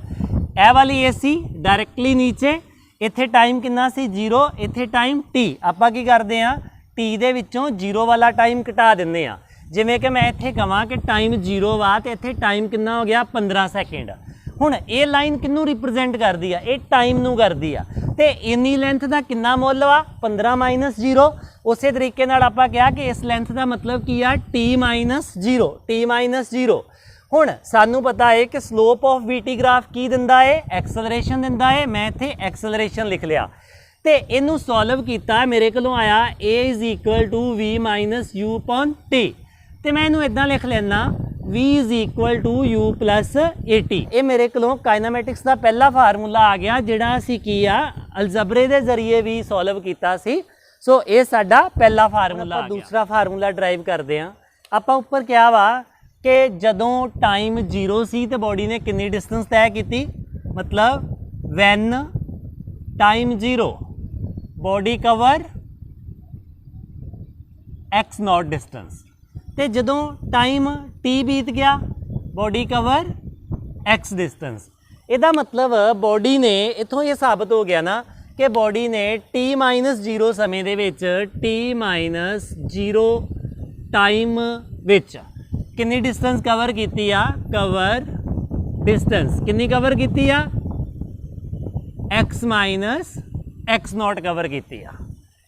ए वाली AC डायरैक्टली नीचे। इत्थे टाइम कितना सी 0, इत्थे टाइम T। आपां की करदे आ T दे विचों 0 वाला टाइम घटा दिंदे आ। जिवें कि मैं इत्थे कहां कि टाइम 0 वा ते इत्थे टाइम कितना हो गया 15 सैकेंड। हुण ये लाइन किनू रिप्रजेंट करदी आ? ये टाइम नू करदी आ। ते इन्नी लेंथ का कितना मुੱਲ वा? 15 - 0। उस तरीके नाल आपां कहा कि इस लेंथ का मतलब की आ T - 0। हुण सानू पता है कि स्लोप ऑफ VT ग्राफ की दिंदा है? एक्सलरेशन दिंदा है। मैं इत्थे एक्सलरेशन लिख लिया ते इनू सॉल्व किया। मेरे को आया A = V - U/T ते मैं इनू इदां लिख लेना V = U + AT। ये मेरे को काइनामैटिक्स का पहला फार्मूला आ गया जिहड़ा असीं की आ अलजबरे के जरिए भी सॉल्व किया सी। सो ये साडा पहला फार्मूला। दूसरा फार्मूला ड्राइव करते हैं। आपां उपर क्या वा कि जदों टाइम 0 सी तो बॉडी ने कितनी डिस्टेंस तय की? मतलब when time 0 body cover x0 distance ते जदों टाइम T बीत गया बॉडी कवर x डिस्टेंस। ਇਹਦਾ मतलब बॉडी ने इत्थों ये साबित हो गया ना कि बॉडी ने T - 0 समय दे विच T - 0 टाइम विच कितनी डिस्टेंस कवर की आ? कवर डिस्टेंस कितनी कवर की आ? x - x0 कवर की आ।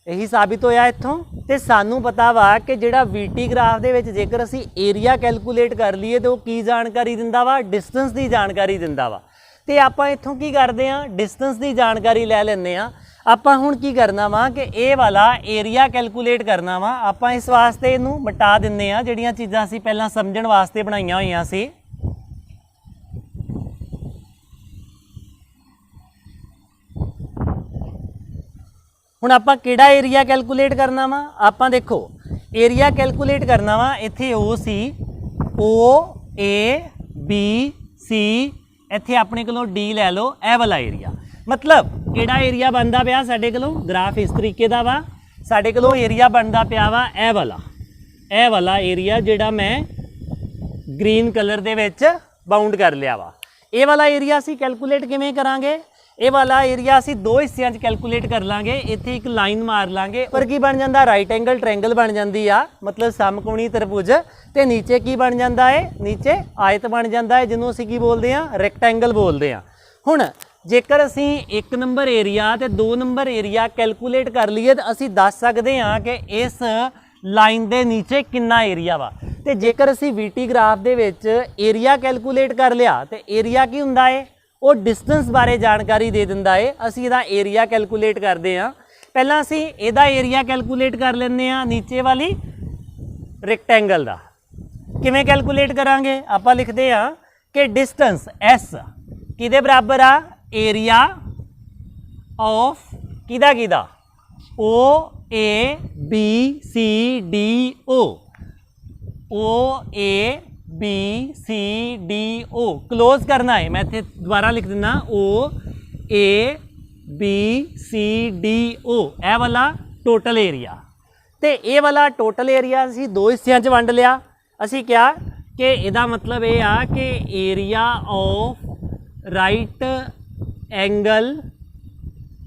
यही साबित होया इत्थों। ते सानू पता वा कि जिहड़ा VT ग्राफ दे विच जेकर असी एरिया कैलकुलेट कर लीए तो की जानकारी दिंदा वा? डिस्टेंस की जानकारी दिंदा वा। ते आपां इत्थों की करदे आ? डिस्टेंस की जानकारी लै लैंदे आ। आपां हुण की करना वा कि ये वाला एरिया कैलकुलेट करना वा। आपां इस वास्ते इहनूं मिटा दिंदे आ जिहड़ियां चीज़ां असीं पहलां समझण वास्ते बनाईआं होईआं सी। हुण आपां किहड़ा एरिया कैलकुलेट करना वा? आपां देखो एरिया कैलकुलेट करना वा। इत्थे O सी OABC इत्थे अपने कोलों D लै लो। ए वाला एरिया मतलब किहड़ा एरिया बनता पिया साडे कोलों? ग्राफ इस तरीके का वा। साडे कोलों एरिया बनता पिया वा ए वाला एरिया जिहड़ा मैं ग्रीन कलर दे विच बाउंड कर लिया वा। ये वाला एरिया असीं कैलकुलेट किवें करांगे? ये वाला एरिया असीं दो हिस्सों च कैलकुलेट कर लांगे। इत्थे एक लाइन मार लांगे। पर की बन जाता? राइट एंगल ट्रायंगल बन जाती आ, मतलब समकोणी त्रिभुज। ते नीचे की बन जाता है? नीचे आयत बन जाता है, जिन्हों असीं की बोलते हैं? रैक्टेंगल बोलते हैं। हुण जेकर असी 1 नंबर एरिया ते 2 नंबर एरिया कैलकुलेट कर लीए तो असी दस सकते हाँ कि इस लाइन के नीचे कितना एरिया वा। तो जेकर असी VT graph they which area calculate कर लिया तो एरिया की हुंदा है, वो डिस्टेंस बारे जानकारी दे दिंदा है। असी इहदा एरिया कैलकुलेट करते हैं। पहला असी इहदा एरिया कैलकुलेट कर लैंदे हां नीचे वाली रैक्टेंगल दा। किवें कैलकुलेट करांगे? आपां लिखदे हां कि डिस्टेंस S किहदे बराबर आ? एरिया ऑफ किहदा किहदा OABCDO OABCDO क्लोज करना है। मैं इत्थे दोबारा लिख दिना OABCDO ए वाला टोटल एरिया। तो ये वाला टोटल एरिया असी दो हिस्सों च वंड लिया। असी क्या कि इहदा मतलब ये आ कि area of right angle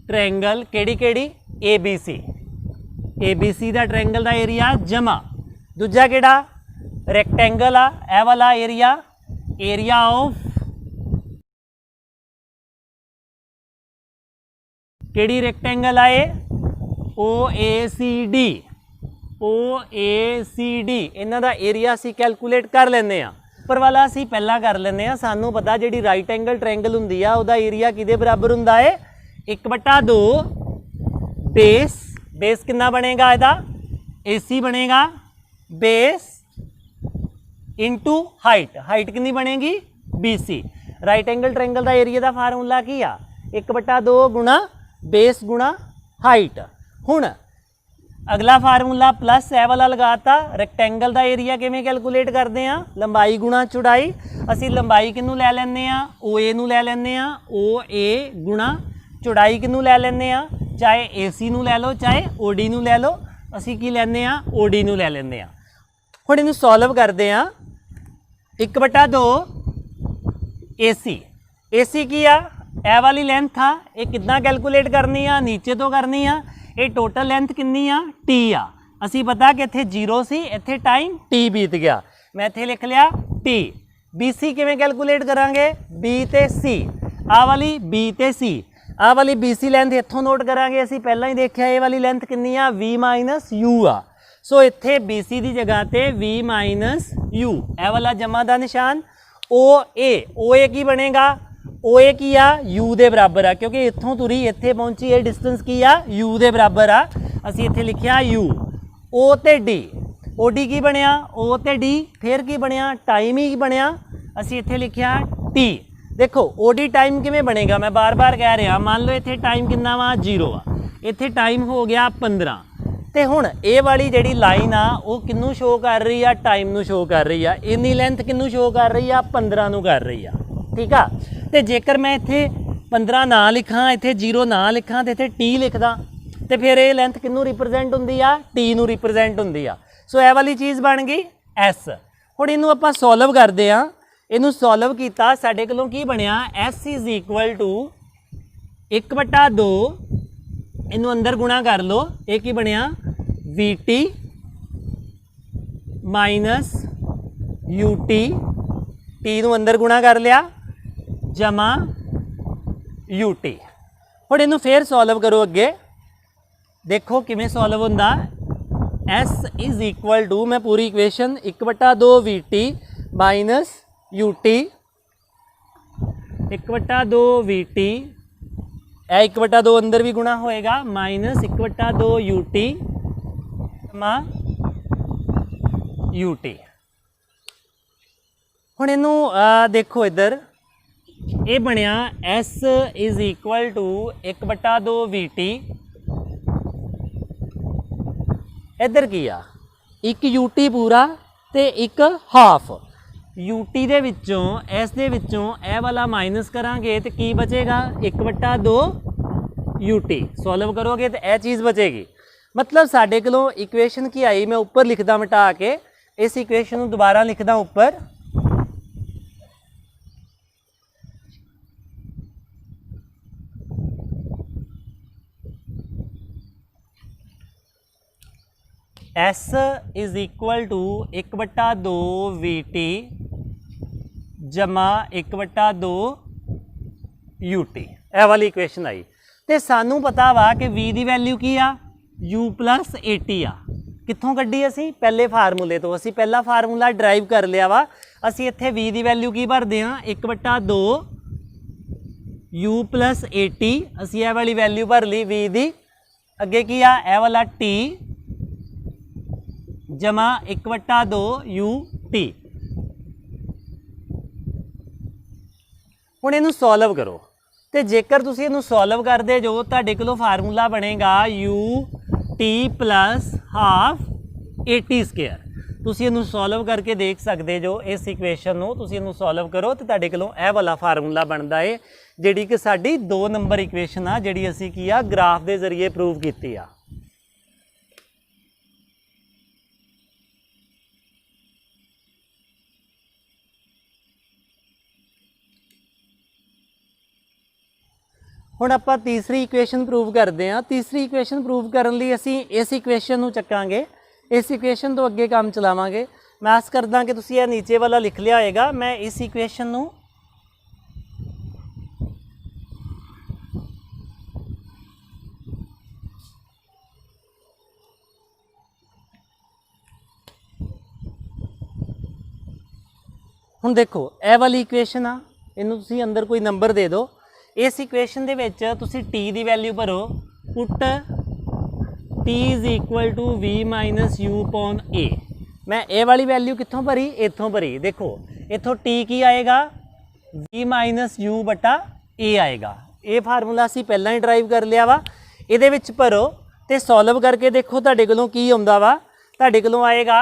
triangle केड़ी ABC दा ट्रायंगल दा एरिया जमा दूजा केड़ा रैक्टेंगल आ ए वाला एरिया ऑफ केड़ी रैक्टेंगल आए OACD इन्हां दा एरिया असी कैलकुलेट कर लैंदे आ। उपर वाला असी पहला कर लैंदे आ। सानू पता जिहड़ी राइट एंगल ट्रायंगल हुंदी आ उहदा एरिया किहदे बराबर हुंदा है 1/2 बेस कितना बनेगा इहदा AC बनेगा बेस इंटू हाइट कितनी बनेगी BC। राइट एंगल ट्रायंगल का एरिया का फार्मूला की आ 1/2 गुणा बेस गुणा हाइट। हुण अगला फार्मूला प्लस ए वाला लगाता। रैक्टेंगल का एरिया किवें कैलकुलेट करते हैं? लंबाई गुणा चौड़ाई। असी लंबाई किनू लै लैंदे आ OA नू लै लैंदे आ OA गुणा चौड़ाई किनू लै लैंदे आ चाहे AC नू लै लो चाहे OD नू लै लो। असी की लैंदे आ OD नू लै लैंदे आ। हुण इनू सॉल्व करते हैं 1/2 AC की आ ए वाली लेंथ आ ये कितना कैलकुलेट करनी आ नीचे तो करनी आ। ये टोटल लेंथ कितनी आ T आ। असी पता कि इत्थे 0 सी इत्थे टाइम T बीत गया। मैं इत्थे लिख लिया T। BC किवें कैलकुलेट करांगे B ते C आ वाली B ते C आ वाली BC लेंथ इत्थों नोट करांगे। असी पहला ही देखिया ये वाली लेंथ कितनी आ V - U आ। सो इत्थे BC की जगह ते V - U ए वाला जमा का निशान। OA की बनेगा OA की आ U दे बराबर आ क्योंकि इत्थों तुरी इत्थे पहुंची ये डिस्टेंस की आ U दे बराबर आ। असी इत्थे लिखिया U। O ते D OD की बनया O ते D फिर की बनया टाइम ही बनया। असी इत्थे लिखिया T। देखो OD टाइम किवें बनेगा मैं बार बार कह रहा मान लो इत्थे टाइम कितना वा 0 आ इत्थे टाइम हो गया 15। तो हुण ये वाली जिहड़ी लाइन आ वो किनू शो कर रही आ टाइम नू शो कर रही आ। इन्नी लेंथ किनू शो कर रही आ 15 नू कर रही आ। ठीक आ। तो जेकर मैं इत्थे 15 ना लिखा इत्थे 0 ना लिखा तो इत्थे T लिखदा तो फिर ये लेंथ किनू रिप्रजेंट हुंदी आ T नू रिप्रजेंट हुंदी आ। सो ये वाली चीज़ बन गई S। हुण इनू आपां सॉल्व करदे आ। इनू सॉल्व किया साडे कोलों की बनया S = 1/2 इनू अंदर गुणा कर लो ये की बनया VT - UT T नू अंदर गुणा कर लिया जमा UT। हुण इनू फिर सॉल्व करो अगे देखो किवें सॉल्व होंदा। S = मैं पूरी इक्वेशन 1/2 VT - UT 1/2 VT 1/2 अंदर भी गुणा होएगा -1/2 UT UT। हुण इनू देखो इधर ये बनया S = 1/2 VT इधर की आ एक UT पूरा ते एक हाफ। UT दे विचों S दे विचों ए वाला माइनस करांगे तो की बचेगा 1/2 UT। सॉल्व करोगे तो यह चीज़ बचेगी। मतलब साढ़े कोलों इक्वेशन की आई मैं ऊपर लिखदा मिटा के इस इक्वेशन को दोबारा लिखदा ऊपर S = 1/2 VT जमा 1/2 UT। ਇਹ वाली इक्वेशन आई तो सानू पता वा कि v की वैल्यू की आ u प्लस 80 आ। कित्थों कड्ढी असी पहले फार्मूले तो असी पहला फार्मूला ड्राइव कर लिया वा। असी इत्थे v की वैल्यू की भरदे हाँ 1/2 u प्लस 80 असी यह वाली वैल्यू भर ली v की। अगे की आ यह वाला t जमा 1/2 u t। हुण इहनूं सॉल्व करो तो जेकर तुसीं इहनूं सॉल्व करदे जो तुहाडे कोलों फार्मूला बनेगा u t plus half 80 square. तुसीं इहनूं सॉल्व करके देख सकते जो इस इक्वेशन नूं तुसीं इहनूं सॉल्व करो तो तुहाडे कोलों यह वाला फार्मूला बनता है जिहड़ी कि साडी 2 नंबर इक्वेशन आ जिहड़ी असीं की आ ग्राफ के जरिए प्रूव कीती आ। हुण आपां तीसरी इक्वेशन प्रूव करते हैं। तीसरी इक्वेशन प्रूव करने लई असीं इस इक्वेशन नूं चक्कांगे, इस इक्वेशन तो अगे काम चलावांगे। मैं आस करदा कि तुसीं यह नीचे वाला लिख लिया होएगा। मैं इस इक्वेशन नूं हुण देखो यह वाली इक्वेशन आ, इनू तुसीं अंदर कोई नंबर दे दो। इस इक्वेशन दे विच तुसीं टी की वैल्यू भरो, put t is equal to v minus u upon a. मैं ए वाली वैल्यू कित्थों भरी, इत्थों भरी। देखो इत्थों टी की आएगा वी माइनस यू बटा ए आएगा। ये फार्मूला असीं पहलां ही ड्राइव कर लिया वा। इहदे विच भरो तो सॉल्व करके देखो तुहाडे कोलों की आउंदा वा। तुहाडे कोलों आएगा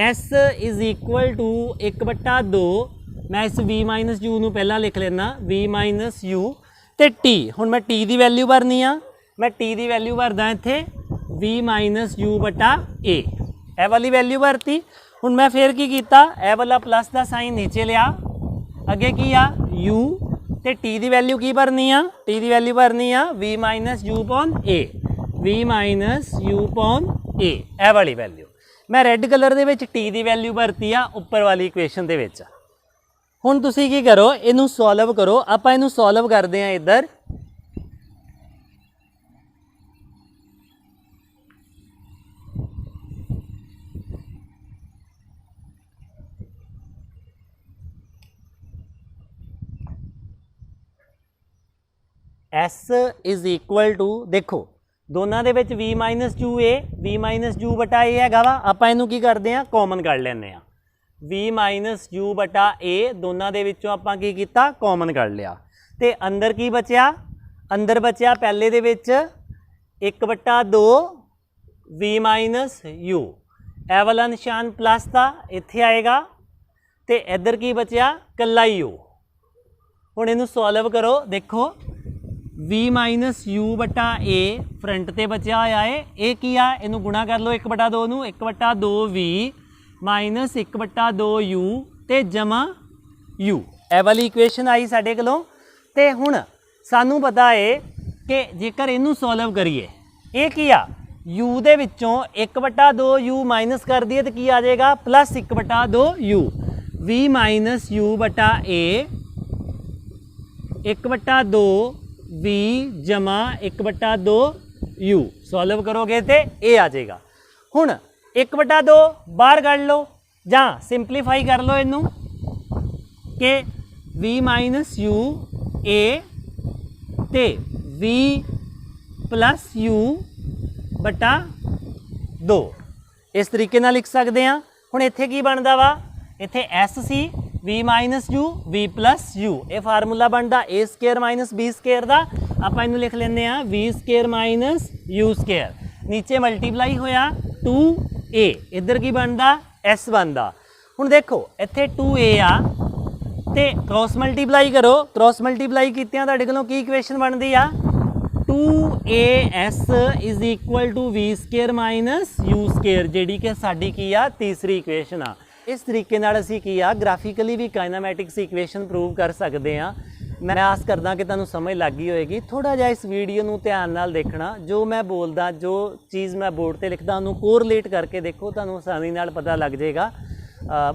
एस इज इक्वल टू 1/2। मैं इस v माइनस यू नूं पहला लिख लेना v माइनस यू तो टी। हुण मैं टी की वैल्यू भरनी आ। मैं टी की वैल्यू भरदा इत्थे v माइनस यू बटा ए। ए वाली वैल्यू भरती। हुण मैं फिर की कीता, ए वाला प्लस का साइन नीचे लिया, अगे की आ u तो टी की वैल्यू की भरनी आ, टी की वैल्यू भरनी आ v minus u upon a, v minus u upon a. A वाली वैल्यू मैं रेड कलर दे विच टी की वैल्यू भरती आ उपर वाली इक्वेशन दे विच। हुण तुसीं की करो, इनू सॉल्व करो। आपां इनू सॉल्व करते हैं इधर। एस इज इक्वल टू, देखो दोनों के विच v minus u a, v minus u बटा ए हैगा वा। आपां इनू की करते हैं, कॉमन कढ़ लैंदे आ। v माइनस यू बटा ए दोनों के विचों आपां की कीता, कॉमन कर लिया। तो अंदर की बचिया, अंदर बचिया पहले दे विच 1/2 v माइनस यू। ए वाला निशान प्लस था इत्थे आएगा तो इधर की बचिया कल्ला यू। हुण इनू सॉल्व करो, देखो v माइनस यू बटा ए फ्रंट ते बचिया होया है। ये की आ, इनू गुणा कर लो 1/2 नूं, 1/2 v माइनस 1/2 यू तो जमा यू। ए वाली इक्वेशन आई साडे कोलों। ते हुण सानू पता है कि जेकर इनू सॉल्व करिए, ये की आ यू दे विचों 1/2 यू माइनस कर दिए तो की आ जाएगा plus 1/2 u. V minus u बटा ए 1/2 वी जमा 1/2 यू। सॉल्व करोगे तो ये आ जाएगा। हुण 1/2 बाहर कढ़ लो जां सिंपलीफाई कर लो इनू कि v माइनस यू ए ते v प्लस यू बटा 2 इस तरीके नाल लिख सकते हैं। हुण इत्थे की बनता वा, इत्थे एस सी v minus u v plus u. ये फार्मूला बनता ए स्केयर माइनस बी स्केयर का। आपां इनू लिख लेंगे v square minus u square. नीचे मल्टीप्लाई होया 2a, इधर की बनता s बनता। हुण देखो इत्थे 2a आ ते क्रॉस मल्टीप्लाई करो, क्रॉस मल्टीप्लाई कीतियां तुहाडे कोलों की इक्वेशन बनती आ 2as is equal to v square minus u square, जिहड़ी कि साडी की आ तीसरी इक्वेशन आ। इस तरीके नाल असीं की आ ग्राफिकली भी काइनामैटिक्स इक्वेशन प्रूव कर सकते हैं। मैं आस करदा कि तुहानूं समझ लग गई होएगी। थोड़ा जिहा इस वीडियो नूं ध्यान नाल देखना, जो मैं बोलदा, जो चीज़ मैं बोर्ड ते लिखदा उहनूं कोरिलेट करके देखो, तुहानूं आसानी नाल पता लग जाएगा।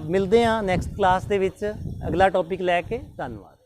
मिलते हैं नैक्सट क्लास दे विच अगला टॉपिक लैके। धन्नवाद।